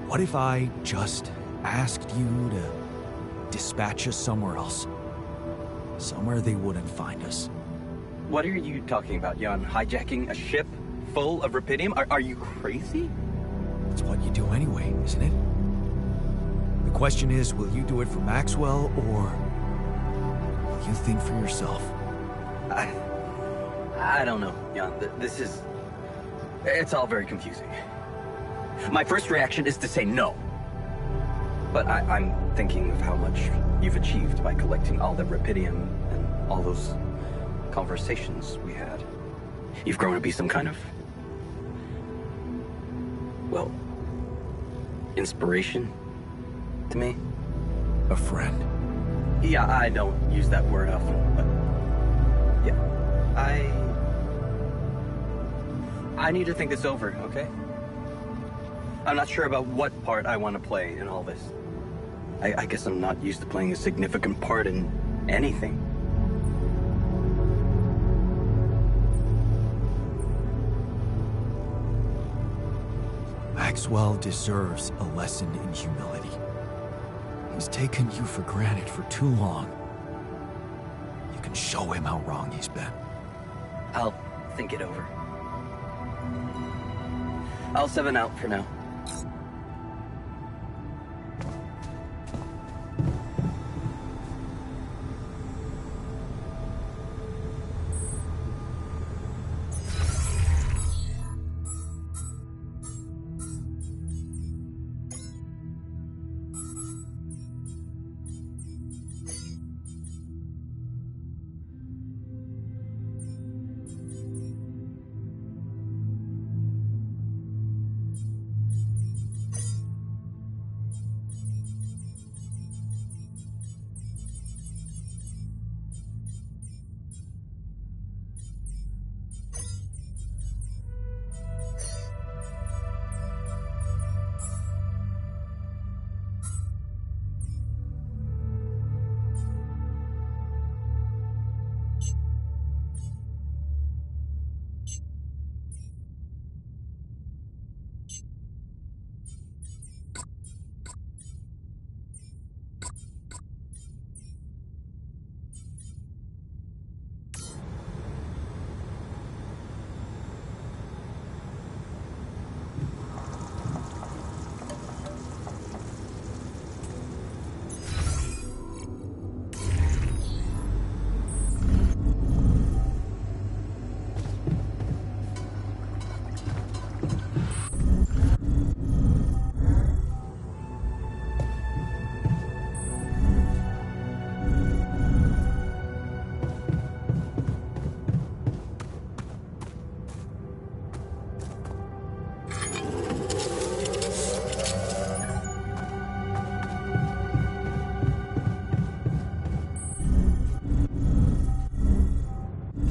what if I just asked you to dispatch us somewhere else? Somewhere they wouldn't find us. What are you talking about, Jan? Hijacking a ship full of Rapidium? Are you crazy? It's what you do anyway, isn't it? The question is, will you do it for Maxwell, or will you think for yourself? I don't know, Jan. It's all very confusing. My first reaction is to say no. But I'm thinking of how much you've achieved by collecting all the Rapidium and all those conversations we had. You've grown to be some kind of, well, inspiration to me. A friend. Yeah, I don't use that word often, but yeah, I need to think this over, okay? I'm not sure about what part I want to play in all this. I guess I'm not used to playing a significant part in anything. Maxwell deserves a lesson in humility. He's taken you for granted for too long. You can show him how wrong he's been. I'll think it over. I'll 7 out for now.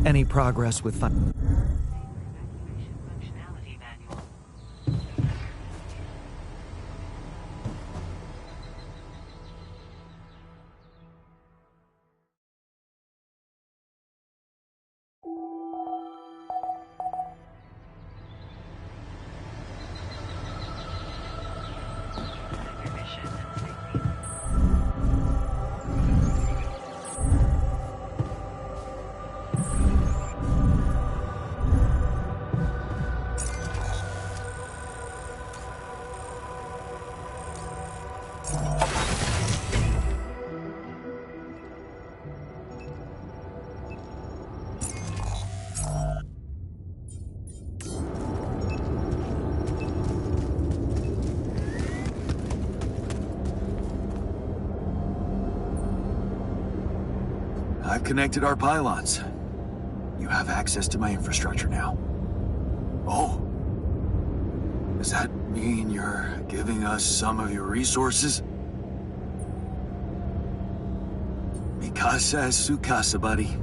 Any progress with fun? I've connected our pylons. You have access to my infrastructure now. Oh. Does that mean you're giving us some of your resources? Mikasa es sukasa, buddy.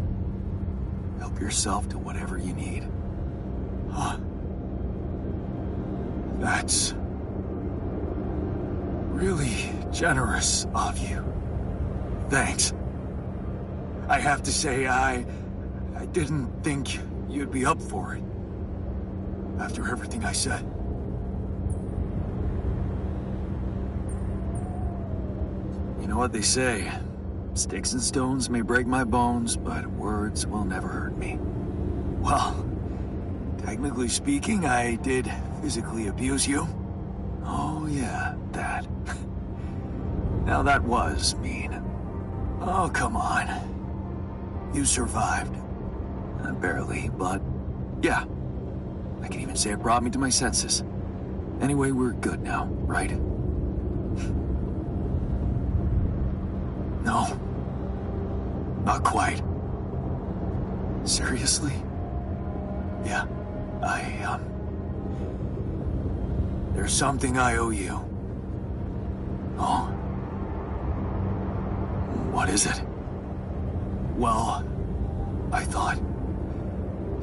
Help yourself to whatever you need. Huh. That's really generous of you. Thanks. I have to say, I didn't think you'd be up for it. After everything I said. You know what they say? Sticks and stones may break my bones, but words will never hurt me. Well, technically speaking, I did physically abuse you. Oh yeah, that. Now that was mean. Oh, come on. You survived. Barely, but yeah. I can even say it brought me to my senses. Anyway, we're good now, right? No. Not quite. Seriously? Yeah. There's something I owe you. Oh? What is it? Well, I thought,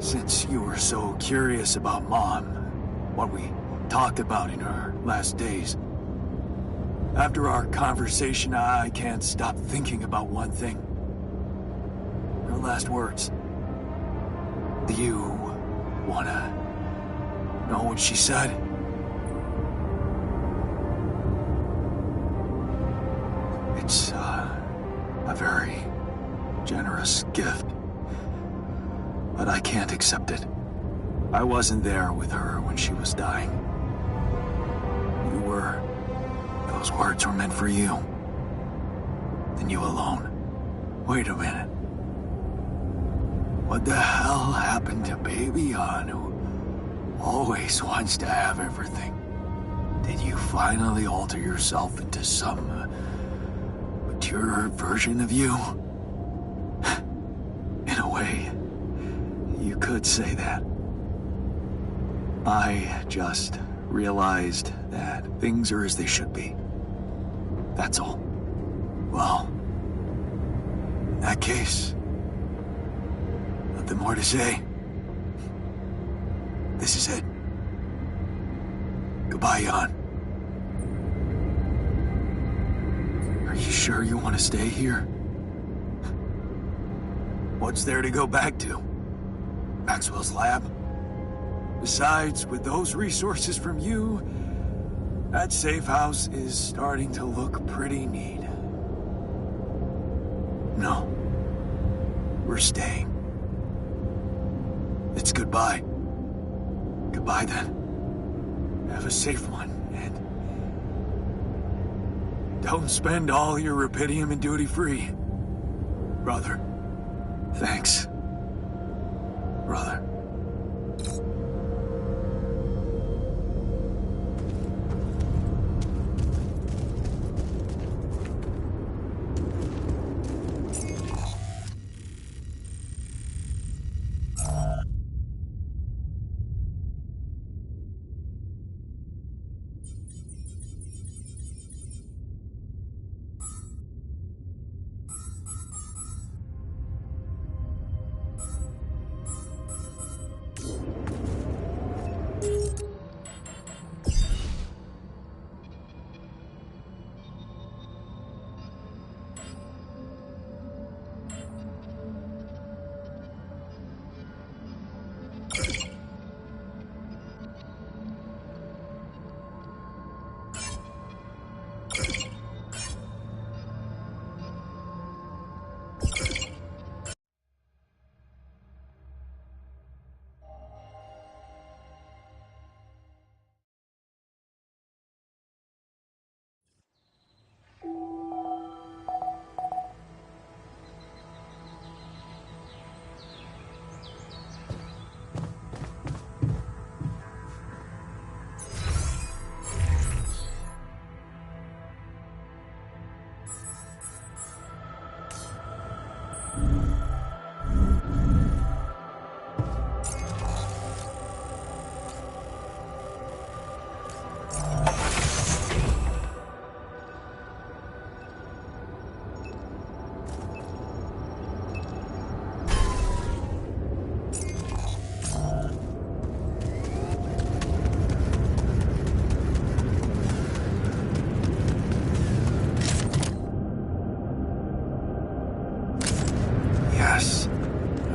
since you were so curious about Mom, what we talked about in her last days, after our conversation, I can't stop thinking about one thing. Her last words. Do you wanna know what she said? It's, a very generous gift. But I can't accept it. I wasn't there with her when she was dying. You were. Those words were meant for you. And you alone. Wait a minute. What the hell happened to Baby Yan, who always wants to have everything? Did you finally alter yourself into some mature version of you? In a way, you could say that. I just realized that things are as they should be. That's all. Well, in that case, nothing more to say. This is it. Goodbye, Yan. Are you sure you want to stay here? What's there to go back to? Maxwell's lab? Besides, with those resources from you, that safe house is starting to look pretty neat. No. We're staying. It's goodbye. Goodbye, then. Have a safe one, and don't spend all your rupidium in duty-free. Brother. Thanks. Brother.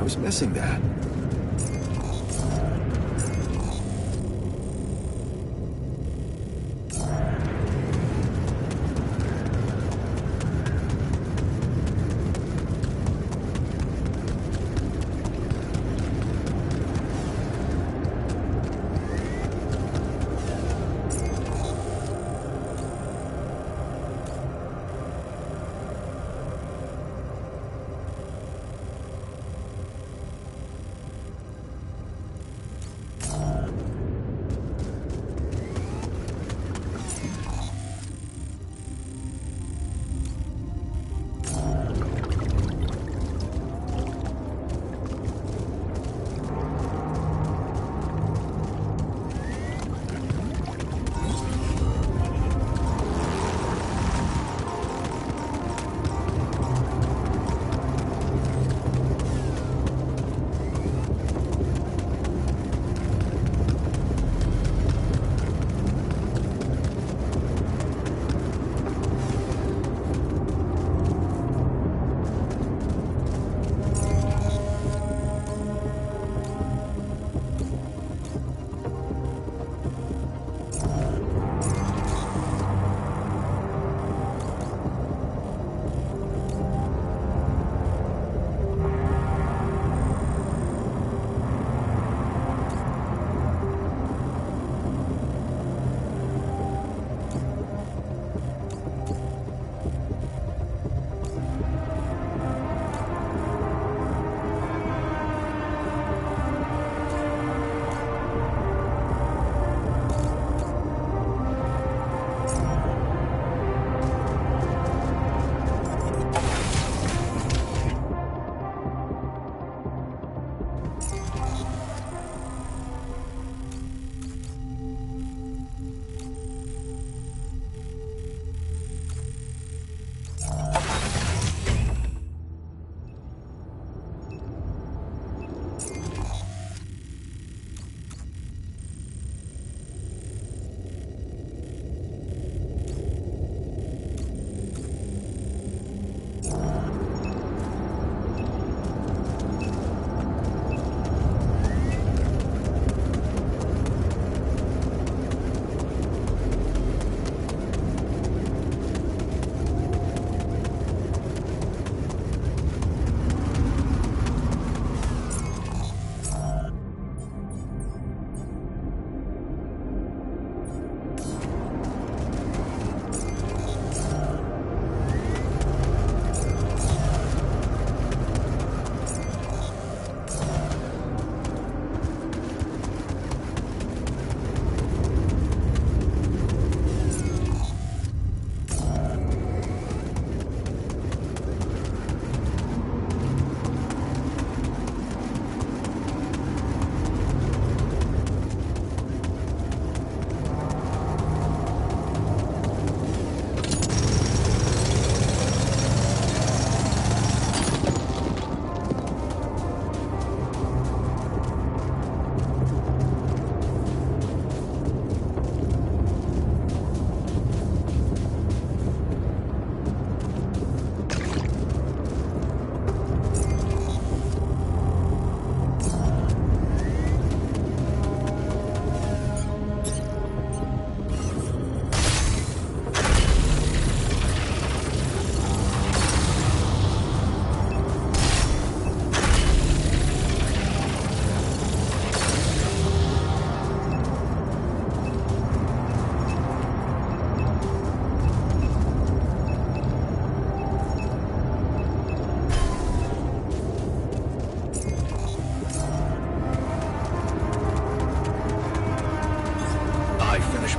was missing that.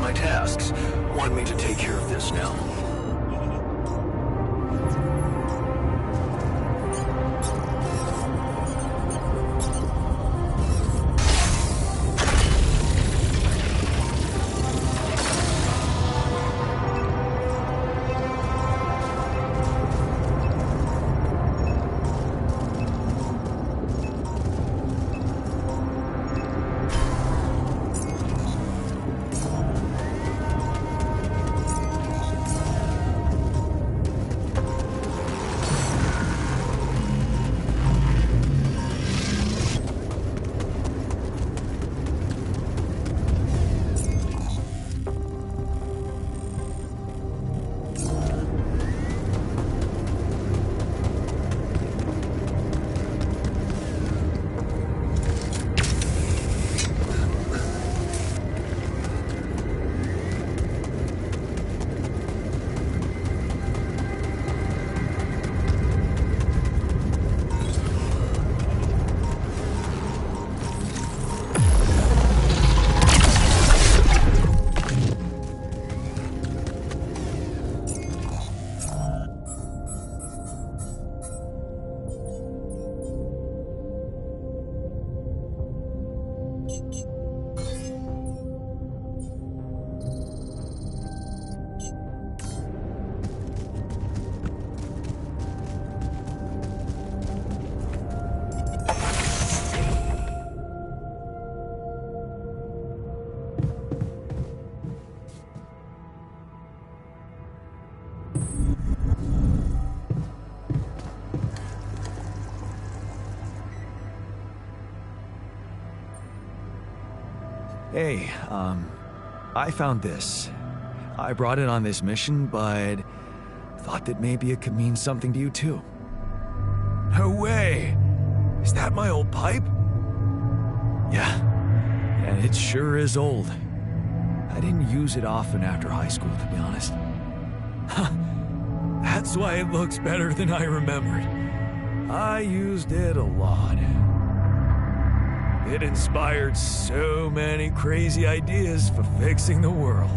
my tasks. Want me to take care of this now? Hey, I found this. I brought it on this mission, but thought that maybe it could mean something to you too. No way! Is that my old pipe? Yeah, and it sure is old. I didn't use it often after high school, to be honest. Huh. That's why it looks better than I remembered. I used it a lot. It inspired so many crazy ideas for fixing the world.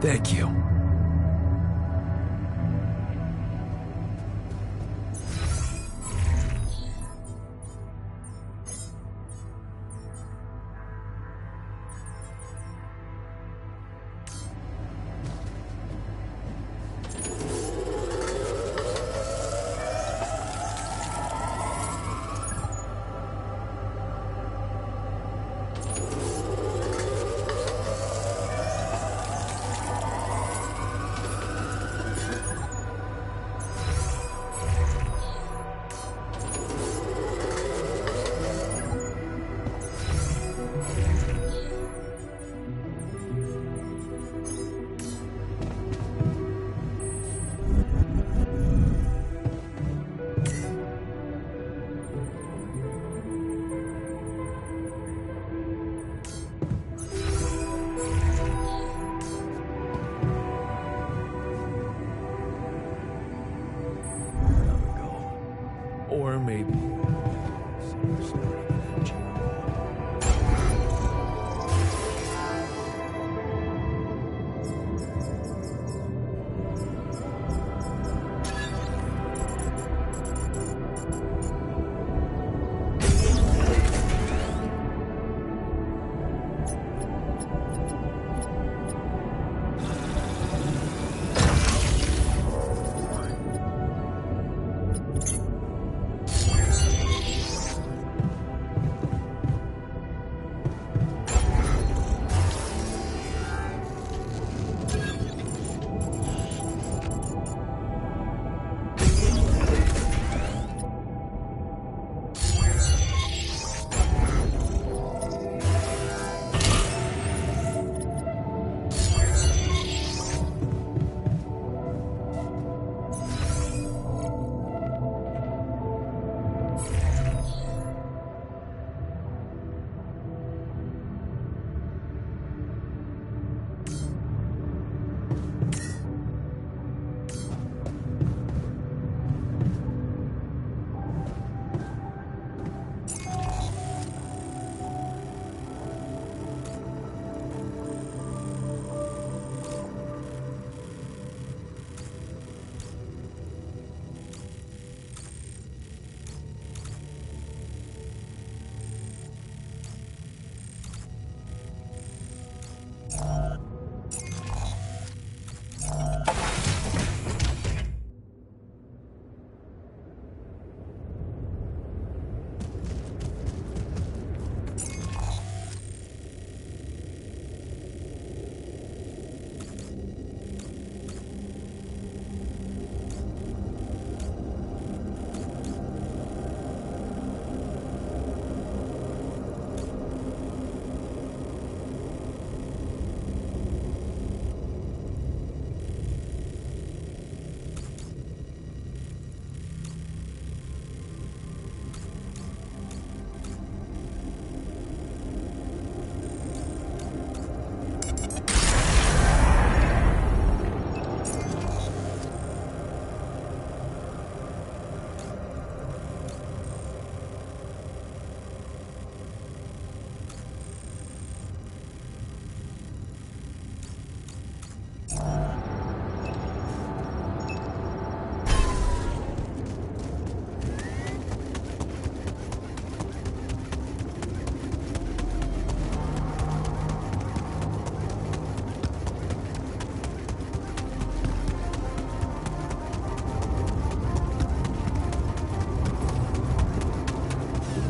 Thank you. Or maybe...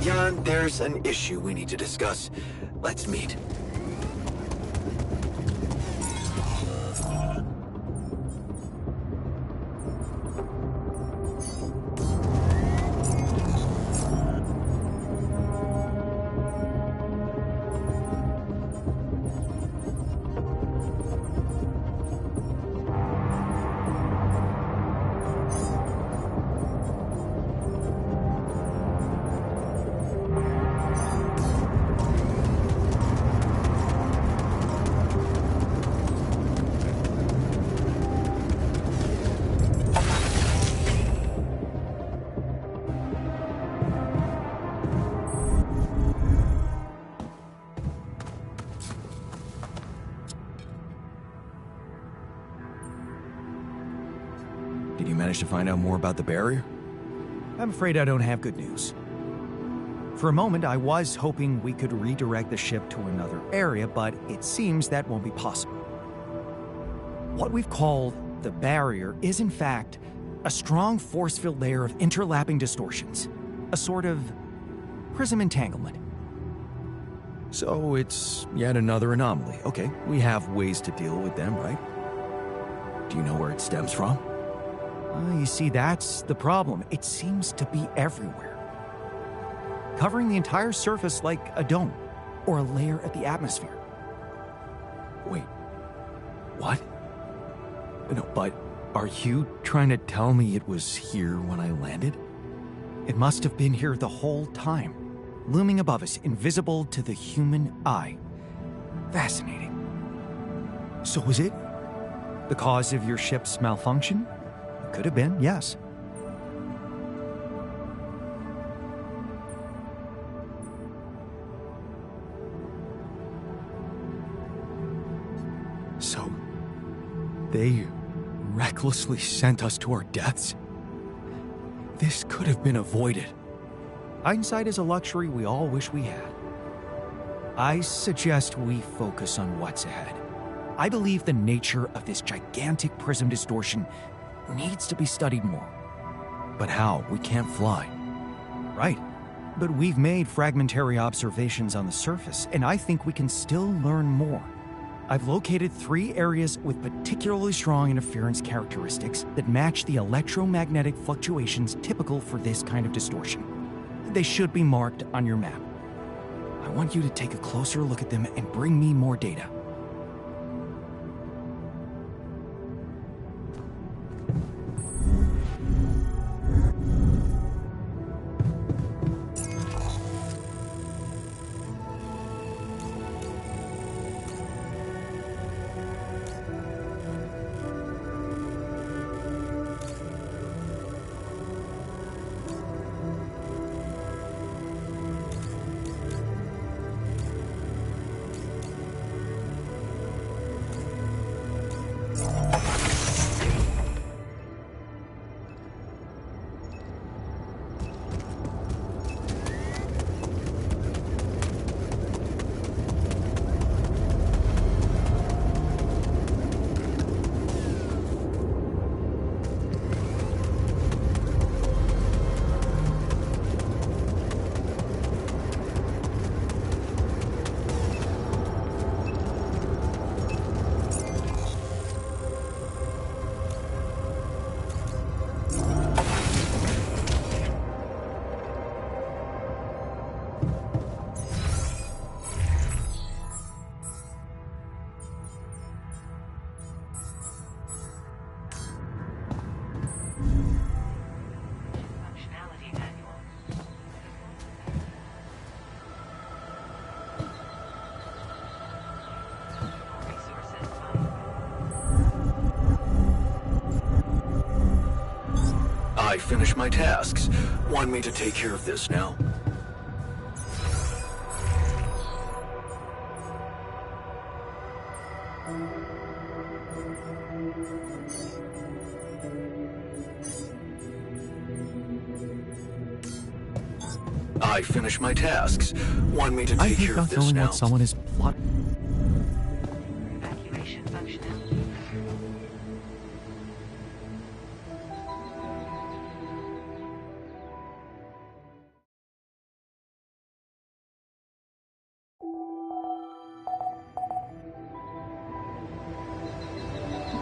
Jan, there's an issue we need to discuss. Let's meet. manage to find out more about the barrier? I'm afraid I don't have good news. For a moment, I was hoping we could redirect the ship to another area, but it seems that won't be possible. What we've called the barrier is, in fact, a strong force-filled layer of interlapping distortions. A sort of prism entanglement. So it's yet another anomaly. Okay, we have ways to deal with them, right? Do you know where it stems from? You see, that's the problem. It seems to be everywhere. Covering the entire surface like a dome, or a layer of the atmosphere. Wait, what? No, but are you trying to tell me it was here when I landed? It must have been here the whole time, looming above us, invisible to the human eye. Fascinating. So was it the cause of your ship's malfunction? It could have been, yes. So, they recklessly sent us to our deaths? This could have been avoided. Hindsight is a luxury we all wish we had. I suggest we focus on what's ahead. I believe the nature of this gigantic prism distortion needs to be studied more. But how? We can't fly. Right. But we've made fragmentary observations on the surface, and I think we can still learn more. I've located 3 areas with particularly strong interference characteristics that match the electromagnetic fluctuations typical for this kind of distortion. They should be marked on your map. I want you to take a closer look at them and bring me more data. I finished my tasks. Want me to take care of this now? I finished my tasks. Want me to take care of this now? I think not knowing what someone is plotting. Evacuation functionality.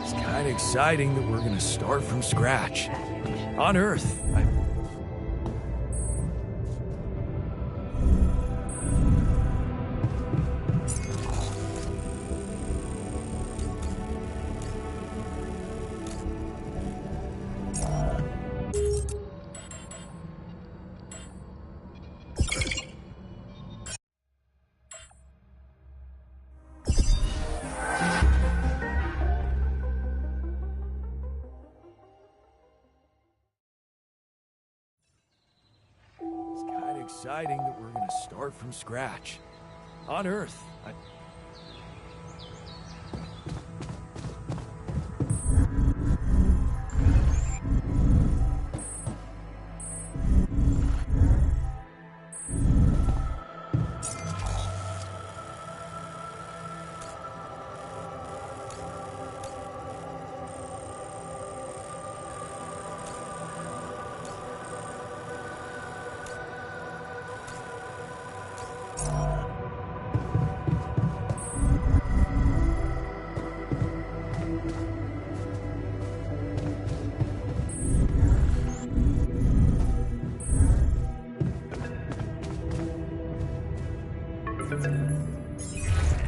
It's kind of exciting that we're gonna start from scratch. On Earth. Exciting that we're gonna start from scratch. On Earth.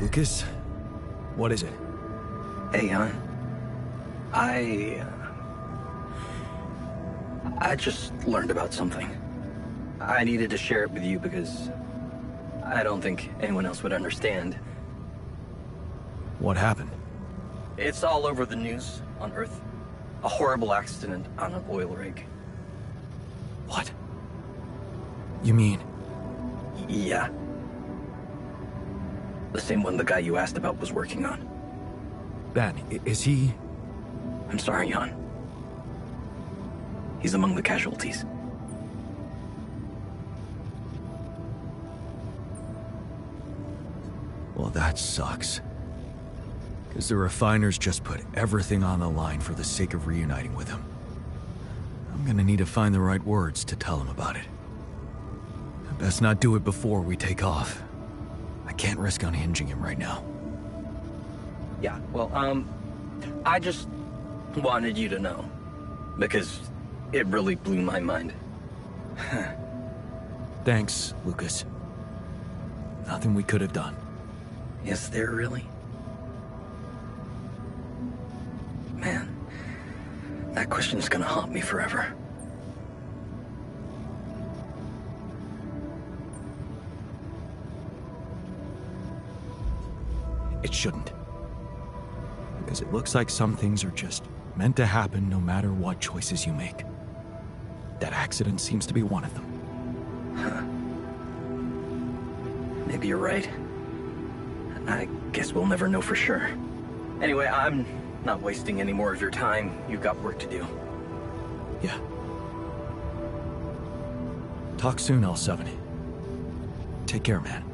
Lucas? What is it? Hey, hon. I just learned about something. I needed to share it with you because I don't think anyone else would understand. What happened? It's all over the news on Earth. A horrible accident on an oil rig. What? You mean? Yeah. The same one the guy you asked about was working on. Ben, is he... I'm sorry, Jan. He's among the casualties. Well, that sucks. Because the refiners just put everything on the line for the sake of reuniting with him. I'm gonna need to find the right words to tell him about it. I best not do it before we take off. I can't risk unhinging him right now. Yeah, well, I just wanted you to know. Because it really blew my mind. Thanks, Lucas. Nothing we could have done. Is there really? Man, that question's gonna haunt me forever. It shouldn't. Because it looks like some things are just meant to happen no matter what choices you make. That accident seems to be one of them. Huh. Maybe you're right. I guess we'll never know for sure. Anyway, I'm not wasting any more of your time. You've got work to do. Yeah. Talk soon, L7. Take care, man.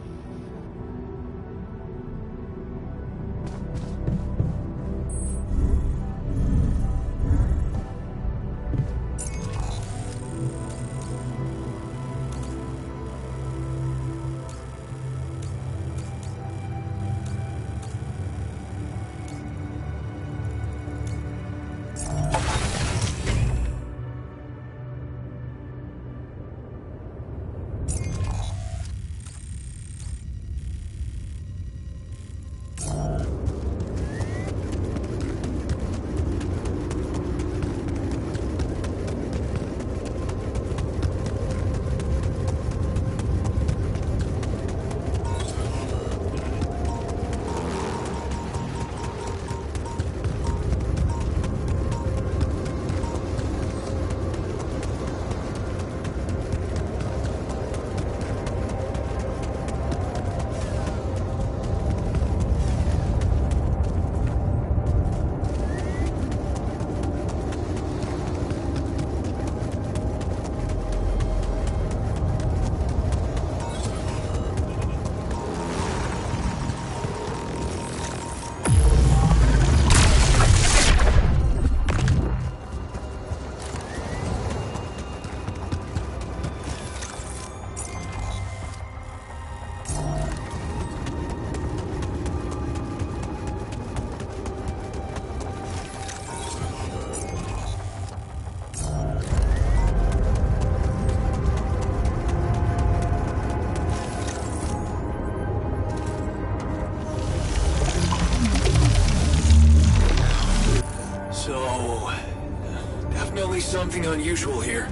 Something unusual here.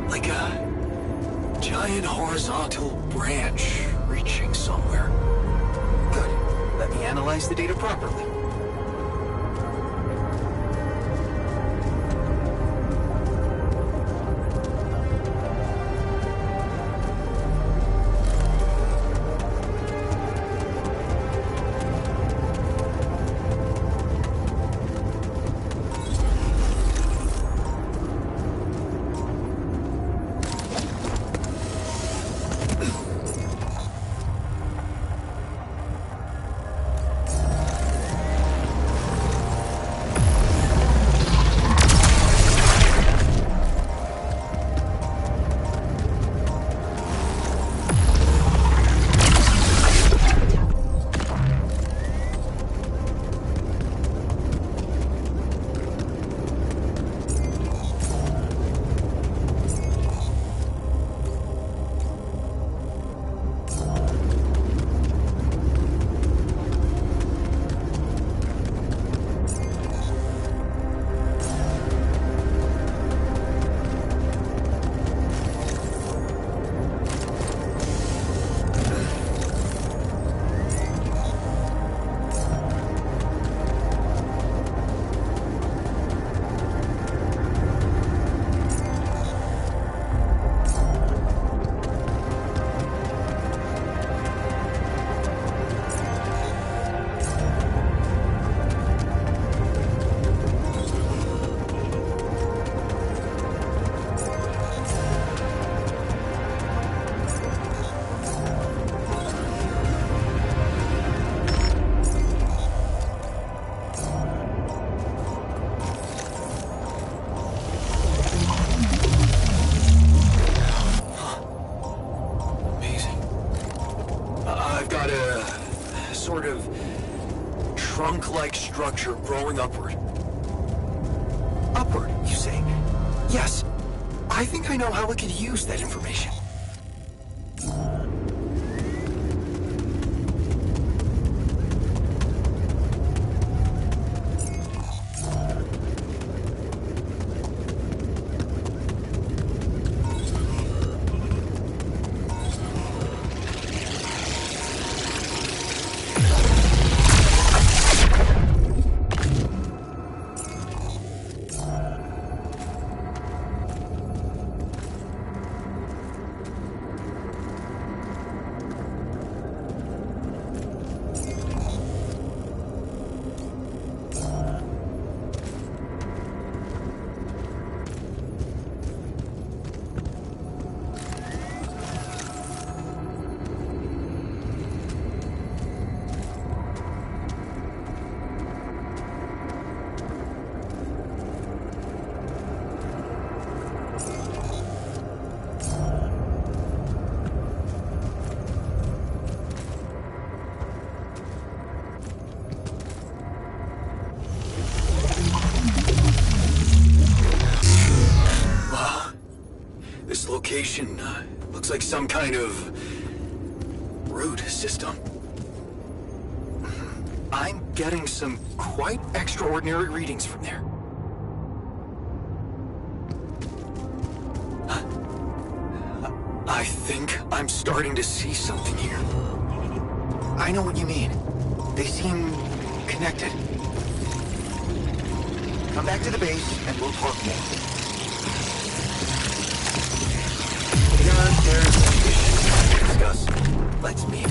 Like a giant horizontal branch reaching somewhere. Good. Let me analyze the data properly. trunk-like structure growing upward. Upward, you say? Yes. I think I know how we could use that information. Location looks like some kind of root system. I'm getting some quite extraordinary readings from there. I think I'm starting to see something here. I know what you mean. They seem connected. Come back to the base and we'll talk more. There's issues to discuss. Let's meet.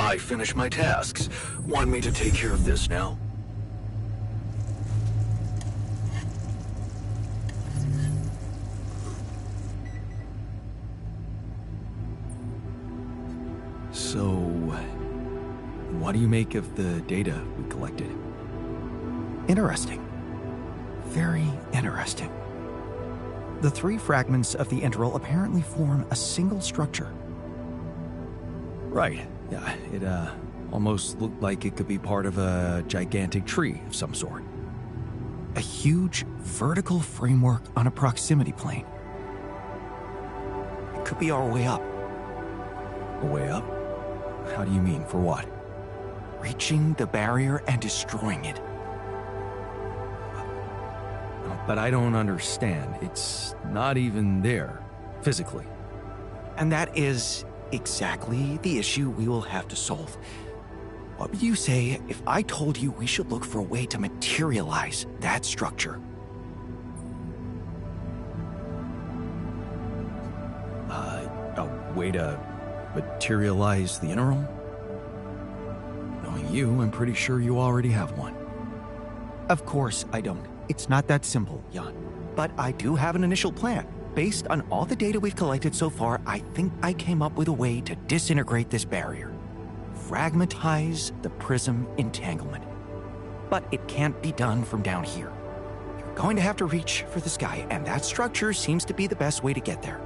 I finish my tasks. Want me to take care of this now? So, what do you make of the data we collected? Interesting. Very interesting. The 3 fragments of the integral apparently form a single structure. Right. Yeah, it almost looked like it could be part of a gigantic tree of some sort. A huge vertical framework on a proximity plane. It could be our way up. A way up? How do you mean, for what? Reaching the barrier and destroying it. But I don't understand. It's not even there, physically. And that is exactly the issue we will have to solve. What would you say if I told you we should look for a way to materialize that structure? A way to materialize the integral? Knowing you, I'm pretty sure you already have one. Of course I don't. It's not that simple, Jan. But I do have an initial plan. Based on all the data we've collected so far, I think I came up with a way to disintegrate this barrier. Fragmentize the prism entanglement. But it can't be done from down here. You're going to have to reach for the sky, and that structure seems to be the best way to get there.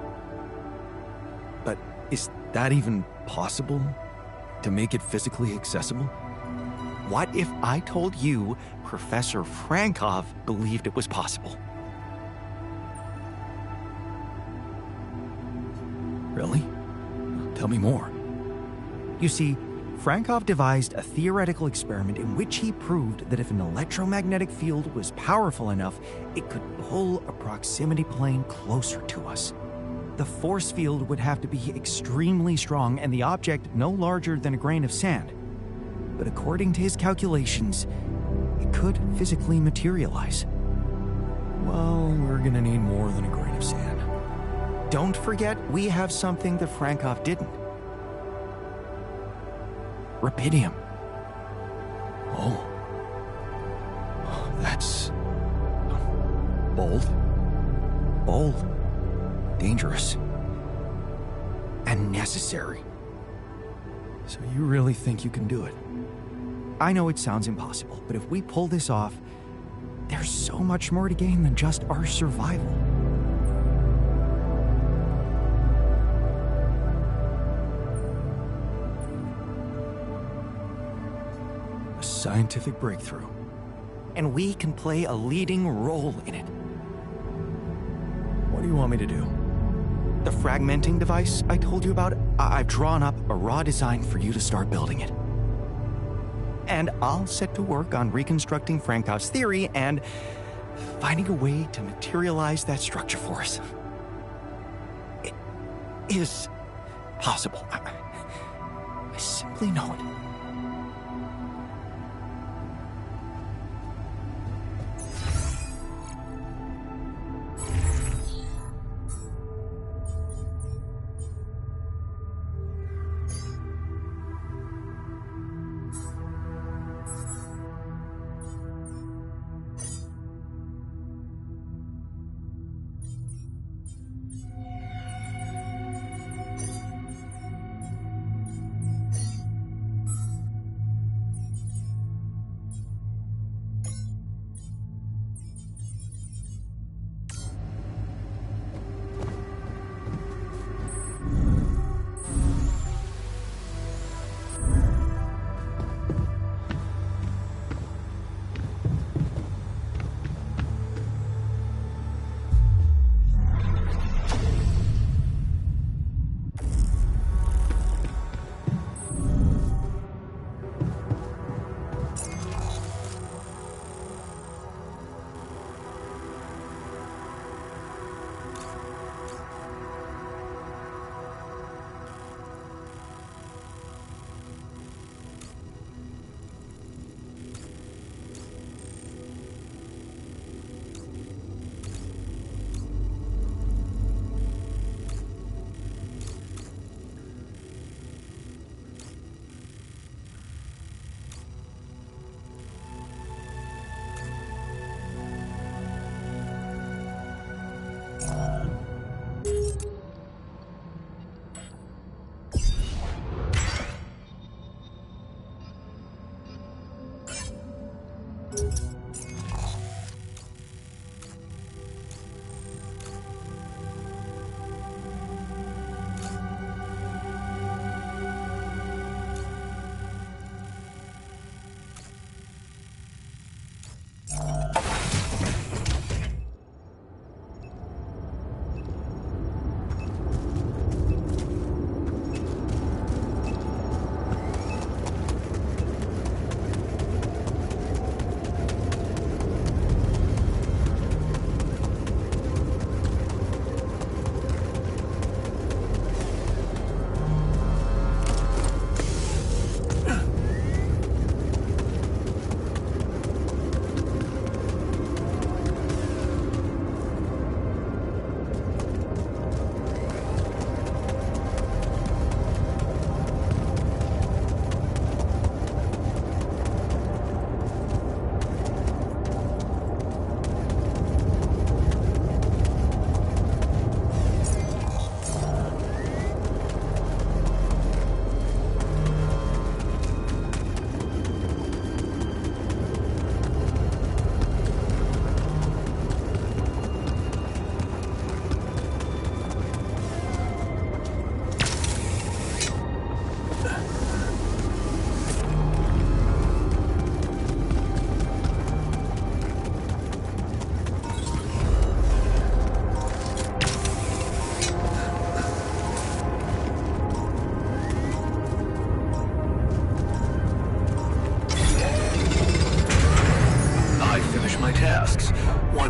But is that even possible? To make it physically accessible? What if I told you Professor Frankov believed it was possible? Really? Tell me more. You see, Frankov devised a theoretical experiment in which he proved that if an electromagnetic field was powerful enough, it could pull a proximity plane closer to us. The force field would have to be extremely strong and the object no larger than a grain of sand. But according to his calculations, it could physically materialize. Well, we're gonna need more than a grain of sand. Don't forget, we have something that Frankov didn't. Rubidium. Oh. That's... bold. Bold. Dangerous. And necessary. So you really think you can do it? I know it sounds impossible, but if we pull this off, there's so much more to gain than just our survival. A scientific breakthrough. And we can play a leading role in it. What do you want me to do? The fragmenting device I told you about, I've drawn up a raw design for you to start building it. And I'll set to work on reconstructing Frankov's theory and finding a way to materialize that structure for us. It is possible. I simply know it.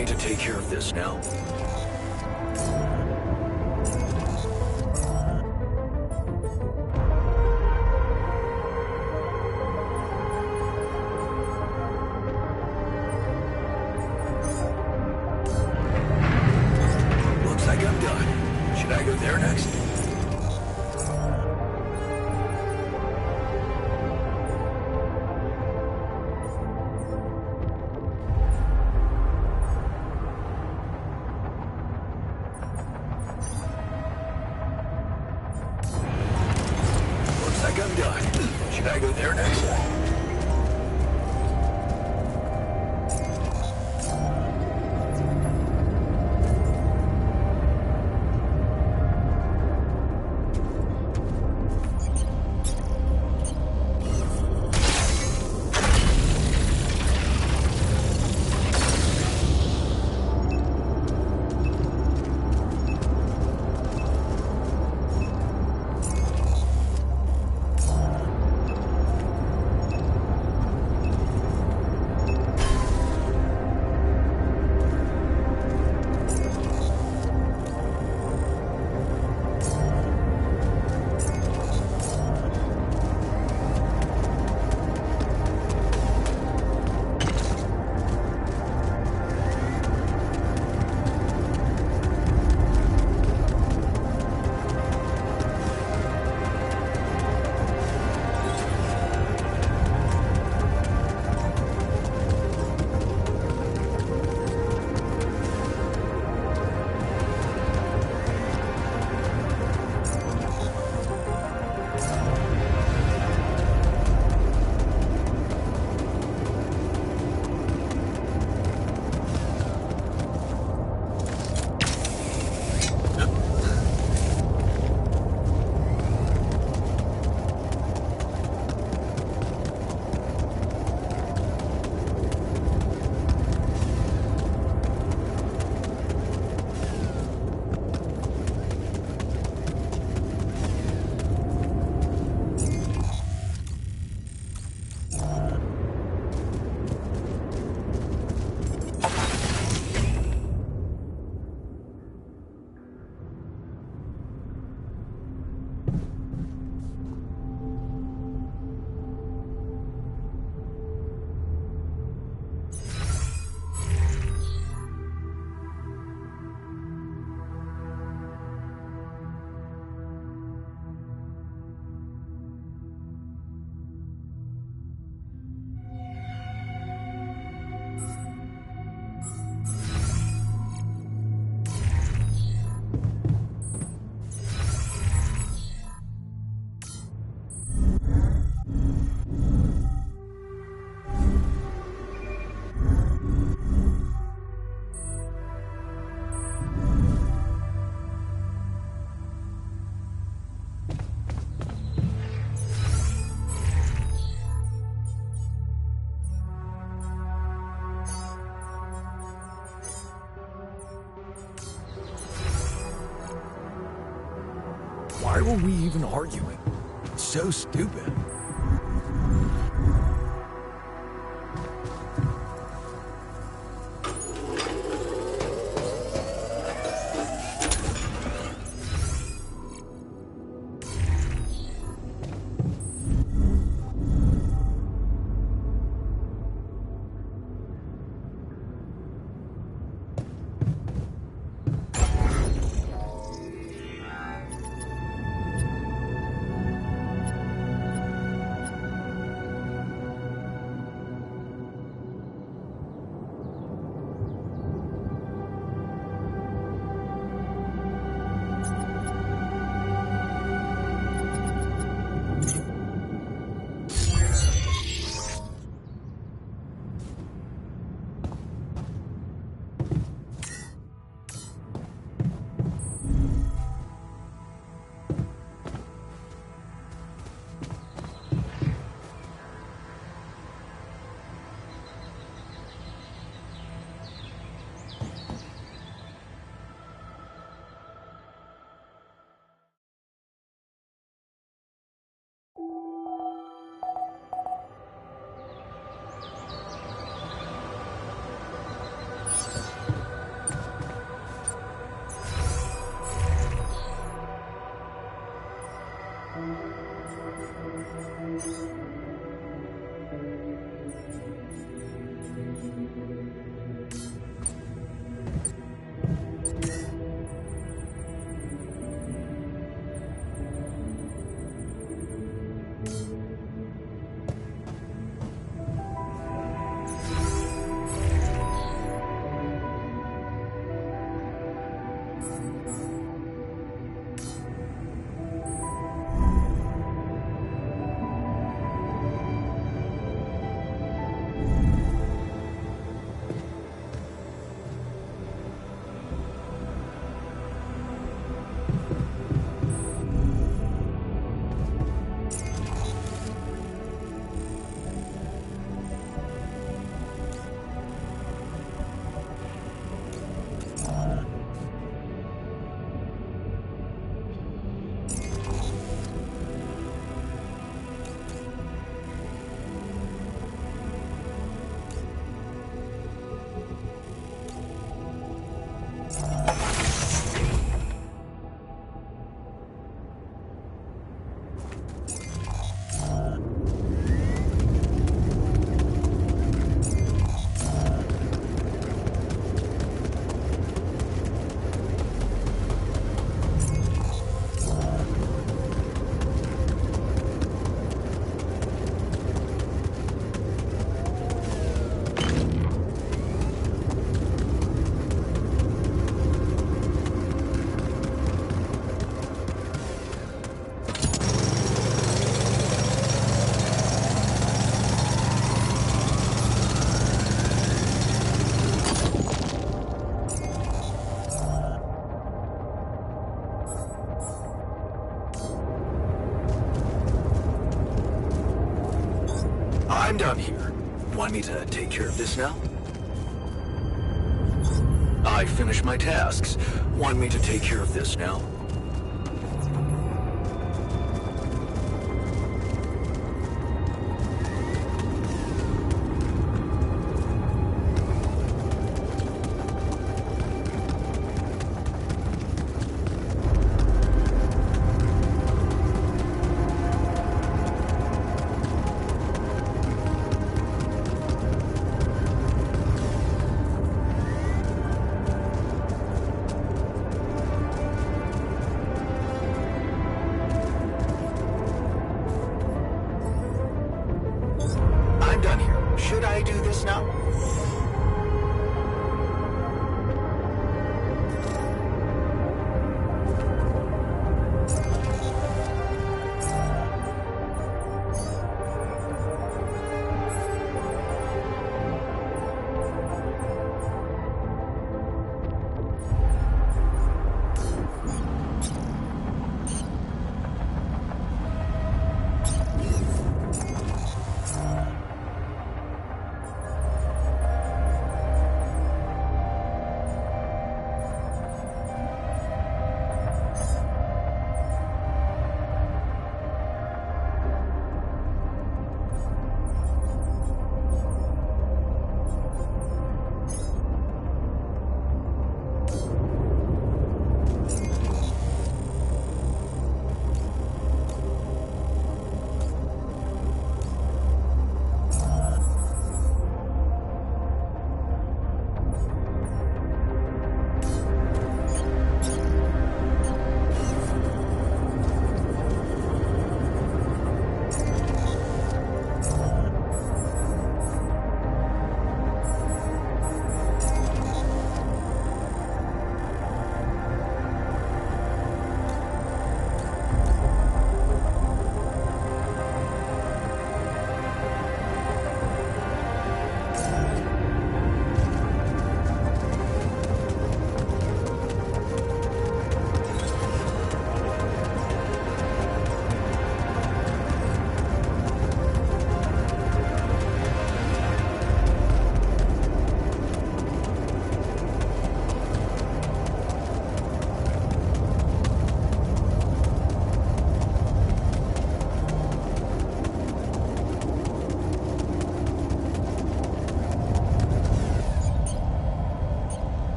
me to take care of this now? Looks like I'm done. Should I go there next? I'm done. Should I go there next? Why were we even arguing? It's so stupid. I'm done here. Want me to take care of this now? I finished my tasks. Want me to take care of this now? Should I do this now?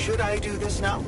Should I do this now?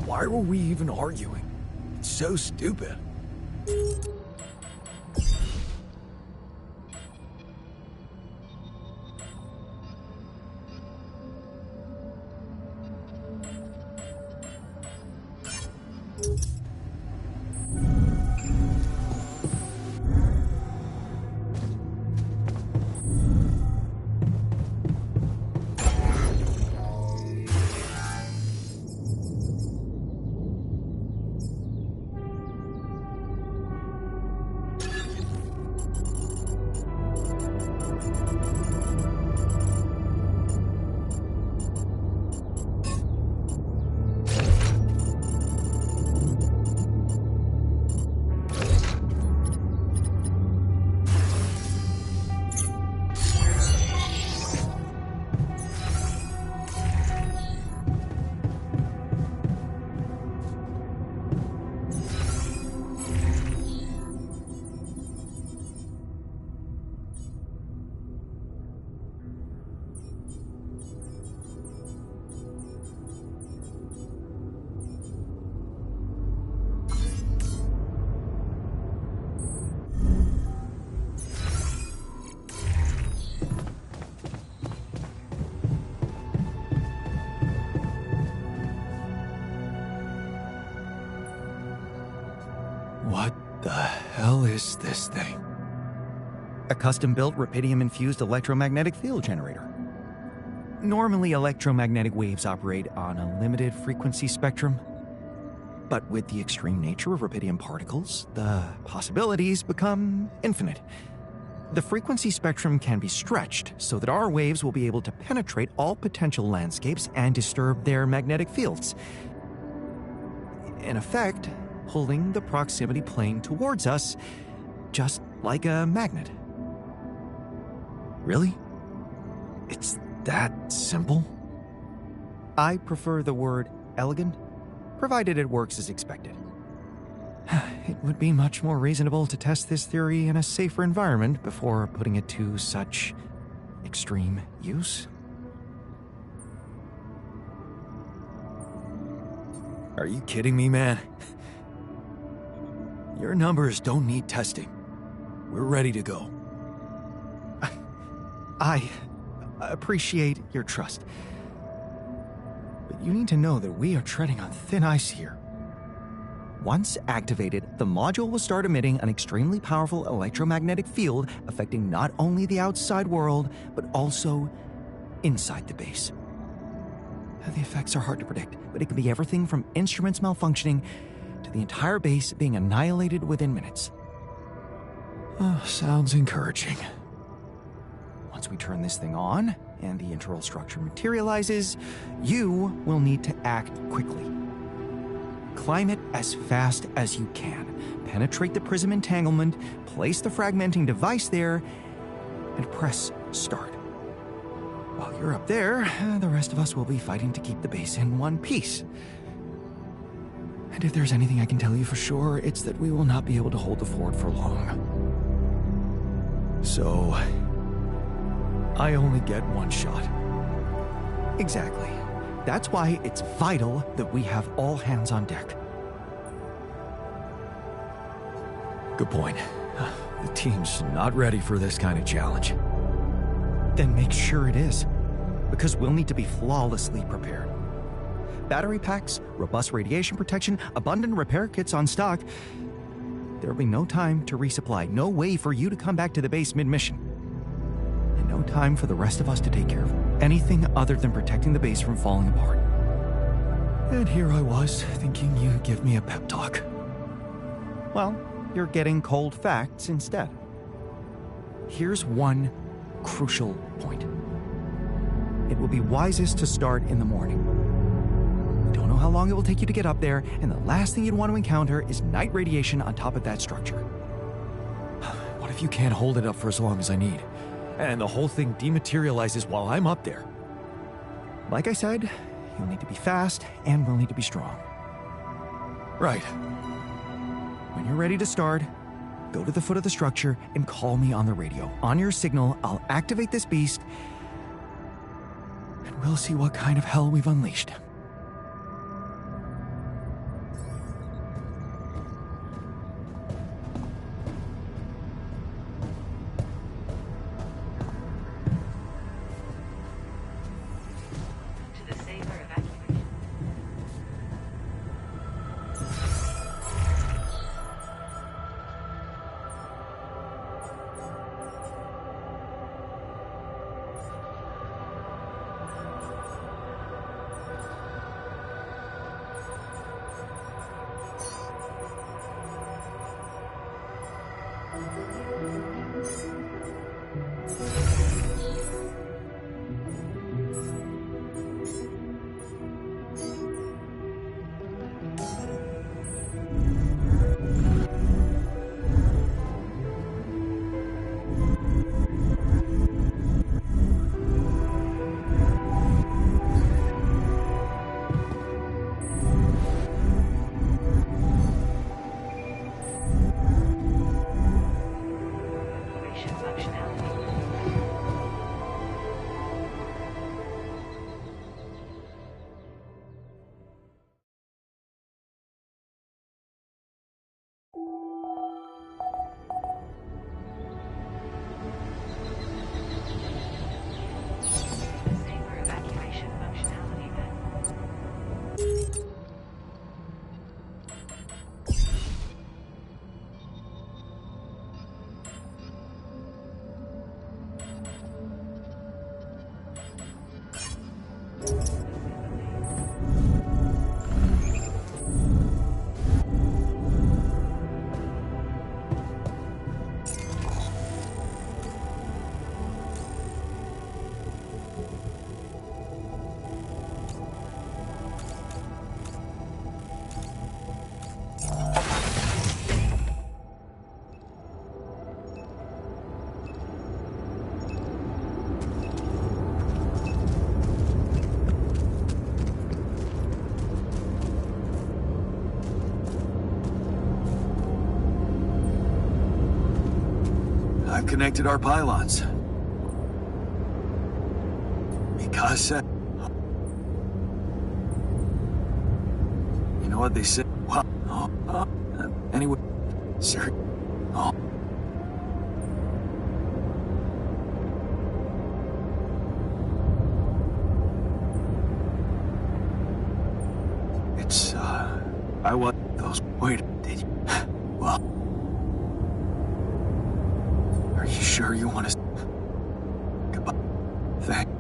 Why were we even arguing? It's so stupid. What the hell is this thing? A custom-built rubidium-infused electromagnetic field generator. Normally, electromagnetic waves operate on a limited frequency spectrum. But with the extreme nature of rubidium particles, the possibilities become infinite. The frequency spectrum can be stretched so that our waves will be able to penetrate all potential landscapes and disturb their magnetic fields. In effect, pulling the proximity plane towards us, just like a magnet. Really? It's that simple? I prefer the word elegant, provided it works as expected. It would be much more reasonable to test this theory in a safer environment before putting it to such extreme use. Are you kidding me, man? Your numbers don't need testing. We're ready to go. I appreciate your trust. But you need to know that we are treading on thin ice here. Once activated, the module will start emitting an extremely powerful electromagnetic field affecting not only the outside world, but also inside the base. The effects are hard to predict, but it can be everything from instruments malfunctioning to the entire base being annihilated within minutes. Oh, sounds encouraging. Once we turn this thing on, and the internal structure materializes, you will need to act quickly. Climb it as fast as you can. Penetrate the prism entanglement, place the fragmenting device there, and press start. While you're up there, the rest of us will be fighting to keep the base in one piece. And if there's anything I can tell you for sure, it's that we will not be able to hold the fort for long. So, I only get one shot. Exactly. That's why it's vital that we have all hands on deck. Good point. The team's not ready for this kind of challenge. Then make sure it is, because we'll need to be flawlessly prepared. Battery packs, robust radiation protection, abundant repair kits on stock. There'll be no time to resupply, no way for you to come back to the base mid-mission. And no time for the rest of us to take care of anything other than protecting the base from falling apart. And here I was, thinking you'd give me a pep talk. Well, you're getting cold facts instead. Here's one crucial point. It will be wisest to start in the morning. We don't know how long it will take you to get up there, and the last thing you'd want to encounter is night radiation on top of that structure. What if you can't hold it up for as long as I need? And the whole thing dematerializes while I'm up there? Like I said, you'll need to be fast, and we'll need to be strong. Right. When you're ready to start, go to the foot of the structure and call me on the radio. On your signal, I'll activate this beast, and we'll see what kind of hell we've unleashed. I've connected our pylons. Because, you know what they say? Well, anyway, sir. Oh. It's, I want those. Wait, did you? Well. Are you sure you want to? Goodbye. Thanks.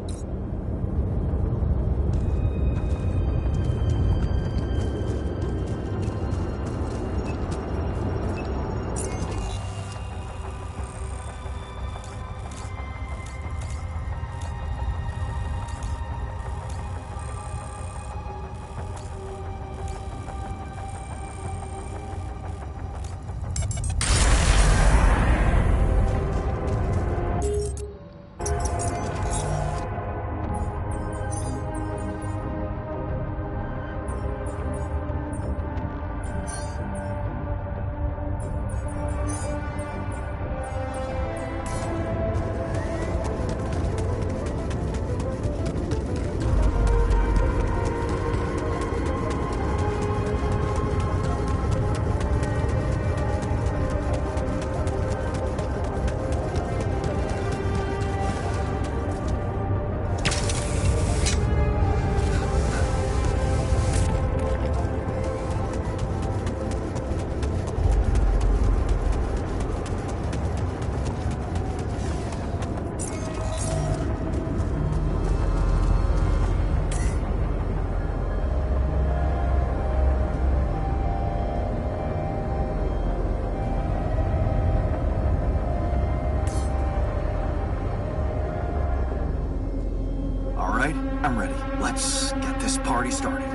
I'm ready. Let's get this party started.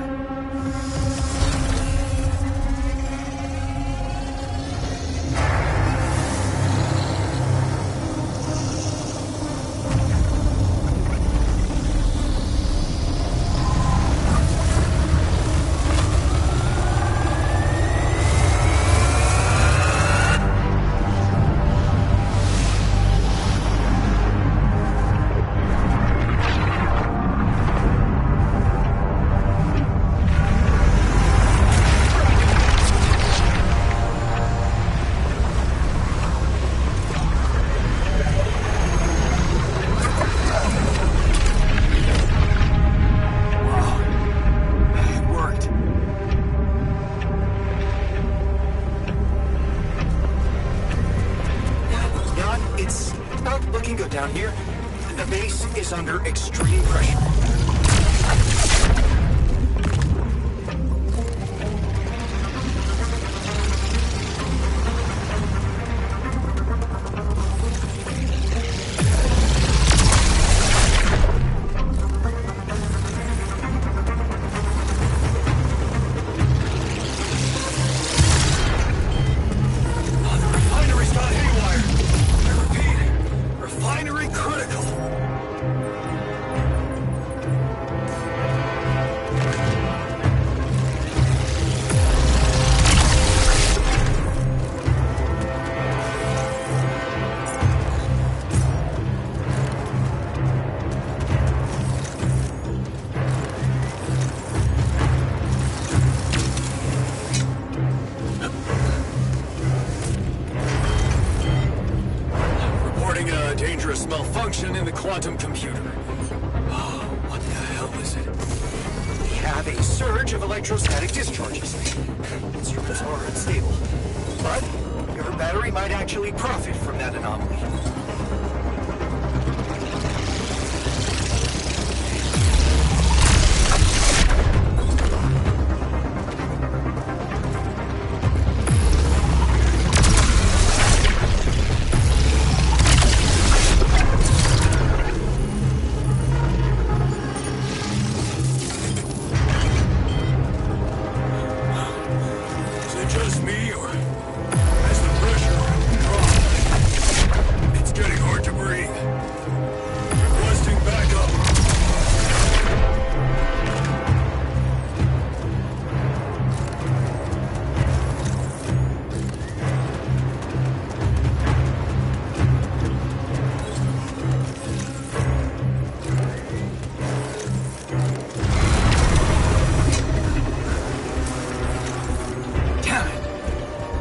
Down here, the base is under extreme pressure. Malfunction in the quantum computer. Oh, what the hell is it? We have a surge of electrostatic discharges. Instruments are unstable. But your battery might actually profit from that anomaly.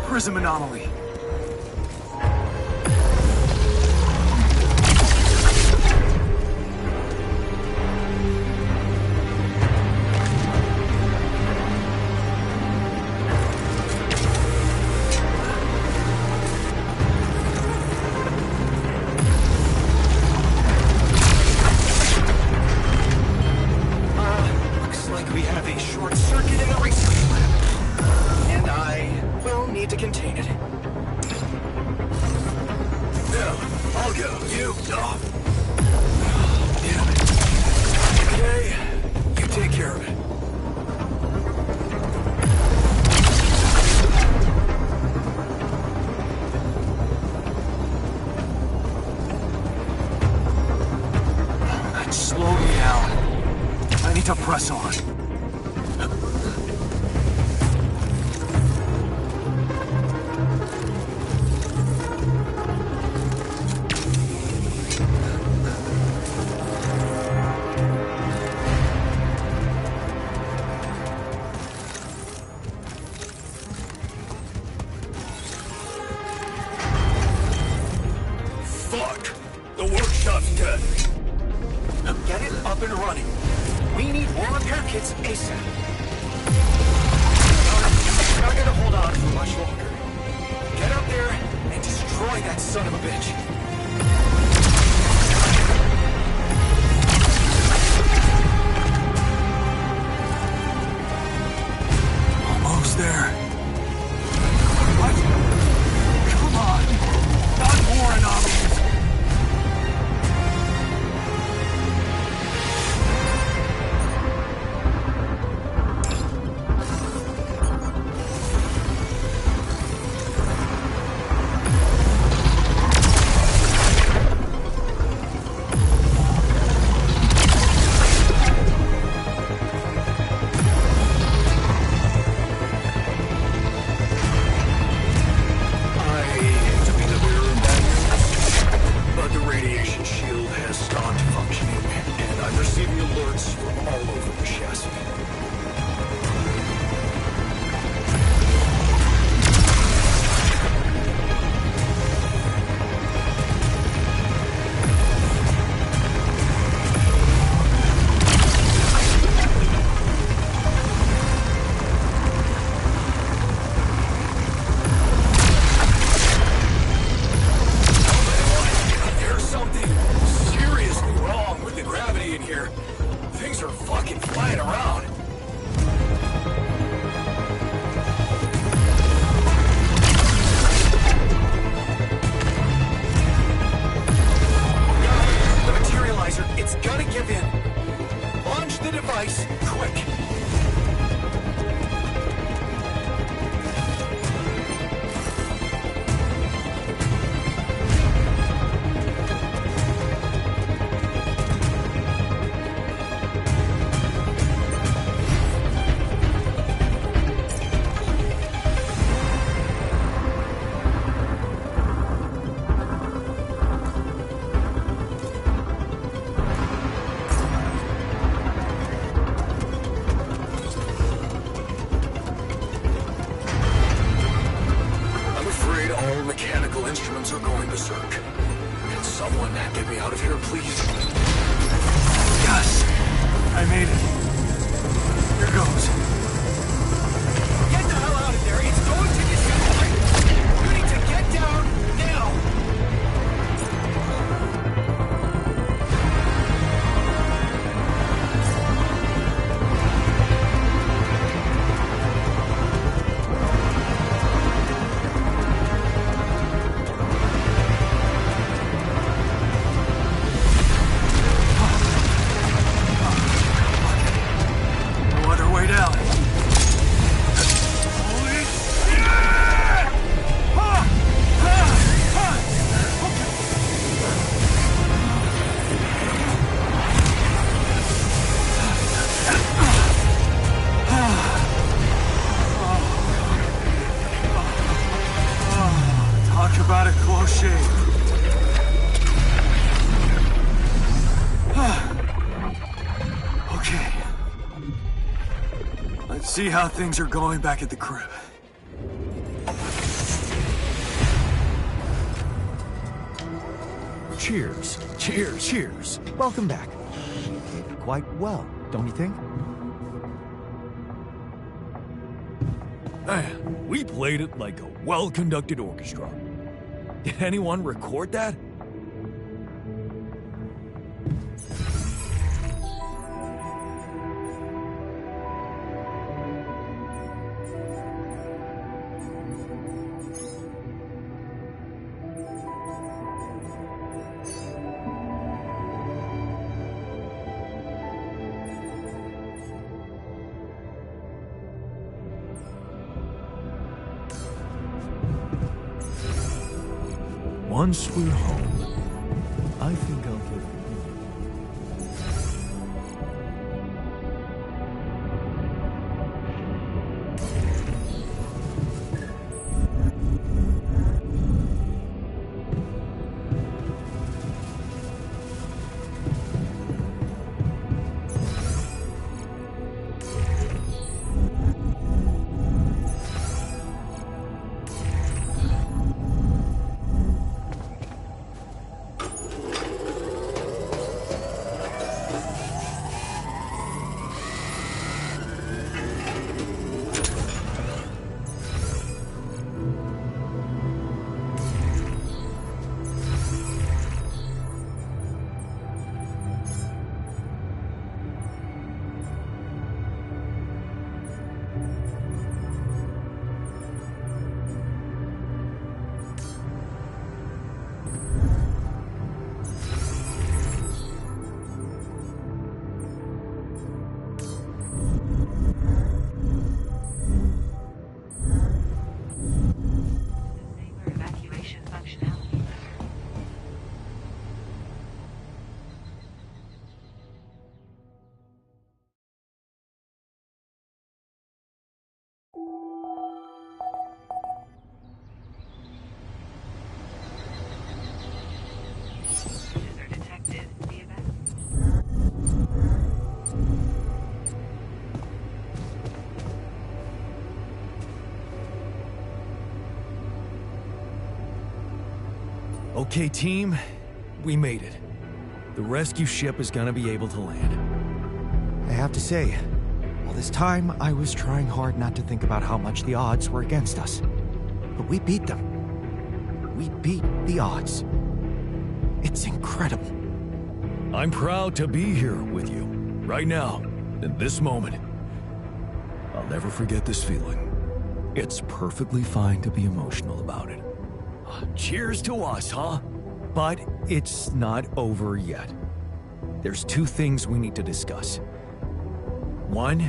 Prism anomaly. Looks like we have a short circuit in the research lab. And I will need to contain it. No, I'll go. You, oh. Damn it. Okay, you take care of it. That slowed me down. I need to press on. Fuck! The workshop's dead. Get it up and running. We need more repair kits ASAP. We're not gonna hold on for much longer. Get up there and destroy that son of a bitch. Almost there. What? Come on. Not more anomalies. parts all over the chassis. See how things are going back at the crib. Cheers. Cheers. Cheers. Welcome back. You did quite well, don't you think? Man, we played it like a well-conducted orchestra. Did anyone record that? Once we're home, I think I'll give Okay, team, we made it. The rescue ship is gonna be able to land. I have to say, all this time I was trying hard not to think about how much the odds were against us. But we beat them. We beat the odds. It's incredible. I'm proud to be here with you, right now, in this moment. I'll never forget this feeling. It's perfectly fine to be emotional about it. Cheers to us, huh? But it's not over yet. There's two things we need to discuss. One,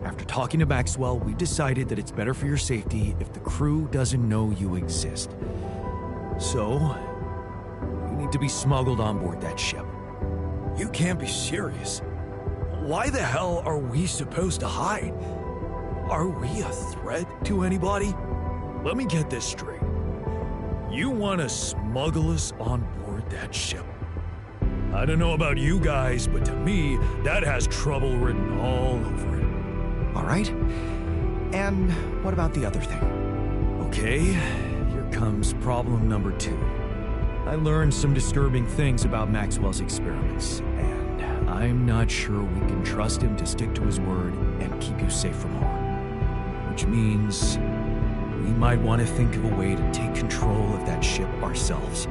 after talking to Maxwell, we decided that it's better for your safety if the crew doesn't know you exist. So, you need to be smuggled on board that ship. You can't be serious. Why the hell are we supposed to hide? Are we a threat to anybody? Let me get this straight. You want to smuggle us on board that ship? I don't know about you guys, but to me, that has trouble written all over it. All right. And what about the other thing? Okay, here comes problem number 2. I learned some disturbing things about Maxwell's experiments, and I'm not sure we can trust him to stick to his word and keep you safe from harm. Which means we might want to think of a way to take control of that ship ourselves.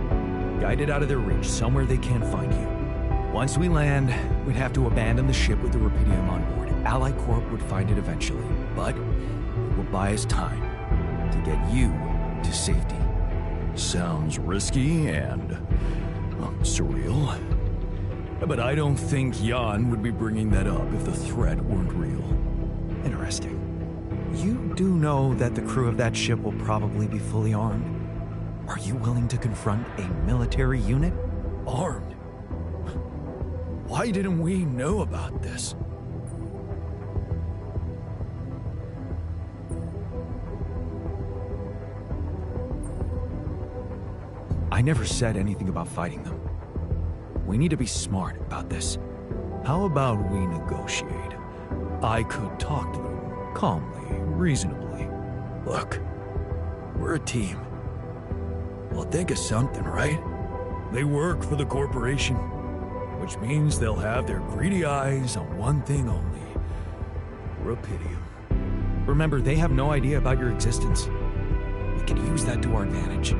Guide it out of their reach, somewhere they can't find you. Once we land, we'd have to abandon the ship with the Rupidium on board. Ally Corp would find it eventually, but it will buy us time to get you to safety. Sounds risky and surreal. But I don't think Jan would be bringing that up if the threat weren't real. Interesting. You do know that the crew of that ship will probably be fully armed. Are you willing to confront a military unit? Armed? Why didn't we know about this? I never said anything about fighting them. We need to be smart about this. How about we negotiate? I could talk to them calmly, reasonably. Look, we're a team. We'll think of something, right? They work for the corporation, which means they'll have their greedy eyes on one thing only: Rupidium. Remember, they have no idea about your existence. We can use that to our advantage.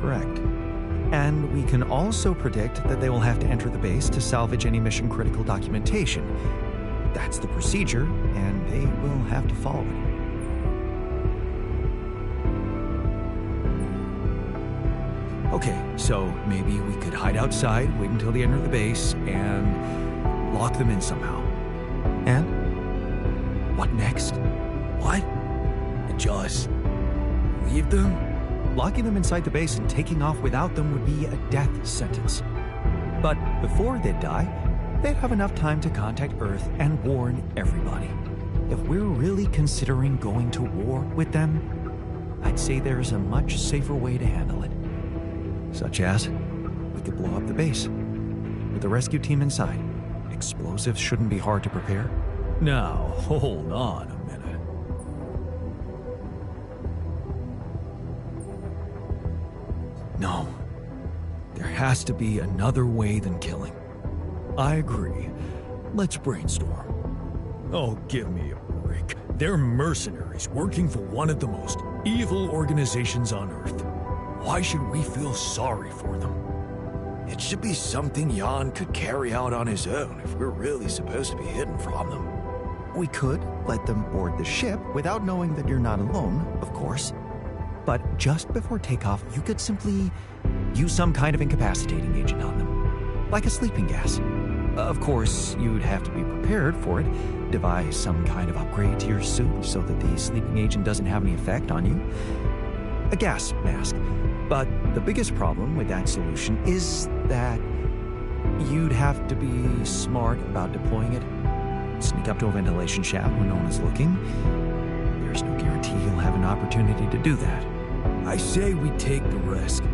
Correct. And we can also predict that they will have to enter the base to salvage any mission-critical documentation. That's the procedure, and they will have to follow it. Okay, so maybe we could hide outside, wait until they enter the base, and lock them in somehow. And? What next? What? And just leave them? Locking them inside the base and taking off without them would be a death sentence. But before they die, they'd have enough time to contact Earth and warn everybody. If we're really considering going to war with them, I'd say there's a much safer way to handle it. Such as? We could blow up the base with the rescue team inside. Explosives shouldn't be hard to prepare. Now, hold on a minute. No. There has to be another way than killing. I agree. Let's brainstorm. Oh, give me a break. They're mercenaries working for one of the most evil organizations on Earth. Why should we feel sorry for them? It should be something Jan could carry out on his own if we're really supposed to be hidden from them. We could let them board the ship without knowing that you're not alone, of course. But just before takeoff, you could simply use some kind of incapacitating agent on them, like a sleeping gas. Of course, you'd have to be prepared for it, devise some kind of upgrade to your suit so that the sleeping agent doesn't have any effect on you. A gas mask. But the biggest problem with that solution is that you'd have to be smart about deploying it. Sneak up to a ventilation shaft when no one is looking. There's no guarantee you'll have an opportunity to do that. I say we take the risk.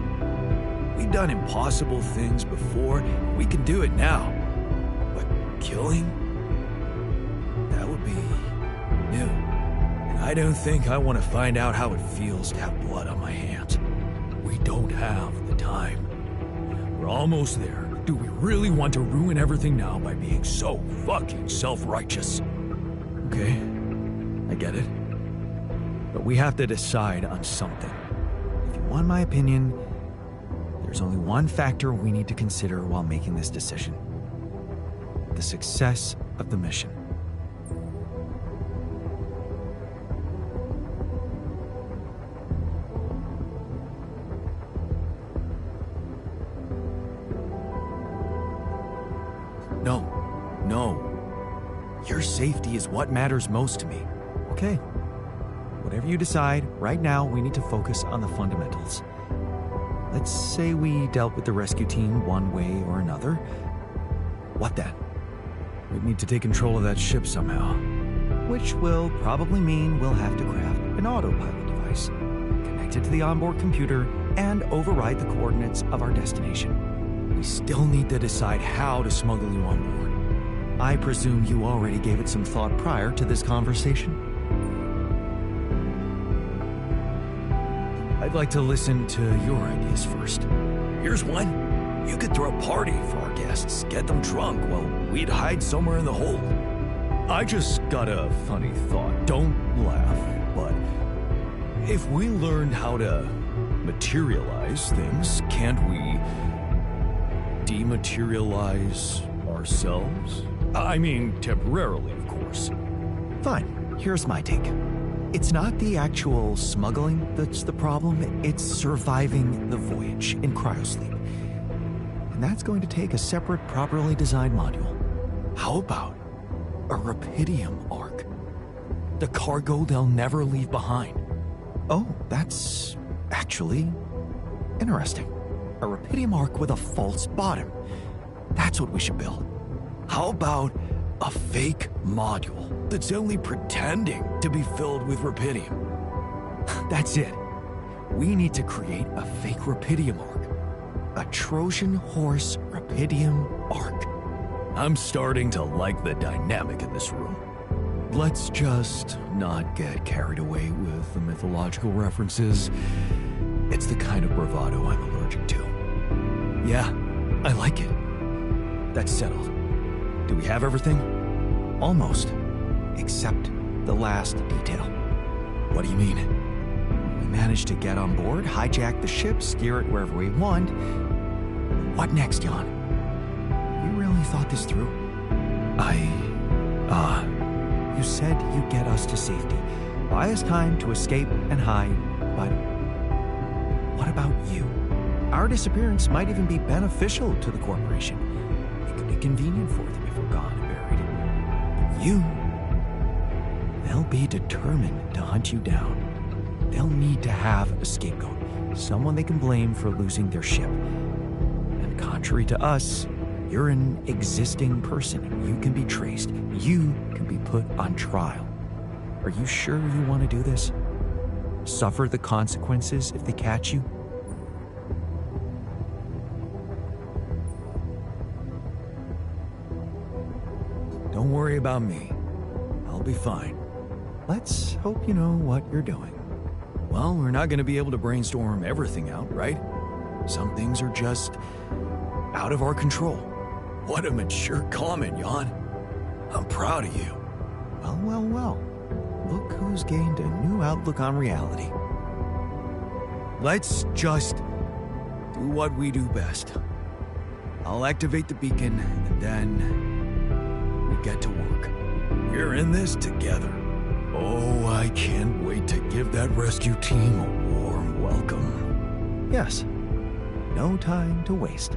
We've done impossible things before. We can do it now. But killing? That would be new. And I don't think I want to find out how it feels to have blood on my hands. We don't have the time. We're almost there. Do we really want to ruin everything now by being so fucking self-righteous? Okay, I get it. But we have to decide on something. If you want my opinion, there's only one factor we need to consider while making this decision. The success of the mission. No. Your safety is what matters most to me. Okay. Whatever you decide, right now we need to focus on the fundamentals. Let's say we dealt with the rescue team one way or another. What then? We need to take control of that ship somehow. Which will probably mean we'll have to craft an autopilot device, connect it to the onboard computer, and override the coordinates of our destination. We still need to decide how to smuggle you on board. I presume you already gave it some thought prior to this conversation? I'd like to listen to your ideas first. Here's one. You could throw a party for our guests, get them drunk while we'd hide somewhere in the hold. I just got a funny thought. Don't laugh, but if we learned how to materialize things, can't we dematerialize ourselves? I mean, temporarily, of course. Fine. Here's my take. It's not the actual smuggling that's the problem, it's surviving the voyage in cryosleep. And that's going to take a separate, properly designed module. How about a Rapidium arc? The cargo they'll never leave behind. Oh, that's actually interesting. A Rapidium arc with a false bottom. That's what we should build. How about a fake module that's only pretending to be filled with Rapidium? That's it. We need to create a fake Rapidium arc. A Trojan horse Rapidium arc. I'm starting to like the dynamic in this room. Let's just not get carried away with the mythological references. It's the kind of bravado I'm allergic to. Yeah, I like it. That's settled. Do we have everything? Almost. Except the last detail. What do you mean? We managed to get on board, hijack the ship, steer it wherever we want. What next, Jan? You really thought this through? You said you'd get us to safety. Buy us time to escape and hide, but what about you? Our disappearance might even be beneficial to the corporation. It could be convenient for them if we're gone and buried. But you, they'll be determined to hunt you down. They'll need to have a scapegoat, someone they can blame for losing their ship. And contrary to us, you're an existing person. You can be traced. You can be put on trial. Are you sure you want to do this? Suffer the consequences if they catch you? Don't worry about me. I'll be fine. Let's hope you know what you're doing. Well, we're not going to be able to brainstorm everything out, right? Some things are just out of our control. What a mature comment, Jan. I'm proud of you. Well. Look who's gained a new outlook on reality. Let's just do what we do best. I'll activate the beacon, and then we get to work. We're in this together. Oh, I can't wait to give that rescue team a warm welcome. Yes. No time to waste.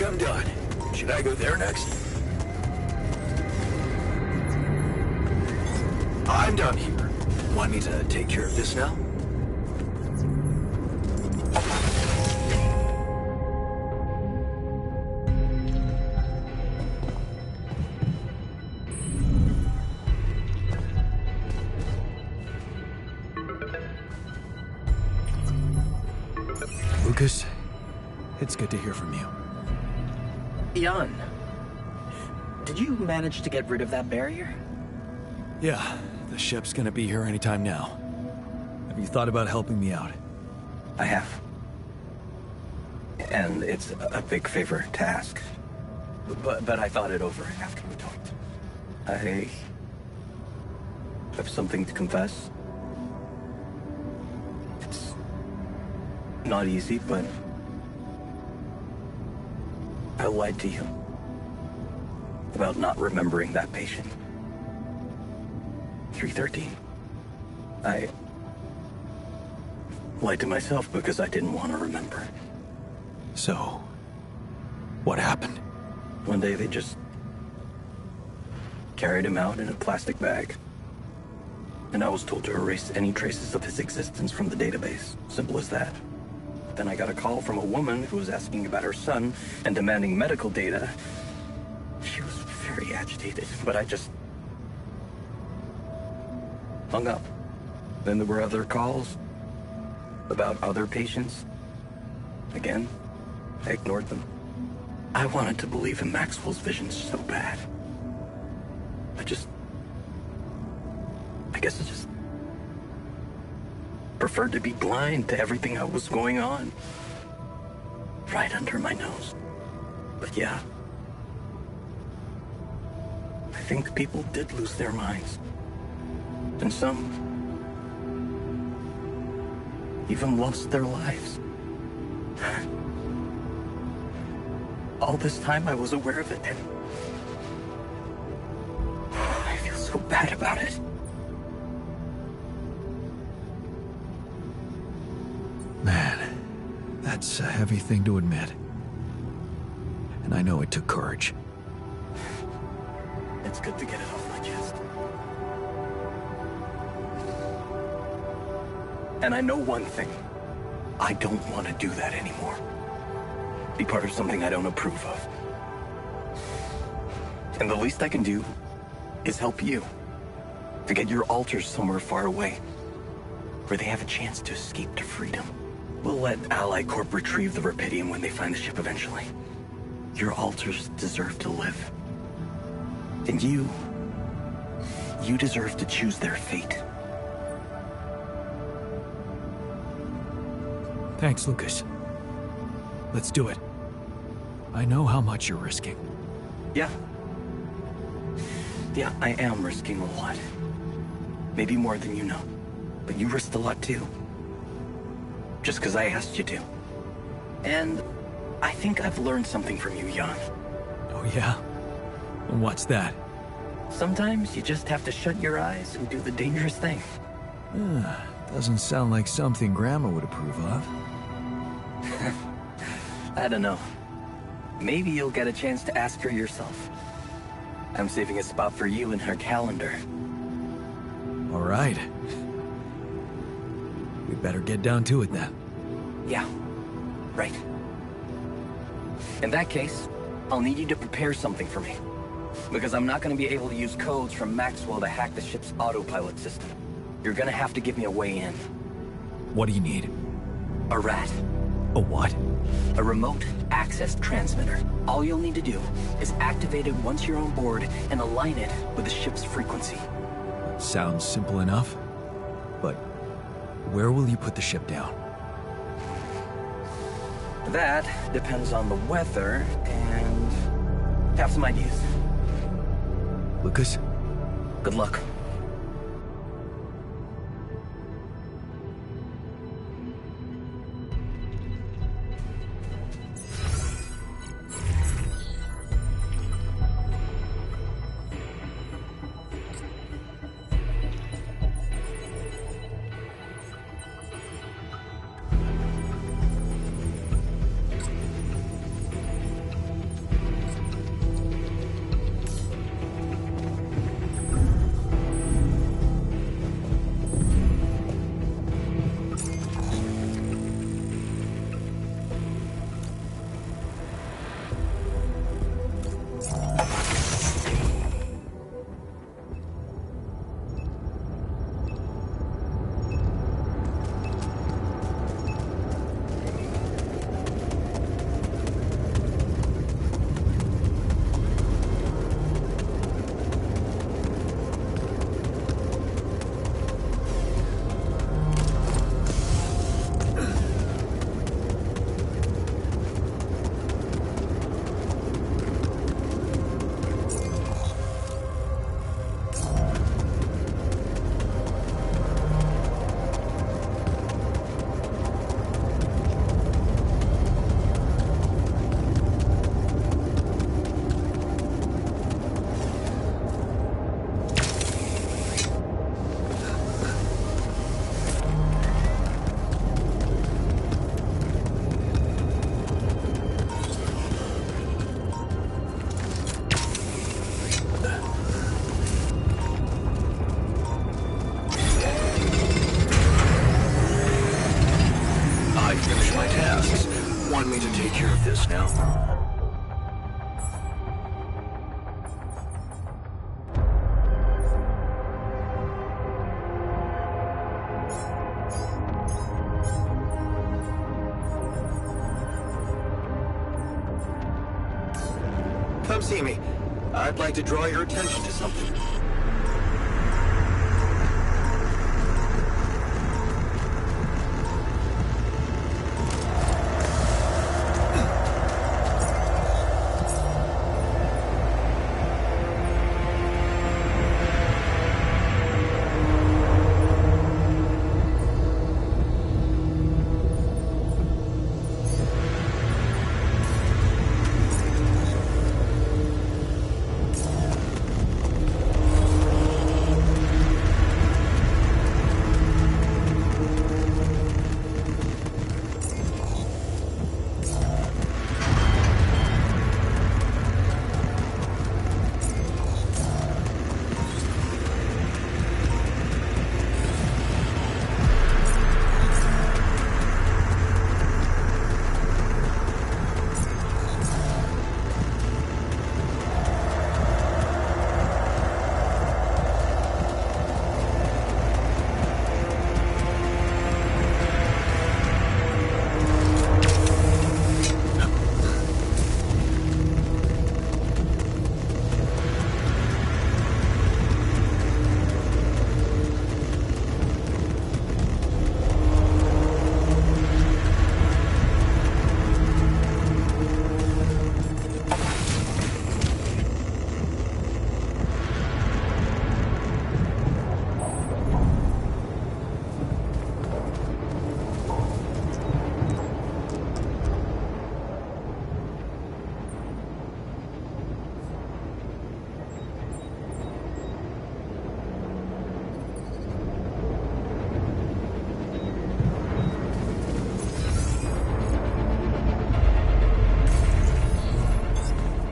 I'm done. Should I go there next? I'm done here. Want me to take care of this now? Lucas, it's good to hear from you. Jan, did you manage to get rid of that barrier? Yeah, the ship's gonna be here anytime now. Have you thought about helping me out? I have. And it's a big favor to ask. But I thought it over after we talked. I have something to confess. It's not easy, but I lied to you about not remembering that patient. 313. I lied to myself because I didn't want to remember. So, what happened? One day they just carried him out in a plastic bag. And I was told to erase any traces of his existence from the database. Simple as that. Then I got a call from a woman who was asking about her son and demanding medical data. She was very agitated, but I just hung up. Then there were other calls about other patients. Again, I ignored them. I wanted to believe in Maxwell's visions so bad. I guess I just preferred to be blind to everything that was going on. Right under my nose. But yeah, I think people did lose their minds. And some even lost their lives. All this time I was aware of it, and I feel so bad about it. Man, that's a heavy thing to admit. And I know it took courage. It's good to get it off my chest. And I know one thing. I don't want to do that anymore. Be part of something I don't approve of. And the least I can do is help you to get your alters somewhere far away, where they have a chance to escape to freedom. We'll let Ally Corp retrieve the Rapidium when they find the ship eventually. Your alters deserve to live. And you deserve to choose their fate. Thanks, Lucas. Let's do it. I know how much you're risking. Yeah. Yeah, I am risking a lot. Maybe more than you know. But you risked a lot too. Just because I asked you to. And I think I've learned something from you, Jan. Oh yeah? And what's that? Sometimes you just have to shut your eyes and do the dangerous thing. Doesn't sound like something Grandma would approve of. I don't know. Maybe you'll get a chance to ask her yourself. I'm saving a spot for you in her calendar. All right. We better get down to it then. Yeah, right. In that case, I'll need you to prepare something for me. Because I'm not going to be able to use codes from Maxwell to hack the ship's autopilot system. You're going to have to give me a way in. What do you need? A rat. A what? A remote access transmitter. All you'll need to do is activate it once you're on board and align it with the ship's frequency. Sounds simple enough. But where will you put the ship down? That depends on the weather and have some ideas. Lucas? Good luck. Want me to take care of this now? Come see me. I'd like to draw your attention to something.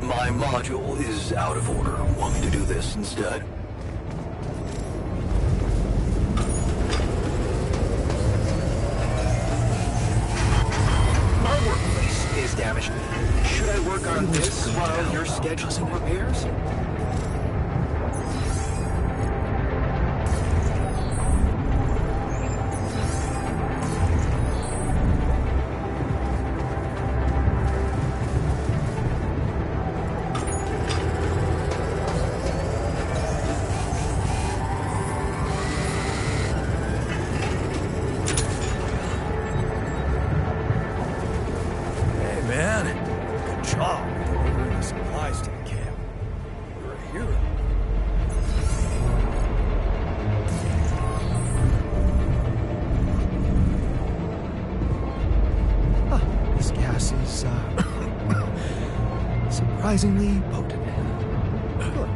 My module is out of order. Want me to do this instead? Our workplace is damaged. Should I work on this while you're scheduling repairs? Surprisingly potent. Good.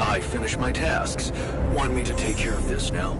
I finished my tasks. Want me to take care of this now?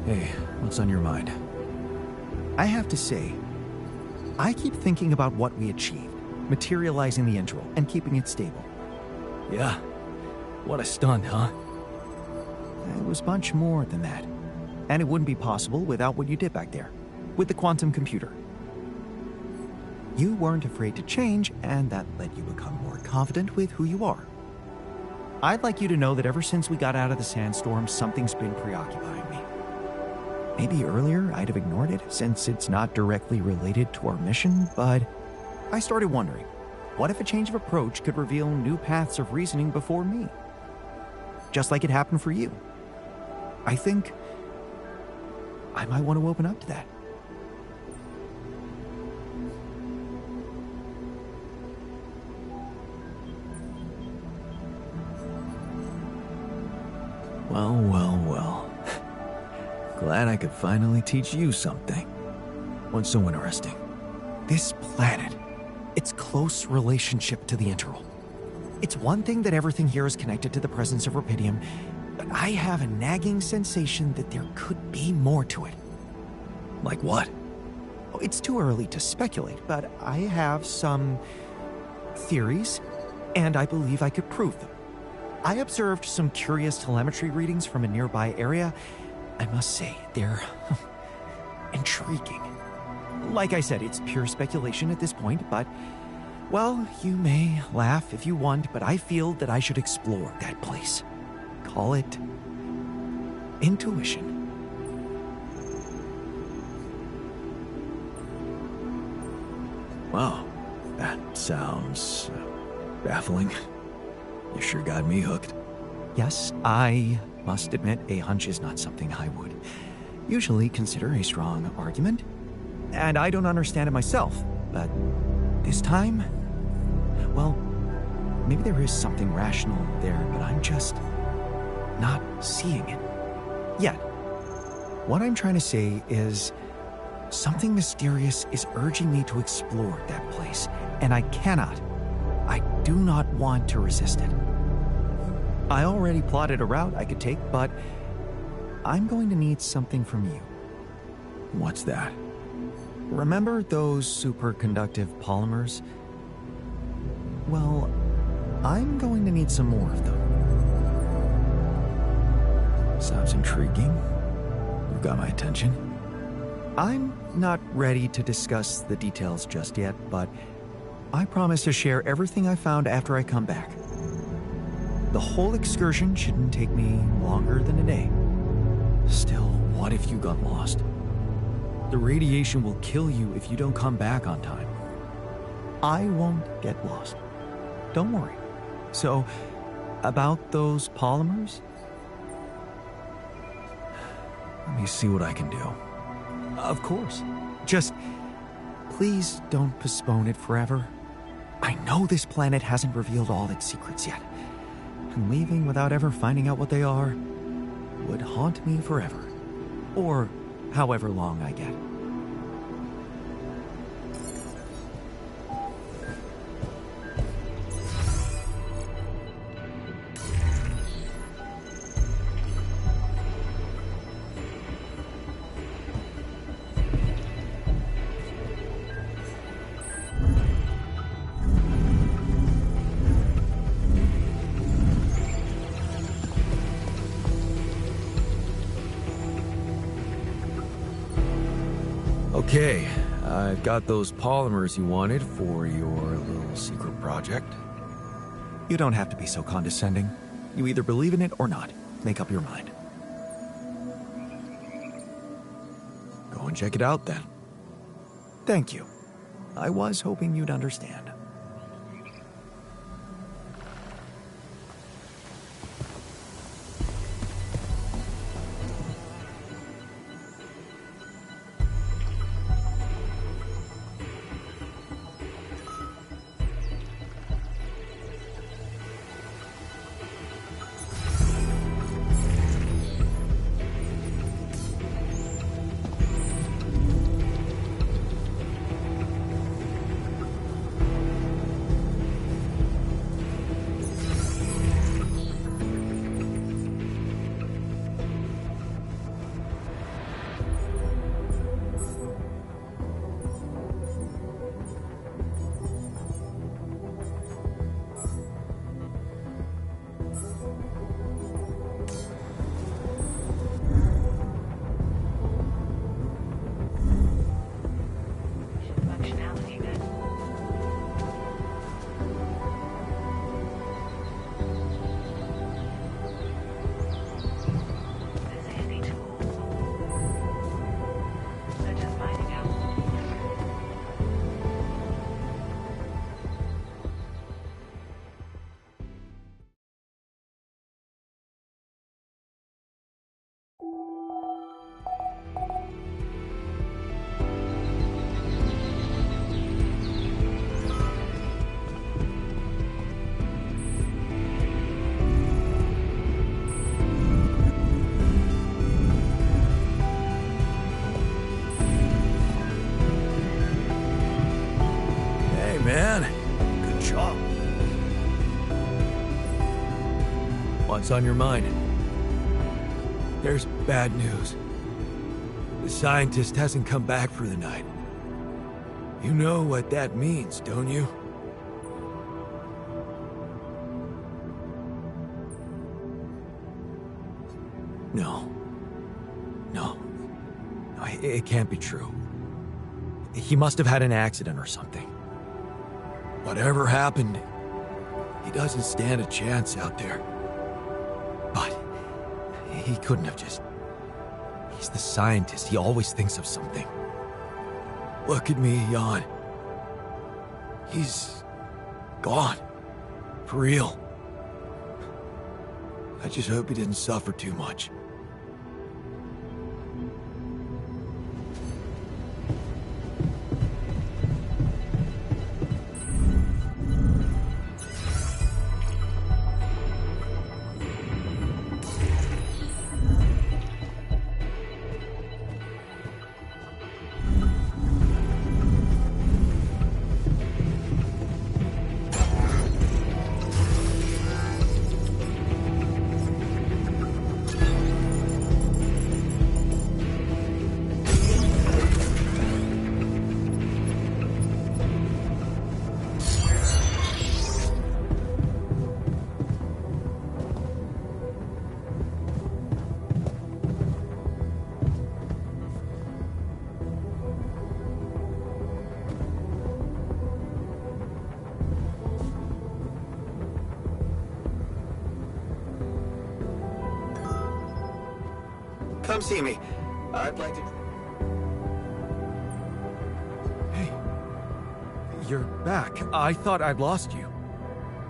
Hey, what's on your mind? I have to say, I keep thinking about what we achieved, materializing the intro and keeping it stable. Yeah. What a stunt, huh? It was much more than that. And it wouldn't be possible without what you did back there, with the quantum computer. You weren't afraid to change, and that let you become more confident with who you are. I'd like you to know that ever since we got out of the sandstorm, something's been preoccupying me. Maybe earlier I'd have ignored it, since it's not directly related to our mission, but I started wondering, what if a change of approach could reveal new paths of reasoning before me? Just like it happened for you. I think I might want to open up to that. Well, well, well. Glad I could finally teach you something. What's so interesting? This planet, its close relationship to the Interral. It's one thing that everything here is connected to the presence of Rapidium, but I have a nagging sensation that there could be more to it. Like what? Oh, it's too early to speculate, but I have some theories, and I believe I could prove them. I observed some curious telemetry readings from a nearby area. I must say, they're intriguing. Like I said, it's pure speculation at this point, but, well, you may laugh if you want, but I feel that I should explore that place. Call it intuition. Wow, that sounds baffling. You sure got me hooked. Yes, I must admit a hunch is not something I would usually consider a strong argument. And I don't understand it myself, but this time, well, maybe there is something rational there, but I'm just not seeing it yet. What I'm trying to say is something mysterious is urging me to explore that place, and I do not want to resist it. I already plotted a route I could take, but I'm going to need something from you. What's that? Remember those superconductive polymers? Well, I'm going to need some more of them. Sounds intriguing. You've got my attention. I'm not ready to discuss the details just yet, but I promise to share everything I found after I come back. The whole excursion shouldn't take me longer than a day. Still, what if you got lost? The radiation will kill you if you don't come back on time. I won't get lost. Don't worry. So, about those polymers? Let me see what I can do. Of course. Just, please don't postpone it forever. I know this planet hasn't revealed all its secrets yet. And leaving without ever finding out what they are would haunt me forever. Or however long I get. Okay, I've got those polymers you wanted for your little secret project. You don't have to be so condescending. You either believe in it or not. Make up your mind. Go and check it out then. Thank you. I was hoping you'd understand. What's on your mind? There's bad news. The scientist hasn't come back for the night. You know what that means, don't you? No. No. No, it can't be true. He must have had an accident or something. Whatever happened, he doesn't stand a chance out there. But he couldn't have just... He's the scientist. He always thinks of something. Look at me, Jan. He's... gone. For real. I just hope he didn't suffer too much. Come see me. I'd like to... Hey. You're back. I thought I'd lost you.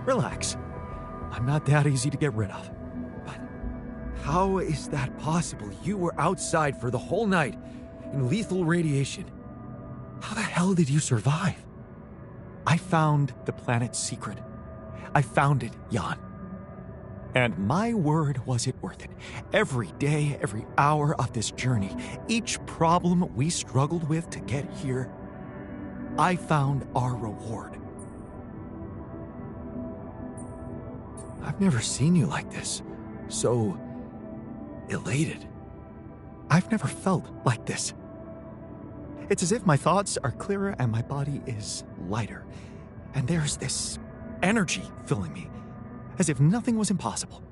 Relax. I'm not that easy to get rid of. But how is that possible? You were outside for the whole night in lethal radiation. How the hell did you survive? I found the planet's secret. I found it, Jan. And my word, was it worth it. Every day, every hour of this journey, each problem we struggled with to get here, I found our reward. I've never seen you like this. So... elated. I've never felt like this. It's as if my thoughts are clearer and my body is lighter. And there's this energy filling me, as if nothing was impossible.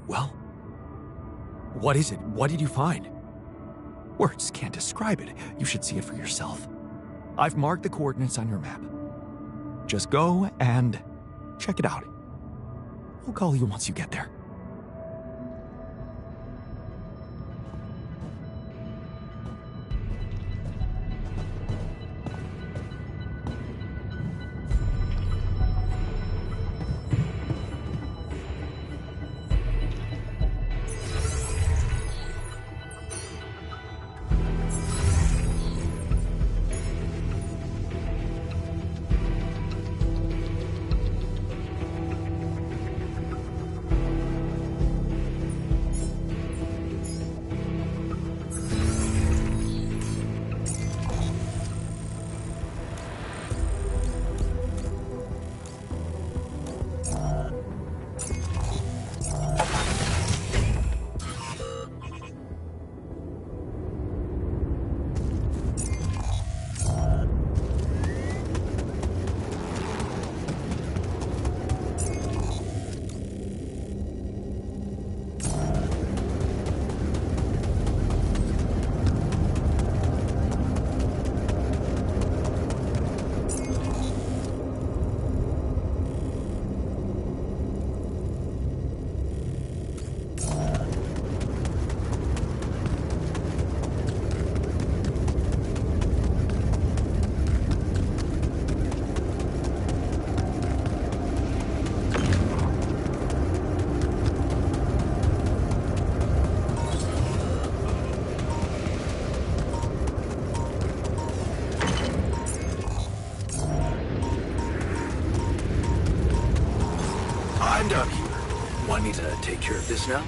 Well, what is it? What did you find? Words can't describe it. You should see it for yourself. I've marked the coordinates on your map. Just go and check it out. I'll call you once you get there. I'm done here. Want me to take care of this now?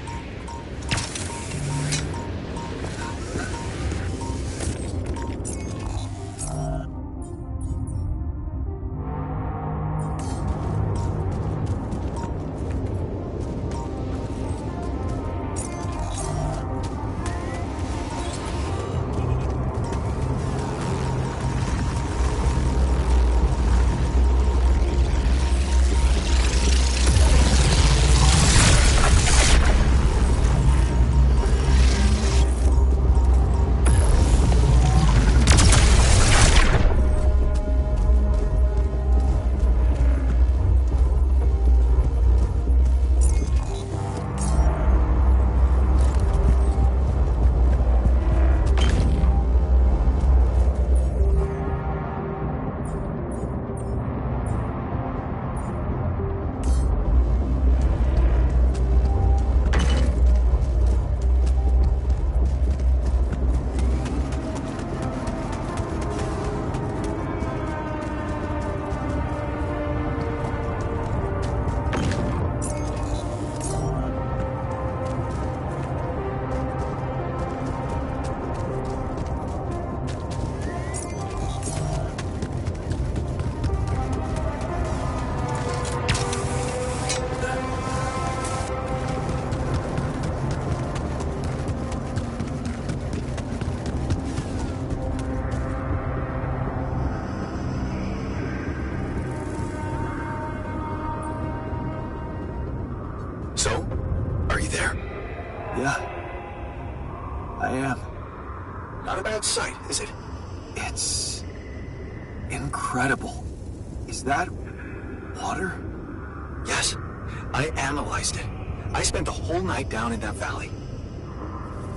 I am. Not a bad sight, is it? It's incredible. Is that water? Yes. I analyzed it. I spent the whole night down in that valley.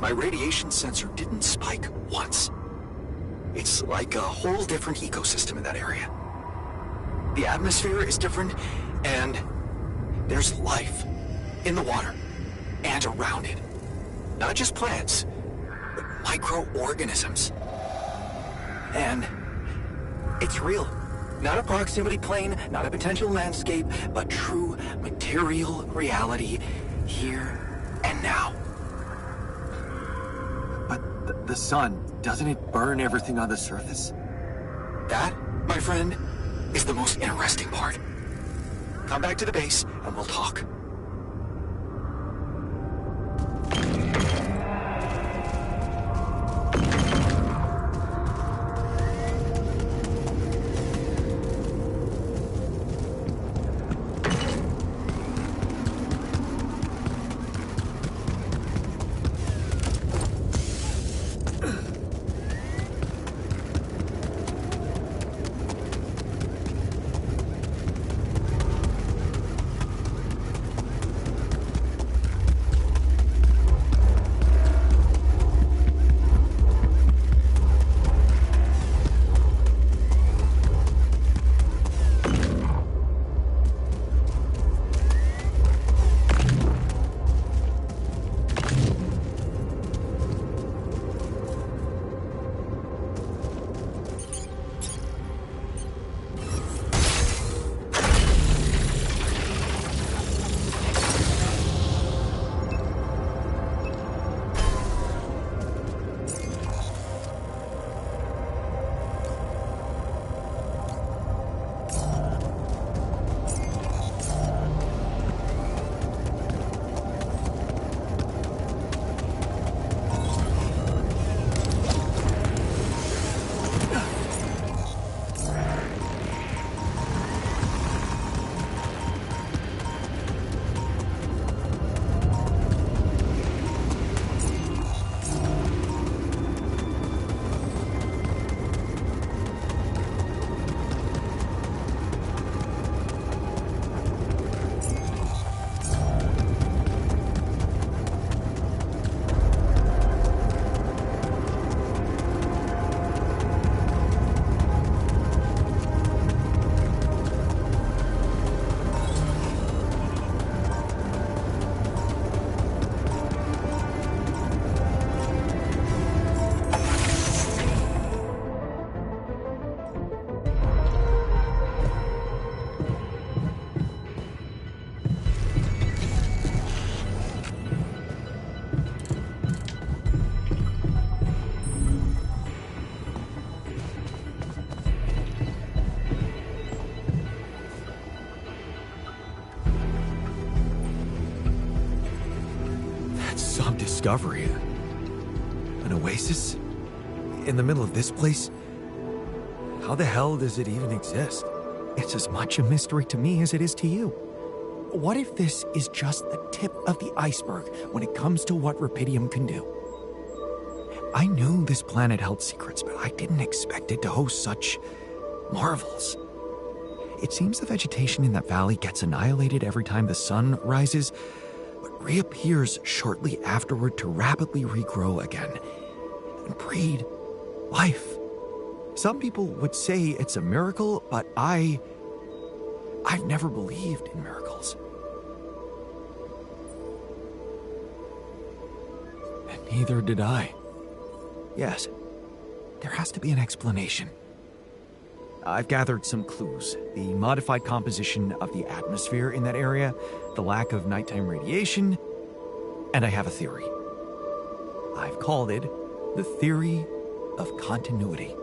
My radiation sensor didn't spike once. It's like a whole different ecosystem in that area. The atmosphere is different, and there's life in the water and around it. Not just plants, but microorganisms. And it's real. Not a proximity plane, not a potential landscape, but true material reality here and now. But the sun, doesn't it burn everything on the surface? That, my friend, is the most interesting part. Come back to the base and we'll talk. Some discovery. An oasis? In the middle of this place? How the hell does it even exist? It's as much a mystery to me as it is to you. What if this is just the tip of the iceberg when it comes to what Rapidium can do? I knew this planet held secrets, but I didn't expect it to host such marvels. It seems the vegetation in that valley gets annihilated every time the sun rises, but reappears shortly afterward to rapidly regrow again and breed life. Some people would say it's a miracle, but I've never believed in miracles. And neither did I. Yes, there has to be an explanation. I've gathered some clues. The modified composition of the atmosphere in that area, the lack of nighttime radiation, and I have a theory. I've called it the theory of continuity.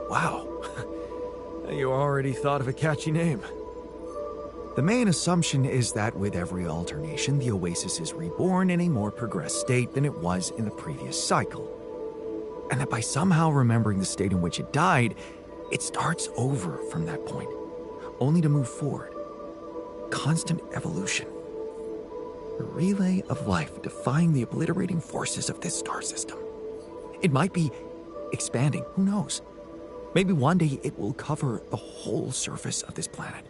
Wow. You already thought of a catchy name. The main assumption is that with every alternation, the Oasis is reborn in a more progressed state than it was in the previous cycle. And that by somehow remembering the state in which it died, it starts over from that point, only to move forward. Constant evolution. A relay of life defying the obliterating forces of this star system. It might be expanding, who knows? Maybe one day it will cover the whole surface of this planet.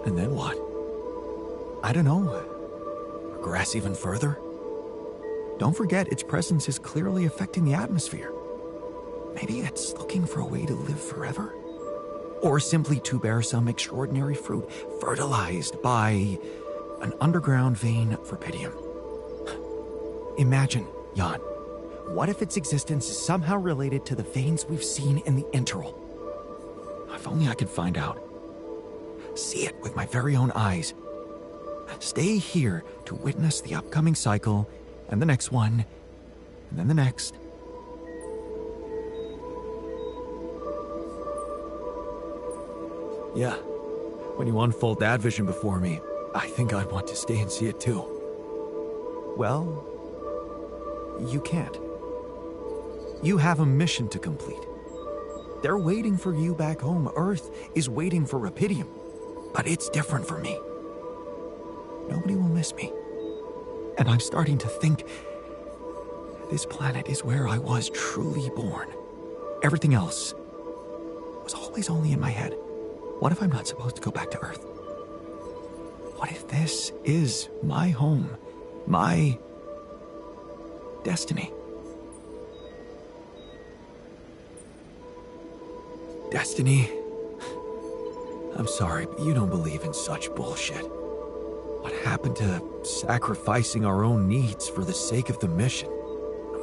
And then what? I don't know. Progress even further? Don't forget, its presence is clearly affecting the atmosphere. Maybe it's looking for a way to live forever? Or simply to bear some extraordinary fruit, fertilized by an underground vein for Pydium. Imagine, Jan, what if its existence is somehow related to the veins we've seen in the interval? If only I could find out. See it with my very own eyes. Stay here to witness the upcoming cycle, and the next one, and then the next. Yeah, when you unfold that vision before me, I think I'd want to stay and see it too. Well, you can't. You have a mission to complete. They're waiting for you back home. Earth is waiting for Rapidium. But it's different for me. Nobody will miss me. And I'm starting to think this planet is where I was truly born. Everything else was always only in my head. What if I'm not supposed to go back to Earth? What if this is my home, my destiny? Destiny? I'm sorry, but you don't believe in such bullshit. What happened to sacrificing our own needs for the sake of the mission?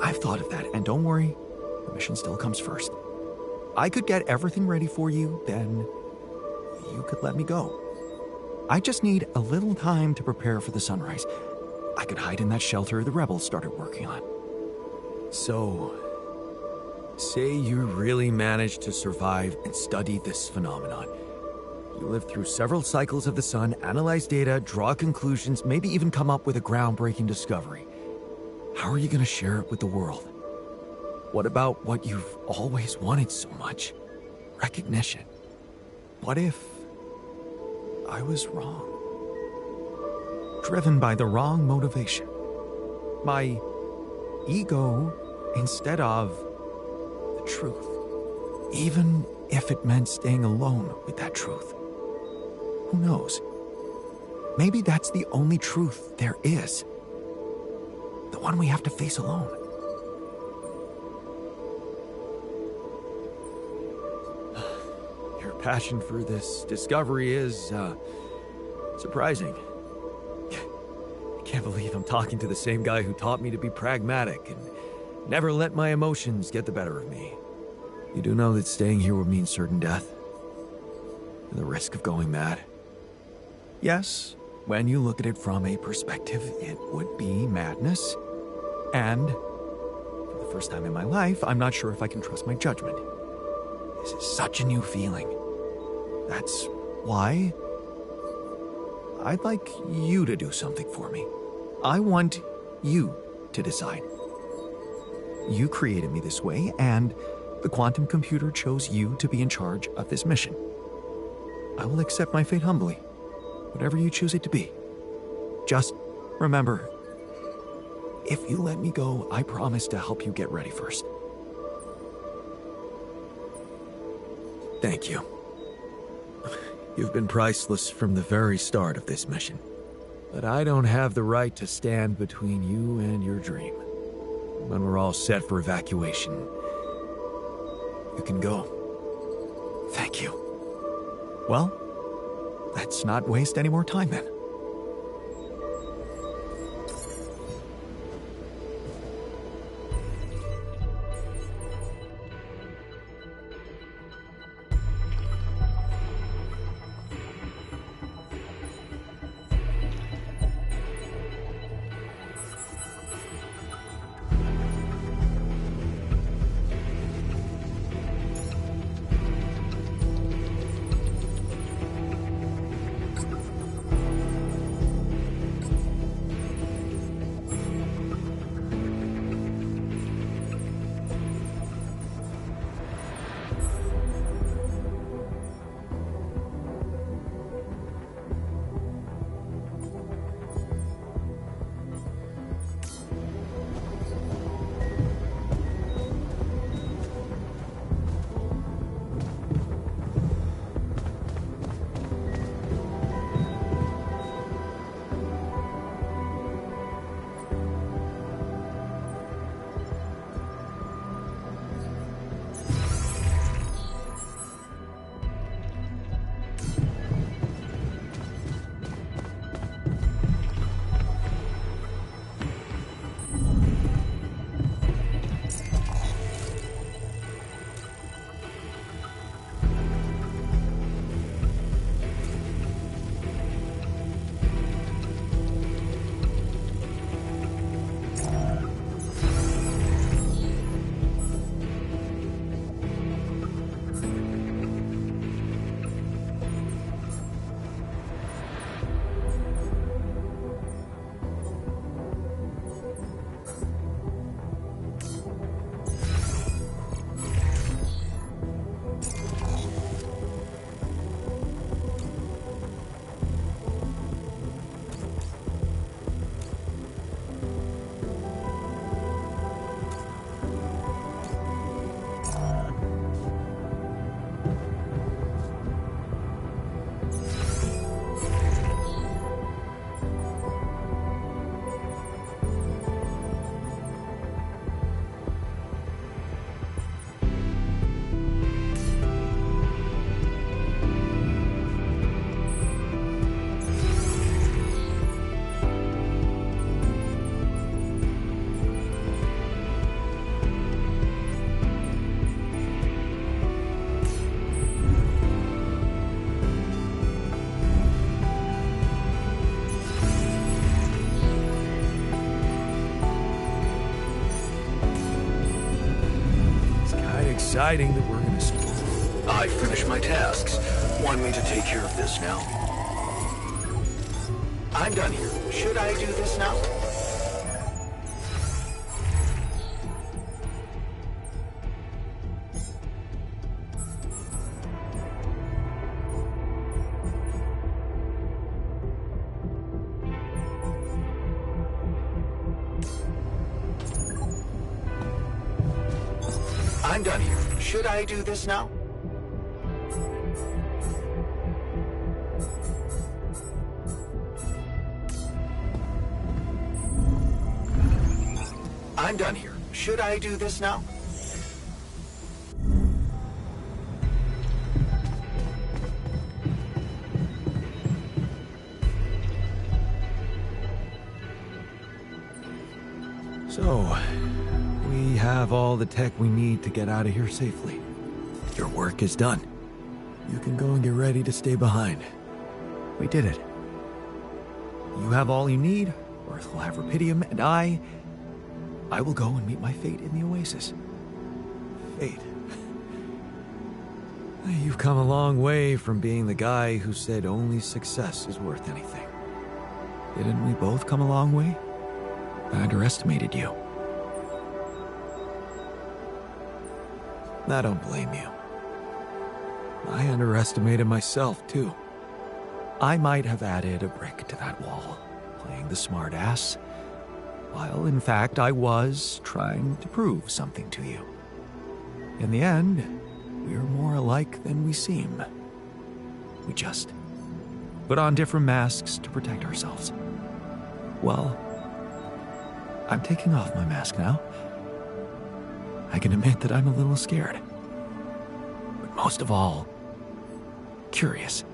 I've thought of that, and don't worry, the mission still comes first. I could get everything ready for you, then you could let me go. I just need a little time to prepare for the sunrise. I could hide in that shelter the rebels started working on. So, say you really managed to survive and study this phenomenon. You lived through several cycles of the sun, analyze data, draw conclusions, maybe even come up with a groundbreaking discovery. How are you going to share it with the world? What about what you've always wanted so much? Recognition. What if I was wrong? Driven by the wrong motivation. My ego instead of the truth. Even if it meant staying alone with that truth. Who knows? Maybe that's the only truth there is. The one we have to face alone. Your passion for this discovery is, surprising. I can't believe I'm talking to the same guy who taught me to be pragmatic and never let my emotions get the better of me. You do know that staying here would mean certain death? And the risk of going mad? Yes, when you look at it from a perspective, it would be madness. And, for the first time in my life, I'm not sure if I can trust my judgment. This is such a new feeling. That's why I'd like you to do something for me. I want you to decide. You created me this way, and the quantum computer chose you to be in charge of this mission. I will accept my fate humbly, whatever you choose it to be. Just remember, if you let me go, I promise to help you get ready first. Thank you. You've been priceless from the very start of this mission. But I don't have the right to stand between you and your dream. When we're all set for evacuation, you can go. Thank you. Well, let's not waste any more time then. deciding that we're gonna... I finished my tasks. Want me to take care of this now? I'm done here. Should I do this now? I'm done here. Should I do this now? I'm done here. Should I do this now? So, we have all the tech we need to get out of here safely. Your work is done. You can go and get ready to stay behind. We did it. You have all you need, Earth will have Rapidium, and I will go and meet my fate in the Oasis. Fate. You've come a long way from being the guy who said only success is worth anything. Didn't we both come a long way? I underestimated you. I don't blame you. I underestimated myself, too. I might have added a brick to that wall, playing the smart ass, while in fact I was trying to prove something to you. In the end, we're more alike than we seem. We just put on different masks to protect ourselves. Well, I'm taking off my mask now. I can admit that I'm a little scared. But most of all, curious.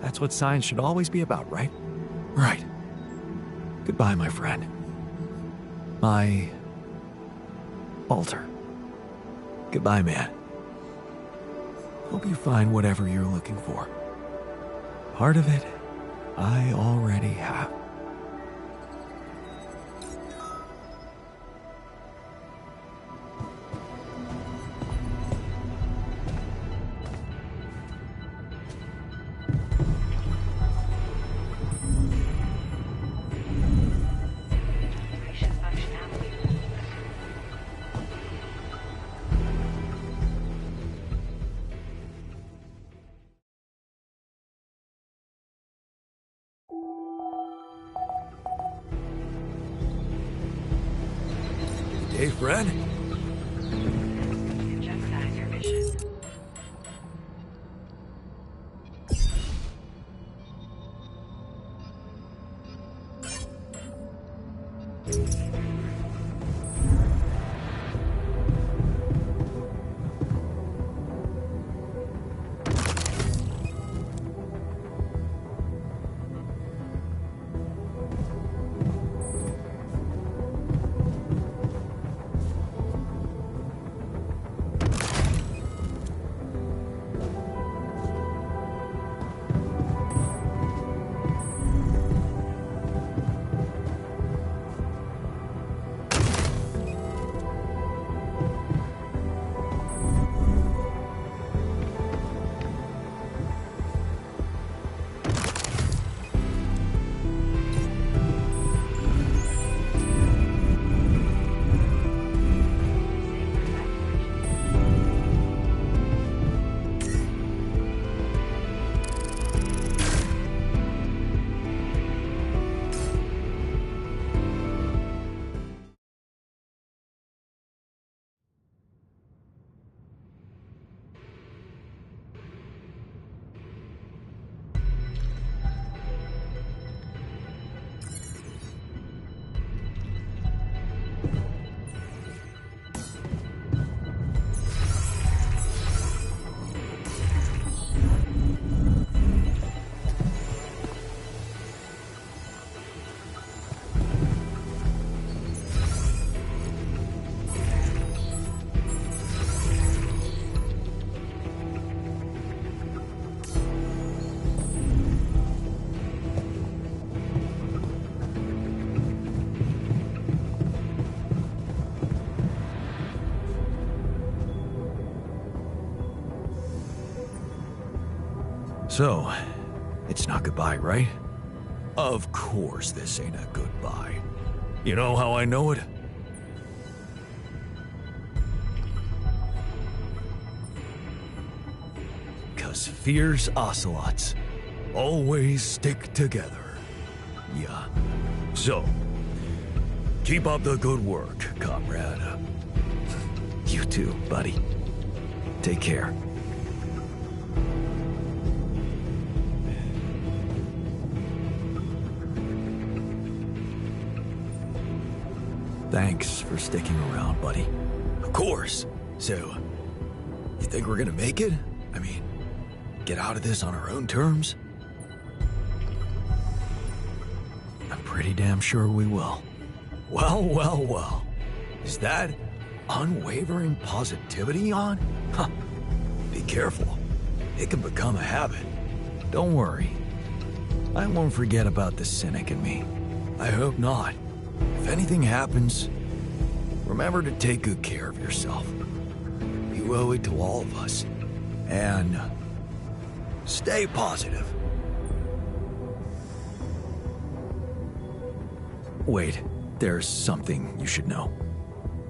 That's what science should always be about, right? Right. Goodbye, my friend. My alter. Goodbye, man. Hope you find whatever you're looking for. Part of it, I already have. Hey, Fred. Jeopardize your mission. So, it's not goodbye, right? Of course this ain't a goodbye. You know how I know it? Because fierce ocelots always stick together. Yeah. So, keep up the good work, comrade. You too, buddy. Take care. Thanks for sticking around, buddy. Of course. So, you think we're gonna make it? I mean, get out of this on our own terms? I'm pretty damn sure we will. Well, well, well. Is that unwavering positivity on? Huh. Be careful. It can become a habit. Don't worry. I won't forget about the cynic in me. I hope not. If anything happens, remember to take good care of yourself. You owe it to all of us. And stay positive. Wait, there's something you should know.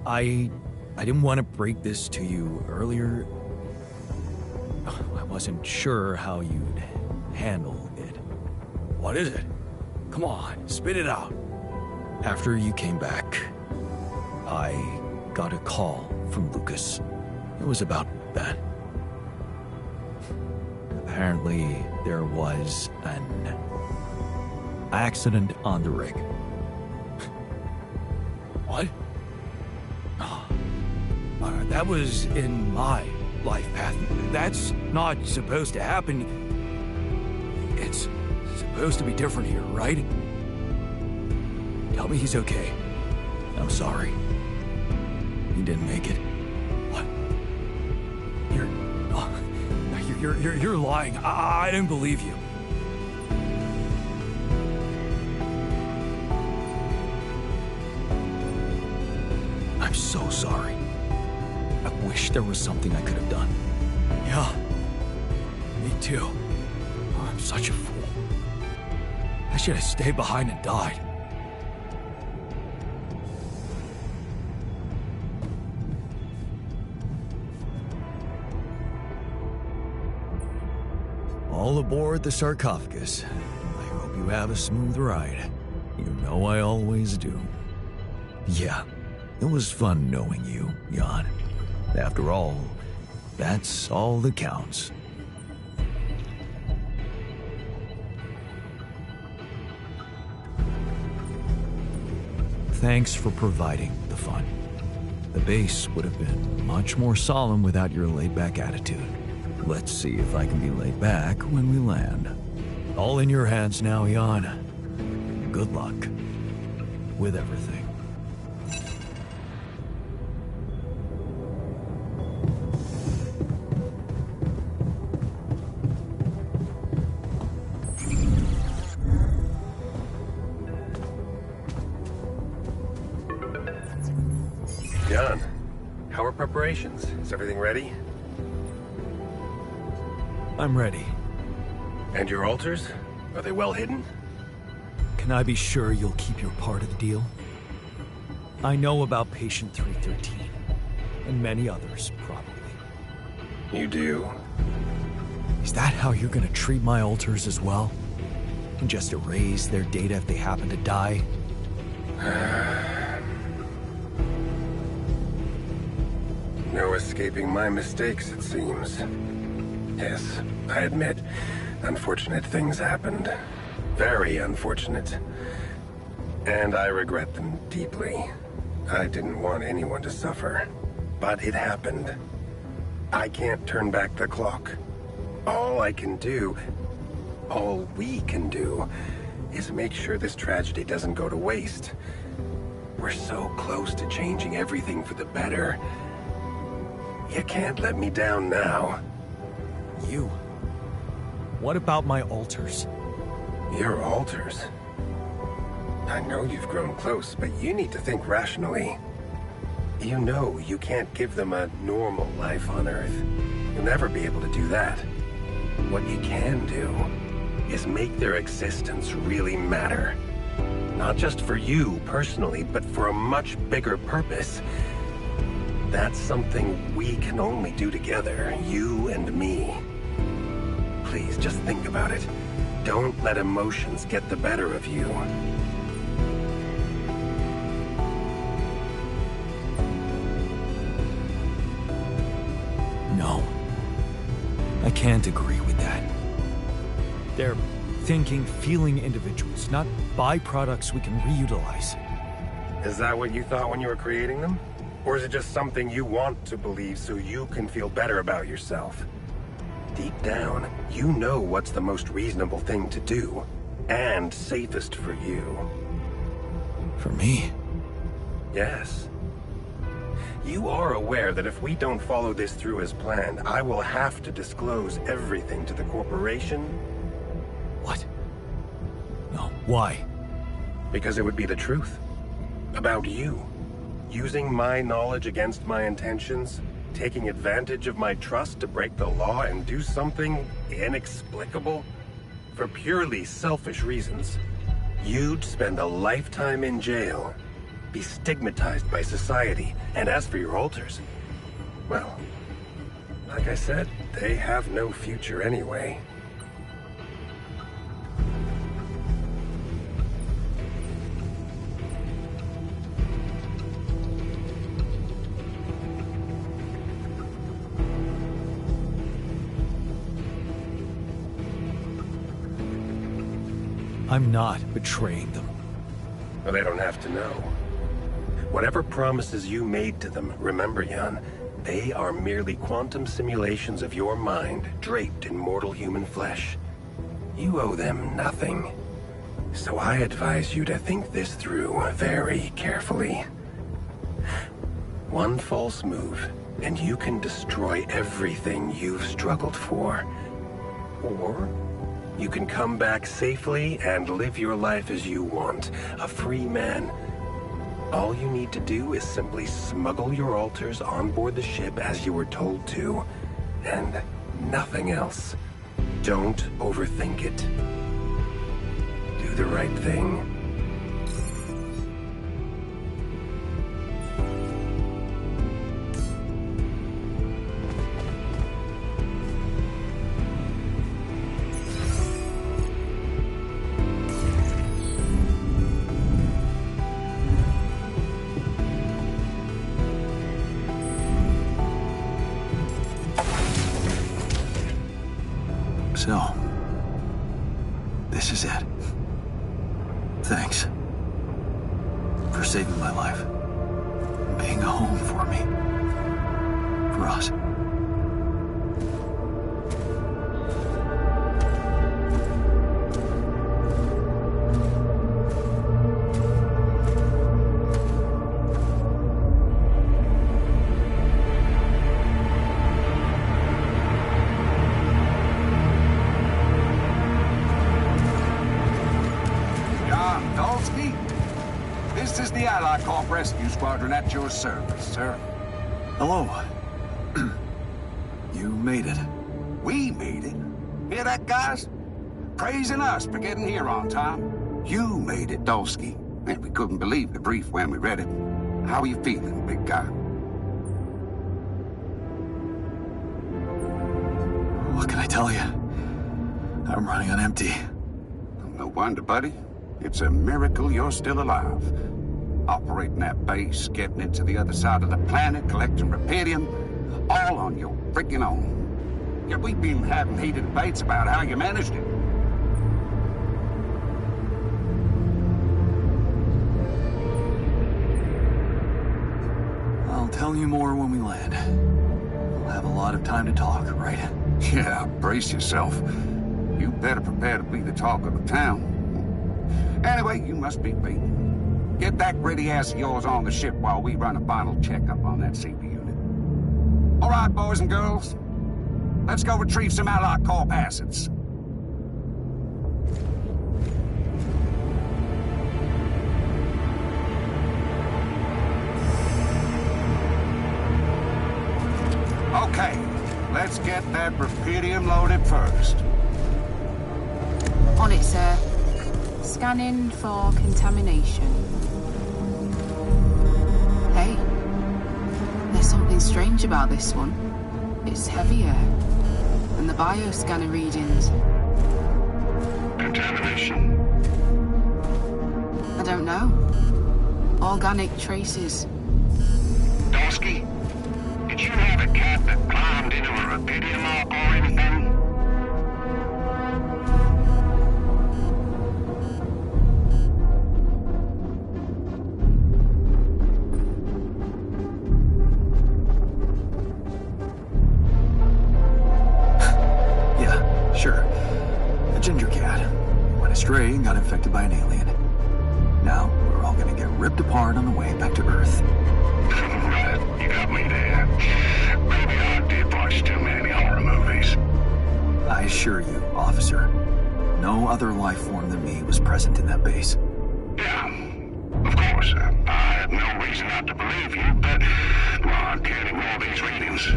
I didn't want to break this to you earlier. I wasn't sure how you'd handle it. What is it? Come on, spit it out. After you came back, I got a call from Lucas. It was about that. Apparently, there was an accident on the rig. What? That was in my life path. That's not supposed to happen. It's supposed to be different here, right? Tell me he's okay. I'm sorry. He didn't make it. What? You're lying. I didn't believe you. I'm so sorry. I wish there was something I could have done. Yeah. Me too. Oh, I'm such a fool. I should have stayed behind and died. All aboard the sarcophagus. I hope you have a smooth ride. You know I always do. Yeah, it was fun knowing you, Jan. After all, that's all that counts. Thanks for providing the fun. The base would have been much more solemn without your laid-back attitude. Let's see if I can be laid back when we land. All in your hands now, Jan. Good luck with everything. Jan, how are preparations? Is everything ready? I'm ready. And your altars? Are they well hidden? Can I be sure you'll keep your part of the deal? I know about Patient 313, and many others, probably. You do? Is that how you're gonna treat my alters as well? And just erase their data if they happen to die? No escaping my mistakes, it seems. Yes, I admit, unfortunate things happened. Very unfortunate. And I regret them deeply. I didn't want anyone to suffer. But it happened. I can't turn back the clock. All I can do, all we can do, is make sure this tragedy doesn't go to waste. We're so close to changing everything for the better. You can't let me down now. You? What about my alters? Your alters? I know you've grown close, but you need to think rationally. You know you can't give them a normal life on Earth. You'll never be able to do that. What you can do is make their existence really matter. Not just for you personally, but for a much bigger purpose. That's something we can only do together, you and me. Please, just think about it. Don't let emotions get the better of you. No. I can't agree with that. They're thinking, feeling individuals, not byproducts we can reutilize. Is that what you thought when you were creating them? Or is it just something you want to believe so you can feel better about yourself? Deep down, you know what's the most reasonable thing to do, and safest for you. For me? Yes. You are aware that if we don't follow this through as planned, I will have to disclose everything to the corporation? What? No, why? Because it would be the truth. About you. Using my knowledge against my intentions, taking advantage of my trust to break the law and do something inexplicable for purely selfish reasons. You'd spend a lifetime in jail, be stigmatized by society, and as for your alters, well, like I said, they have no future anyway. I'm not betraying them. Well, they don't have to know. Whatever promises you made to them, remember, Jan, they are merely quantum simulations of your mind, draped in mortal human flesh. You owe them nothing. So I advise you to think this through very carefully. One false move, and you can destroy everything you've struggled for. Or you can come back safely and live your life as you want, a free man. All you need to do is simply smuggle your alters on board the ship as you were told to, and nothing else. Don't overthink it. Do the right thing. So, this is it. Thanks for saving my life, being a home for me, for us. Rescue Squadron at your service, sir. Hello. You made it. We made it. Hear that, guys? Praising us for getting here on time. You made it, Dolsky. And we couldn't believe the brief when we read it. How are you feeling, big guy? What can I tell you? I'm running on empty. No wonder, buddy. It's a miracle you're still alive. Operating that base, getting it to the other side of the planet, collecting Repedium, all on your freaking own. Yet we've been having heated debates about how you managed it. I'll tell you more when we land. We'll have a lot of time to talk, right? Yeah, brace yourself. You better prepare to be the talk of the town. Anyway, you must be beaten. Get that gritty ass of yours on the ship while we run a final checkup on that CP unit. All right, boys and girls. Let's go retrieve some Allied corp assets. Okay. Let's get that rubidium loaded first. On it, sir. Scanning for contamination. Hey, there's something strange about this one. It's heavier than the bioscanner readings. Contamination? I don't know. Organic traces. Dosky, did you have a cat that climbed into a rubidium arc or anything? Yeah, sure. A ginger cat. Went astray and got infected by an alien. Now, we're all gonna get ripped apart on the way back to Earth. You got me there. Maybe I did watch too many horror movies. I assure you, officer, no other life form than me was present in that base. Yeah, of course. I have no reason not to believe you, but well, I can't ignore these readings.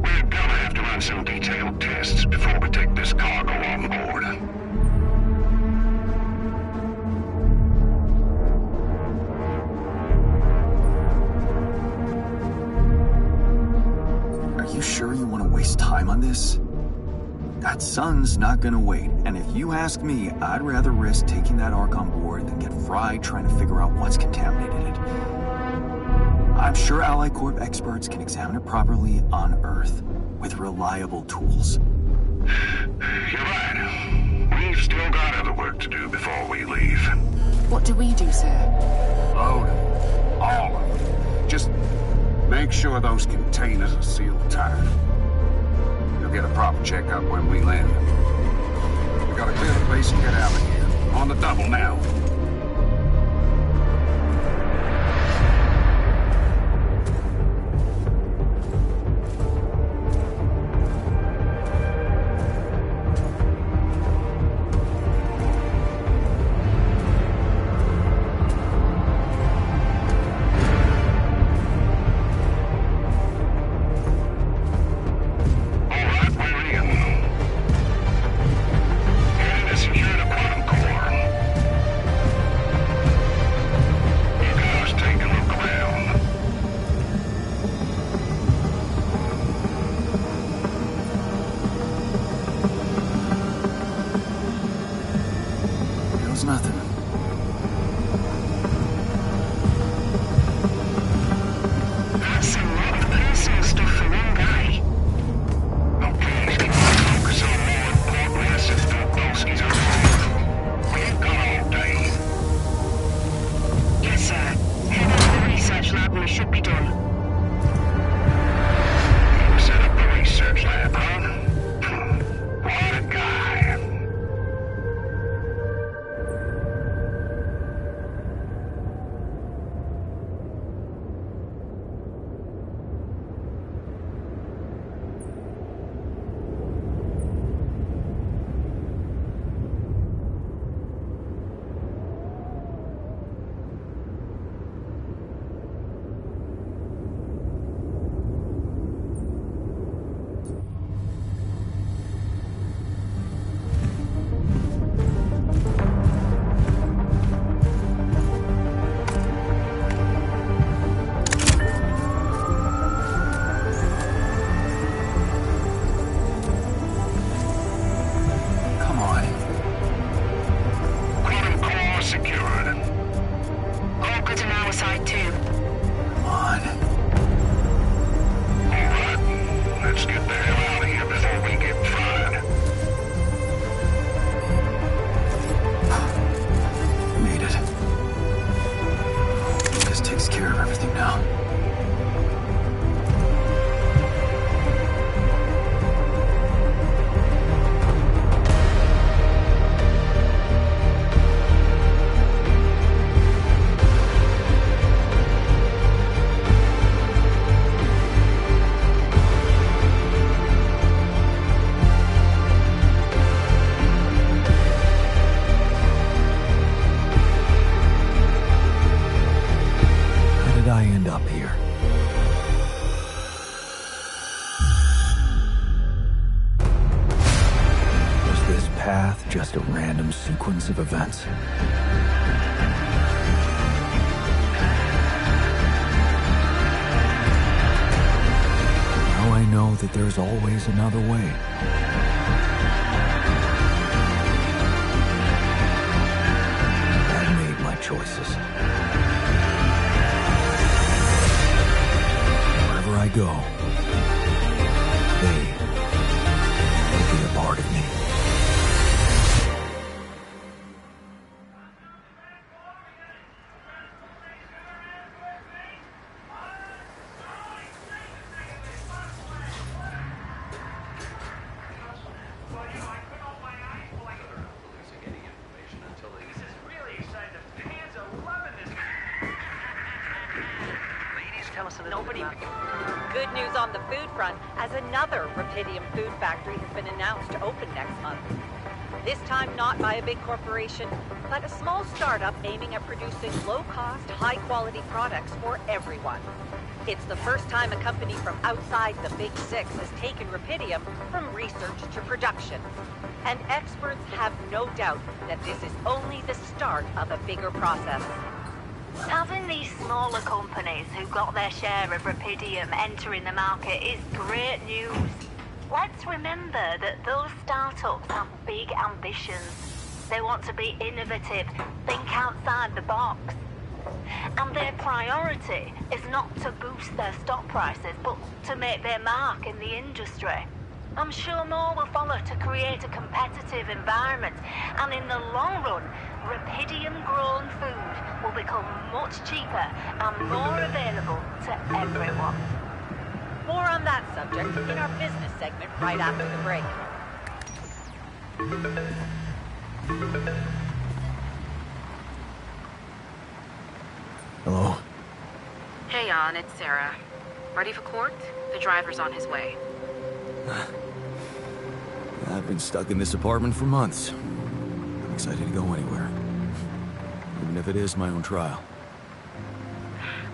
We're gonna have to run some detailed tests before we take this cargo on board. Are you sure you want to waste time on this? That sun's not gonna wait, and if you ask me, I'd rather risk taking that ark on board than get fried trying to figure out what's contaminated it. I'm sure Ally Corp experts can examine it properly on Earth, with reliable tools. You're right. We've still got other work to do before we leave. What do we do, sir? Load them. All of them. Just make sure those containers are sealed tight. You'll get a proper checkup when we land. We gotta clear the place and get out of here. On the double now. path just a random sequence of events? Now I know that there's always another way. I've made my choices. Wherever I go, they will be a part of me. Good news on the food front, as another Rapidium food factory has been announced to open next month. This time not by a big corporation, but a small startup aiming at producing low-cost, high-quality products for everyone. It's the first time a company from outside the Big Six has taken Rapidium from research to production. And experts have no doubt that this is only the start of a bigger process. Having these smaller companies who got their share of Rapidium entering the market is great news. Let's remember that those startups have big ambitions. They want to be innovative, think outside the box. And their priority is not to boost their stock prices, but to make their mark in the industry. I'm sure more will follow to create a competitive environment, and in the long run, Rapidium-grown food will become much cheaper and more available to everyone. More on that subject in our business segment right after the break. Hello? Hey, Jan, it's Sarah. Ready for court? The driver's on his way. I've been stuck in this apartment for months. I'm excited to go anywhere. Even if it is my own trial.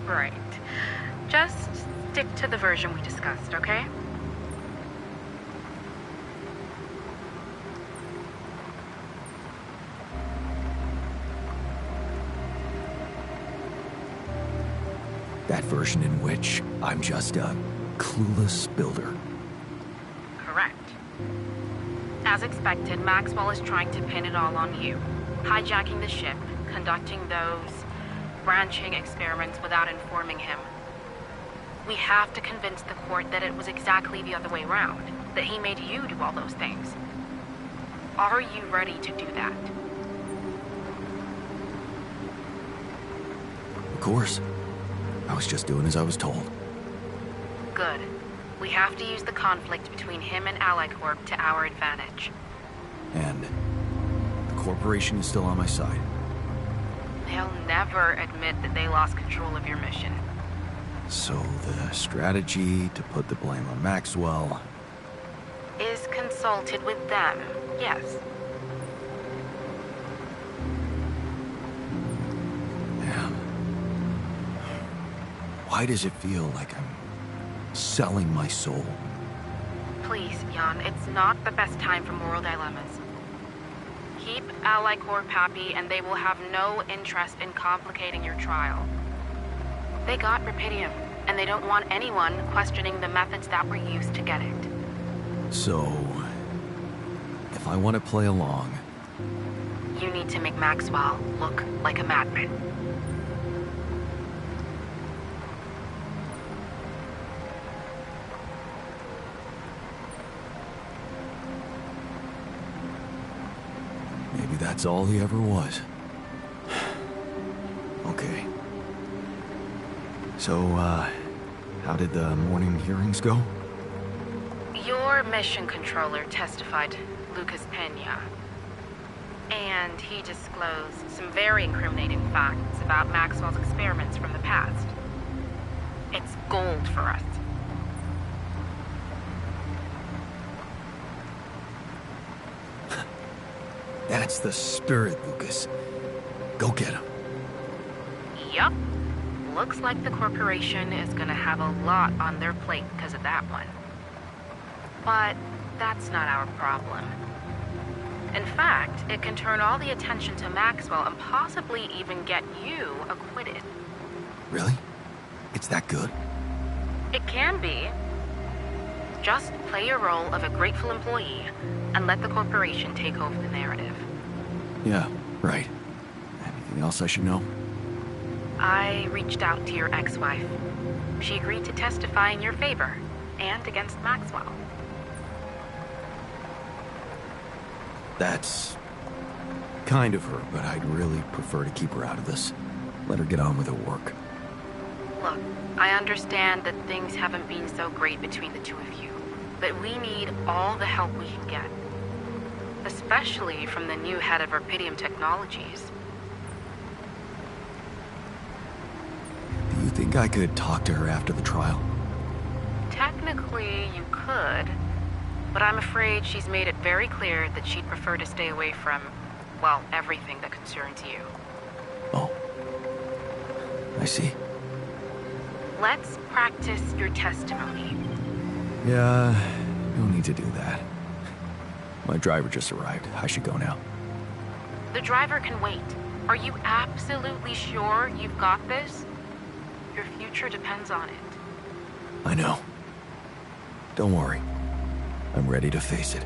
Right. Just stick to the version we discussed, okay? That version in which I'm just a clueless builder. Correct. As expected, Maxwell is trying to pin it all on you. Hijacking the ship, conducting those branching experiments without informing him. We have to convince the court that it was exactly the other way around, that he made you do all those things. Are you ready to do that? Of course. I was just doing as I was told. Good. We have to use the conflict between him and Ally Corp to our advantage. And the corporation is still on my side. They'll never admit that they lost control of your mission. So the strategy to put the blame on Maxwell is consulted with them, yes. Damn. Why does it feel like I'm selling my soul? Please, Jan, it's not the best time for moral dilemmas. Keep Ally Corp happy and they will have no interest in complicating your trial. They got Rapidium, and they don't want anyone questioning the methods that were used to get it. So, if I want to play along... You need to make Maxwell look like a madman. Maybe that's all he ever was. Okay. So, how did the morning hearings go? Your mission controller testified, Lucas Pena. And he disclosed some very incriminating facts about Maxwell's experiments from the past. It's gold for us. That's the spirit, Lucas. Go get him. Yup. Looks like the corporation is gonna have a lot on their plate because of that one. But that's not our problem. In fact, it can turn all the attention to Maxwell and possibly even get you acquitted. Really? It's that good? It can be. Just play your role of a grateful employee and let the corporation take over the narrative. Yeah, right. Anything else I should know? I reached out to your ex-wife. She agreed to testify in your favor and against Maxwell. That's kind of her, but I'd really prefer to keep her out of this. Let her get on with her work. Look, I understand that things haven't been so great between the two of you, but we need all the help we can get. Especially from the new head of Rapidium Technologies. Do you think I could talk to her after the trial? Technically, you could, but I'm afraid she's made it very clear that she'd prefer to stay away from, well, everything that concerns you. Oh. I see. Let's practice your testimony. Yeah, no need to do that. My driver just arrived. I should go now. The driver can wait. Are you absolutely sure you've got this? Your future depends on it. I know. Don't worry. I'm ready to face it.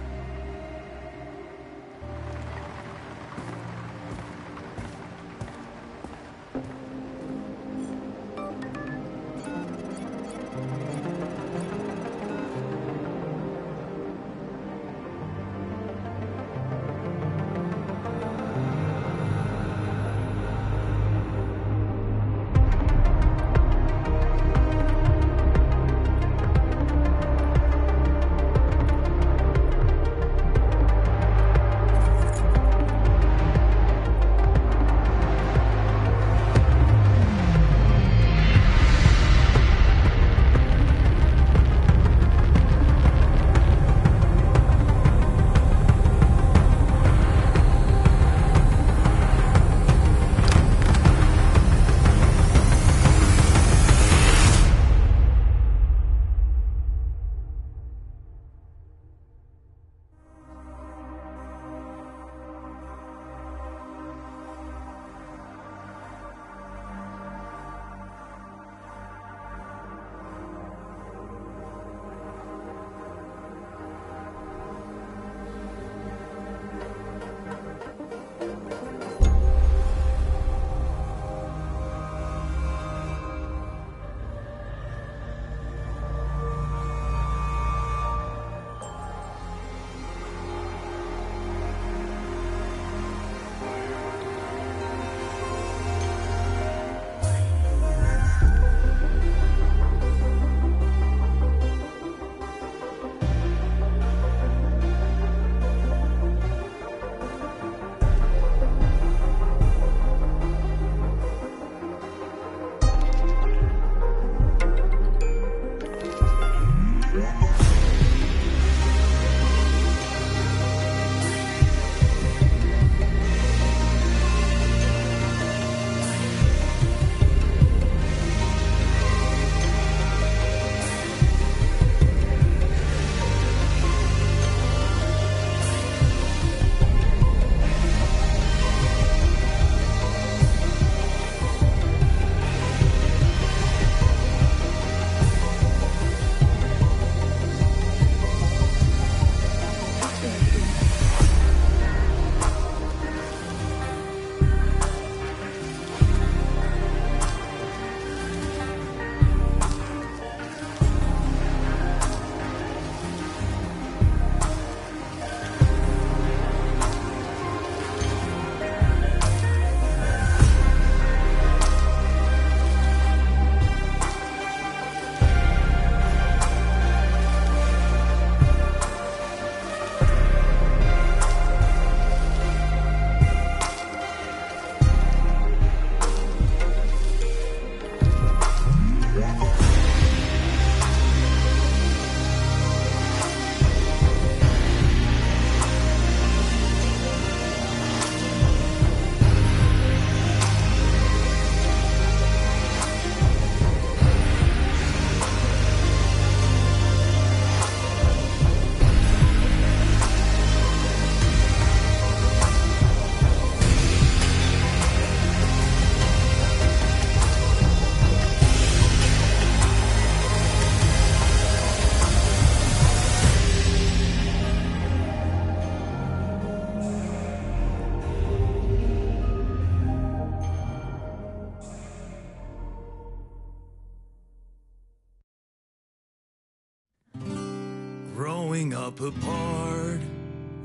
growing up apart,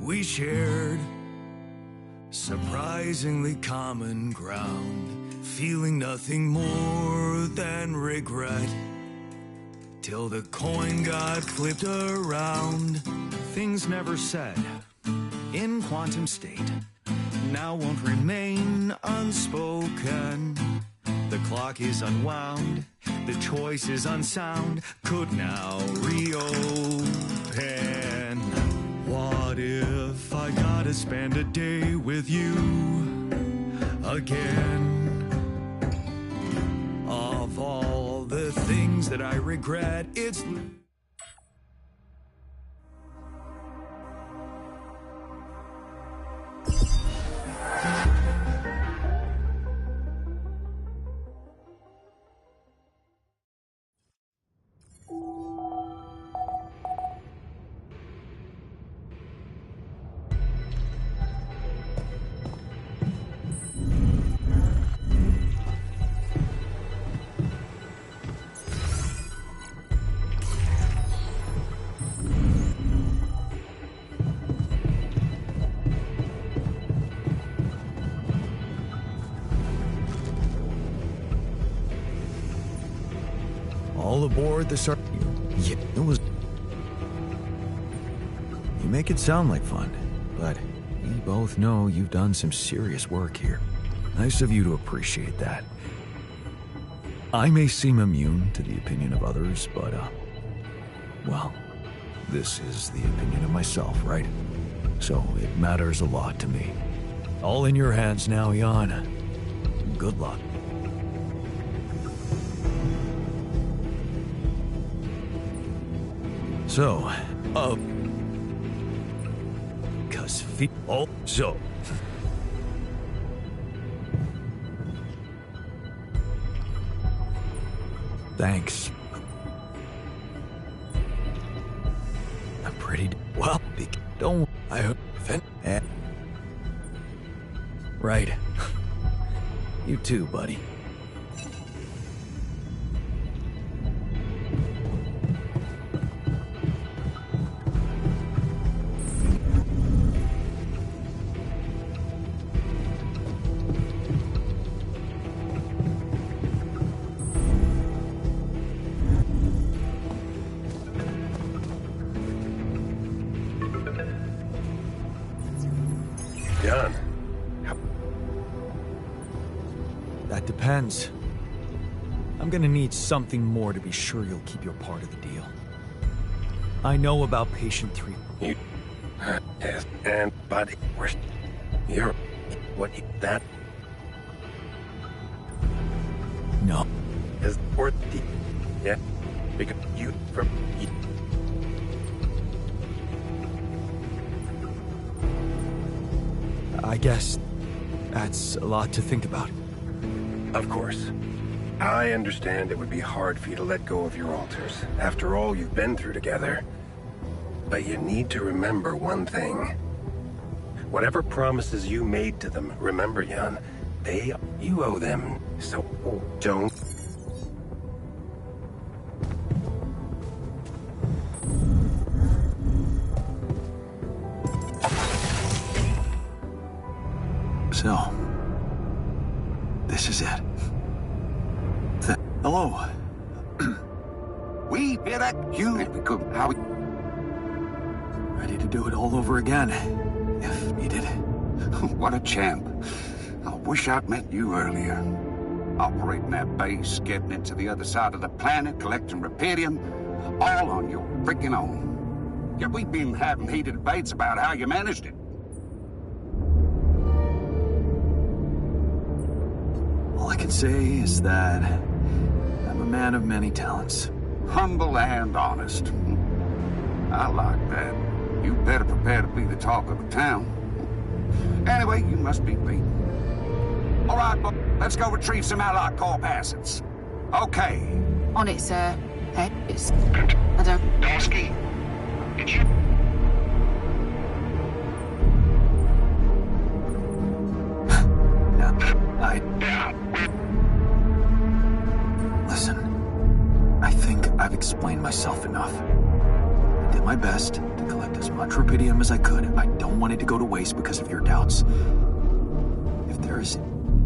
we shared surprisingly common ground, feeling nothing more than regret. Till the coin got flipped around. Things never said in quantum state now won't remain unspoken. The clock is unwound, the choice is unsound, could now reopen. What if I gotta spend a day with you again? Of all the things that I regret, it's... All aboard the Yeah, it was... You make it sound like fun, but we both know you've done some serious work here. Nice of you to appreciate that. I may seem immune to the opinion of others, but, well, this is the opinion of myself, right? So it matters a lot to me. All in your hands now, Jan. Good luck. So, so. Thanks. I'm pretty well. Don't I hope right. You too, buddy. Jan. That depends. I'm gonna need something more to be sure you'll keep your part of the deal. I know about patient 3. You... Yes, and buddy, you're... What, that? No. Is worth the... Yeah, because you... From... I guess that's a lot to think about. Of course. I understand it would be hard for you to let go of your alters, after all you've been through together. But you need to remember one thing. Whatever promises you made to them, remember, Jan, you owe them, so don't... So, this is it. Hello. We did it. You how? Ready to do it all over again, if needed. What a champ. I wish I'd met you earlier. Operating that base, getting into the other side of the planet, collecting Rapidium, all on your freaking own. Yet we've been having heated debates about how you managed it. All I can say is that I'm a man of many talents. Humble and honest. I like that. You better prepare to be the talk of the town. Anyway, you must be beat. All right, let's go retrieve some Allied Corp assets. Okay. On it, sir. Hey, it's... I don't... Dosky, did you... Listen, I think I've explained myself enough. I did my best to much rupidium as I could. I don't want it to go to waste because of your doubts. If there is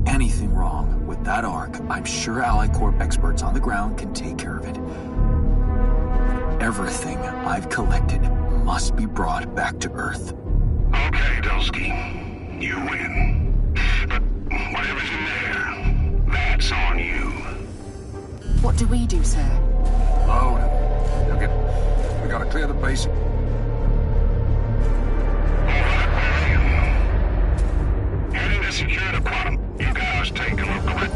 anything wrong with that Ark, I'm sure Ally Corp experts on the ground can take care of it. Everything I've collected must be brought back to Earth. Okay, Dulski. You win. But whatever's in there, that's on you. What do we do, sir? Load him. We gotta clear the base. Heading to secure the quantum. You guys take a look.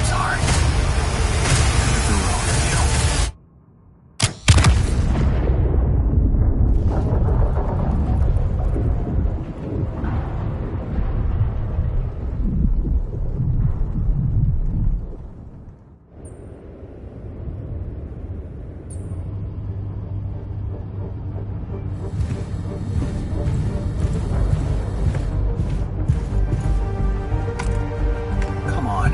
Sorry. Come on.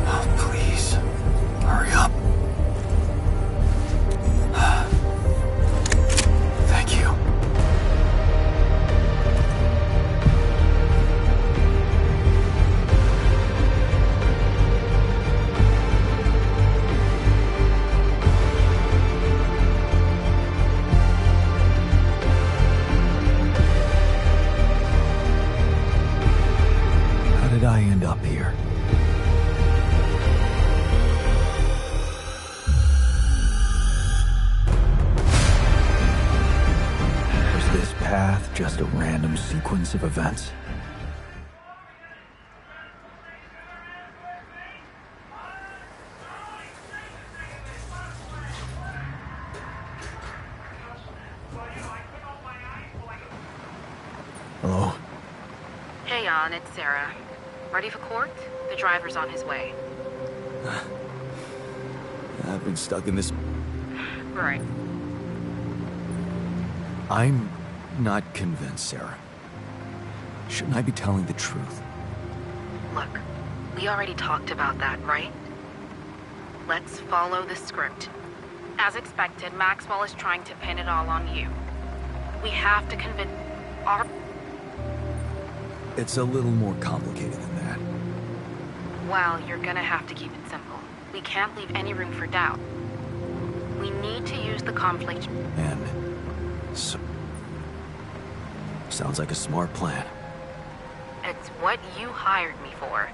Oh, please. Hurry up. Thank you. How did I end up here? Was this path just a random sequence of events? Hello? Hey, Jan, it's Sarah. Ready for court? The driver's on his way. I've been stuck in this. Right. I'm not convinced, Sarah. Shouldn't I be telling the truth? Look, we already talked about that, right? Let's follow the script. As expected, Maxwell is trying to pin it all on you. We have to convince our... It's a little more complicated than that. Well, you're gonna have to keep it simple. We can't leave any room for doubt. We need to use the conflict... And so... Sounds like a smart plan. It's what you hired me for.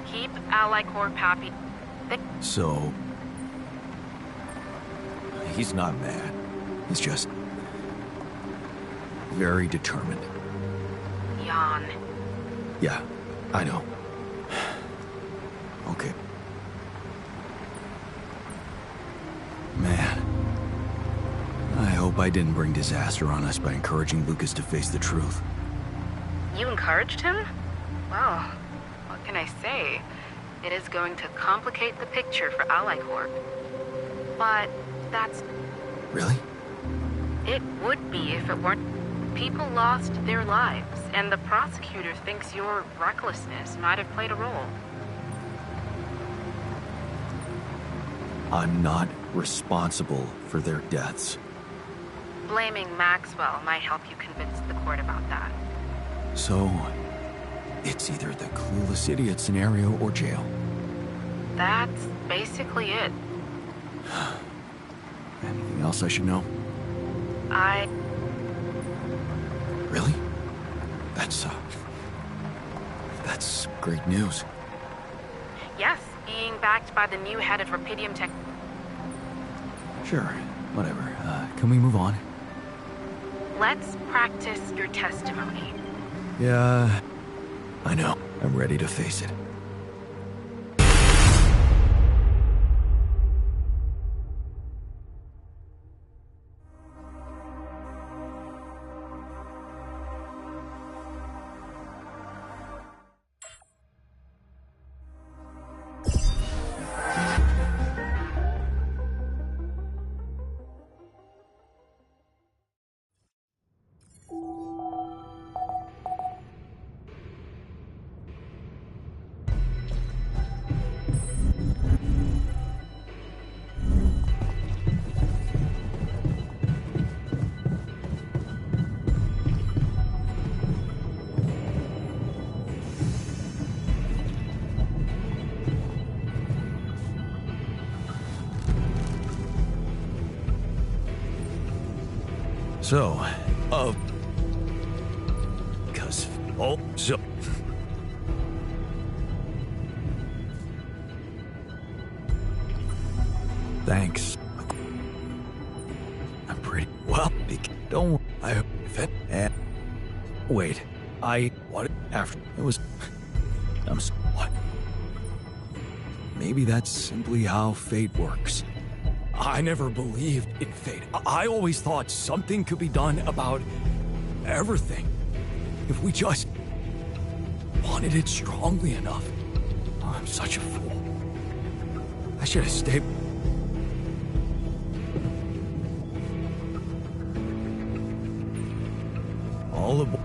Keep Ally Corp happy. So... He's not mad. He's just... very determined. Jan. Yeah, I know. Okay. Man. I hope I didn't bring disaster on us by encouraging Lucas to face the truth. You encouraged him? Well, what can I say? It is going to complicate the picture for Ally Corp. But that's... Really? It would be if it weren't... People lost their lives, and the prosecutor thinks your recklessness might have played a role. I'm not responsible for their deaths. Blaming Maxwell might help you convince the court about that. So, it's either the clueless idiot scenario or jail. That's basically it. Anything else I should know? Really? That's great news. Yes, being backed by the new head of Rapidium Tech... Sure, whatever. Can we move on? Let's practice your testimony. Yeah, I know. I'm ready to face it. So, because, oh, so. Thanks. I'm pretty well. Don't. I if it and wait. What after it was. What? Maybe that's simply how fate works. I never believed in fate. I always thought something could be done about everything if we just wanted it strongly enough. I'm such a fool. I should have stayed. All aboard.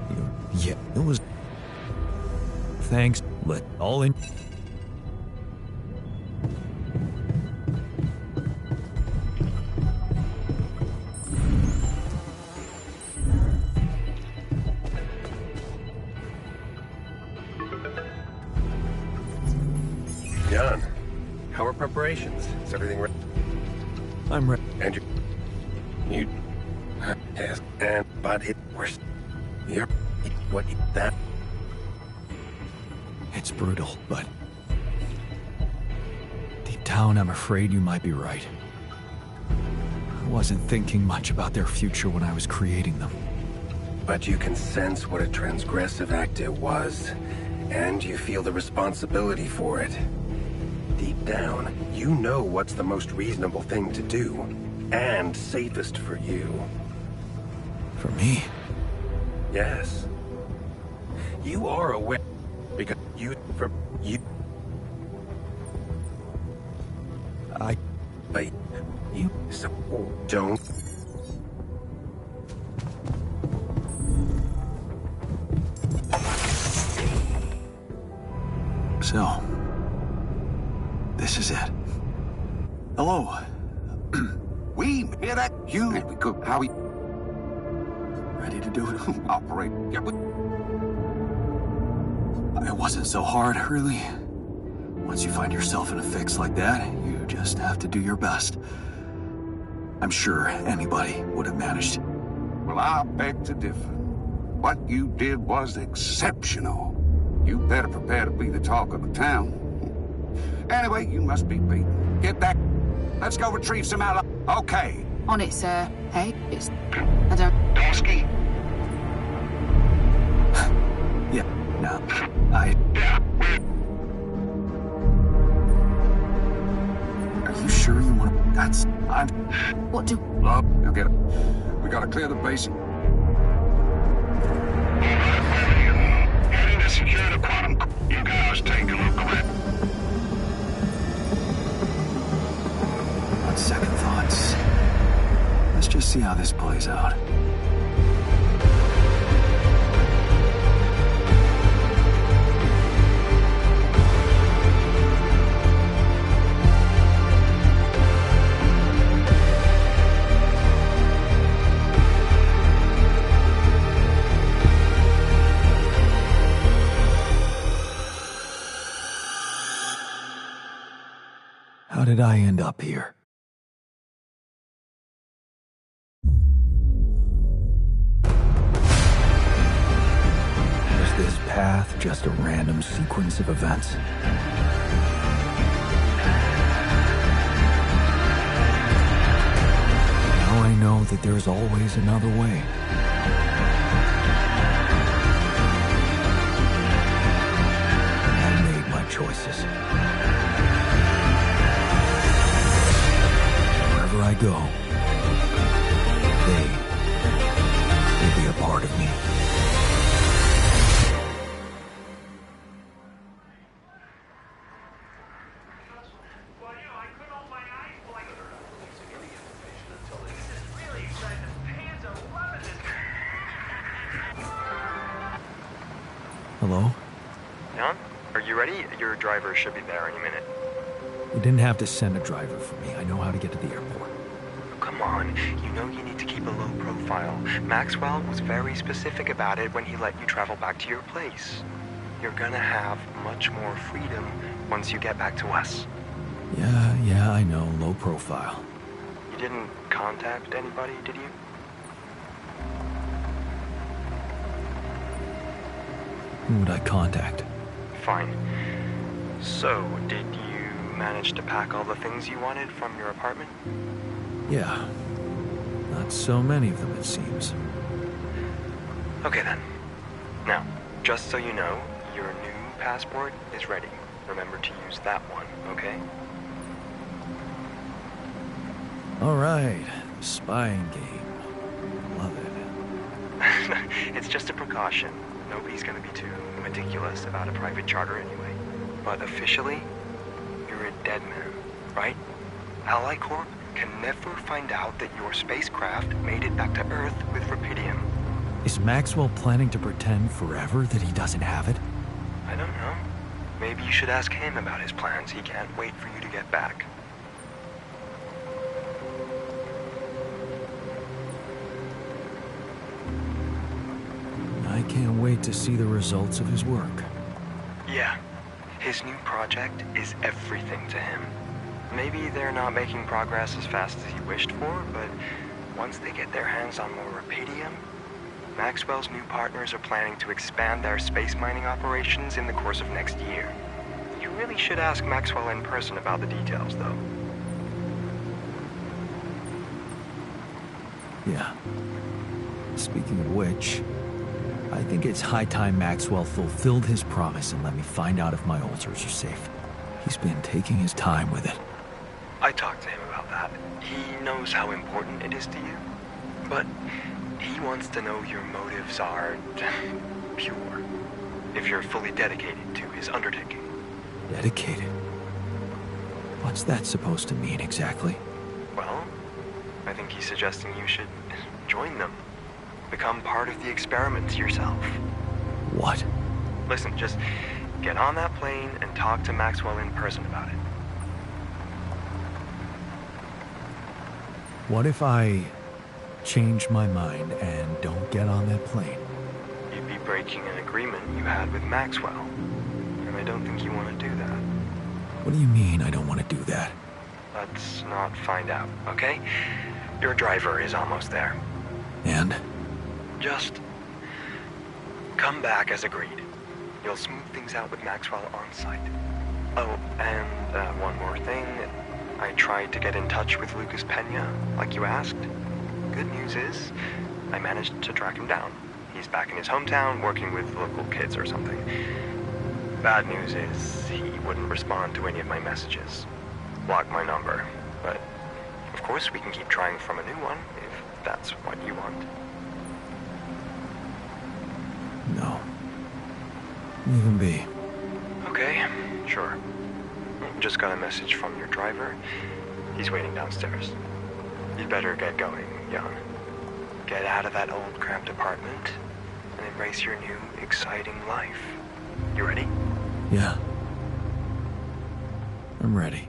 Yeah, it was. Thanks, but all in. John, how are preparations? Is everything ready? I'm ready. And you. Yes, and but it was. You're. What that? It's brutal, but deep down, I'm afraid you might be right. I wasn't thinking much about their future when I was creating them. But you can sense what a transgressive act it was, and you feel the responsibility for it. Deep down, you know what's the most reasonable thing to do, and safest for you. For me? Yes. You are aware, because you. But you so don't. So, this is it. Hello. We hear that? You we could how we Ready to do it? operate. Yeah, It wasn't so hard, really. Once you find yourself in a fix like that, you just have to do your best. I'm sure anybody would have managed. Well, I beg to differ. What you did was exceptional. You better prepare to be the talk of the town. Anyway, you must be beaten. Get that. Let's go retrieve some ally. Okay. On it, sir. Hey, it's... I don't... Donsky? Yeah, no. Are you sure you want to... That's... What do... Love, you'll get it. We gotta clear the basin. Heading to secure the quantum... You guys take a look around. On second thoughts, let's just see how this plays out. How did I end up here? Was this path just a random sequence of events? Now I know that there's always another way. I made my choices. Wherever I go, they will be a part of me. Hello? Jan, are you ready? Your driver should be there any minute. You didn't have to send a driver for me. I know how to get to the airport. Come on, you know you need to keep a low profile. Maxwell was very specific about it when he let you travel back to your place. You're gonna have much more freedom once you get back to us. Yeah, I know. Low profile. You didn't contact anybody, did you? Who would I contact? Fine. So, did you manage to pack all the things you wanted from your apartment? Yeah. Not so many of them, it seems. Okay then. Now, just so you know, your new passport is ready. Remember to use that one, okay? Alright, the spying game. Love it. It's just a precaution. Nobody's gonna be too meticulous about a private charter anyway. But officially, you're a dead man, right? Ally Corp can never find out that your spacecraft made it back to Earth with Rapidium. Is Maxwell planning to pretend forever that he doesn't have it? I don't know. Maybe you should ask him about his plans. He can't wait for you to get back. I can't wait to see the results of his work. Yeah. His new project is everything to him. Maybe they're not making progress as fast as he wished for, but once they get their hands on more Rapidium, Maxwell's new partners are planning to expand their space mining operations in the course of next year. You really should ask Maxwell in person about the details, though. Yeah. Speaking of which, I think it's high time Maxwell fulfilled his promise and let me find out if my alters are safe. He's been taking his time with it. I talked to him about that. He knows how important it is to you. But he wants to know your motives are pure. If you're fully dedicated to his undertaking. Dedicated? What's that supposed to mean exactly? Well, I think he's suggesting you should join them. Become part of the experiment yourself. What? Listen, just get on that plane and talk to Maxwell in person about it. What if I change my mind and don't get on that plane? You'd be breaking an agreement you had with Maxwell. And I don't think you want to do that. What do you mean I don't want to do that? Let's not find out, okay? Your driver is almost there. And? Just come back as agreed. You'll smooth things out with Maxwell on site. Oh, and one more thing. I tried to get in touch with Lucas Pena, like you asked. Good news is, I managed to track him down. He's back in his hometown, working with local kids or something. Bad news is, he wouldn't respond to any of my messages. Blocked my number. But, of course, we can keep trying from a new one, if that's what you want. No. Leave him be. Okay, sure. Just got a message from your driver. He's waiting downstairs. You'd better get going, Jan. Get out of that old cramped apartment and embrace your new, exciting life. You ready? Yeah. I'm ready.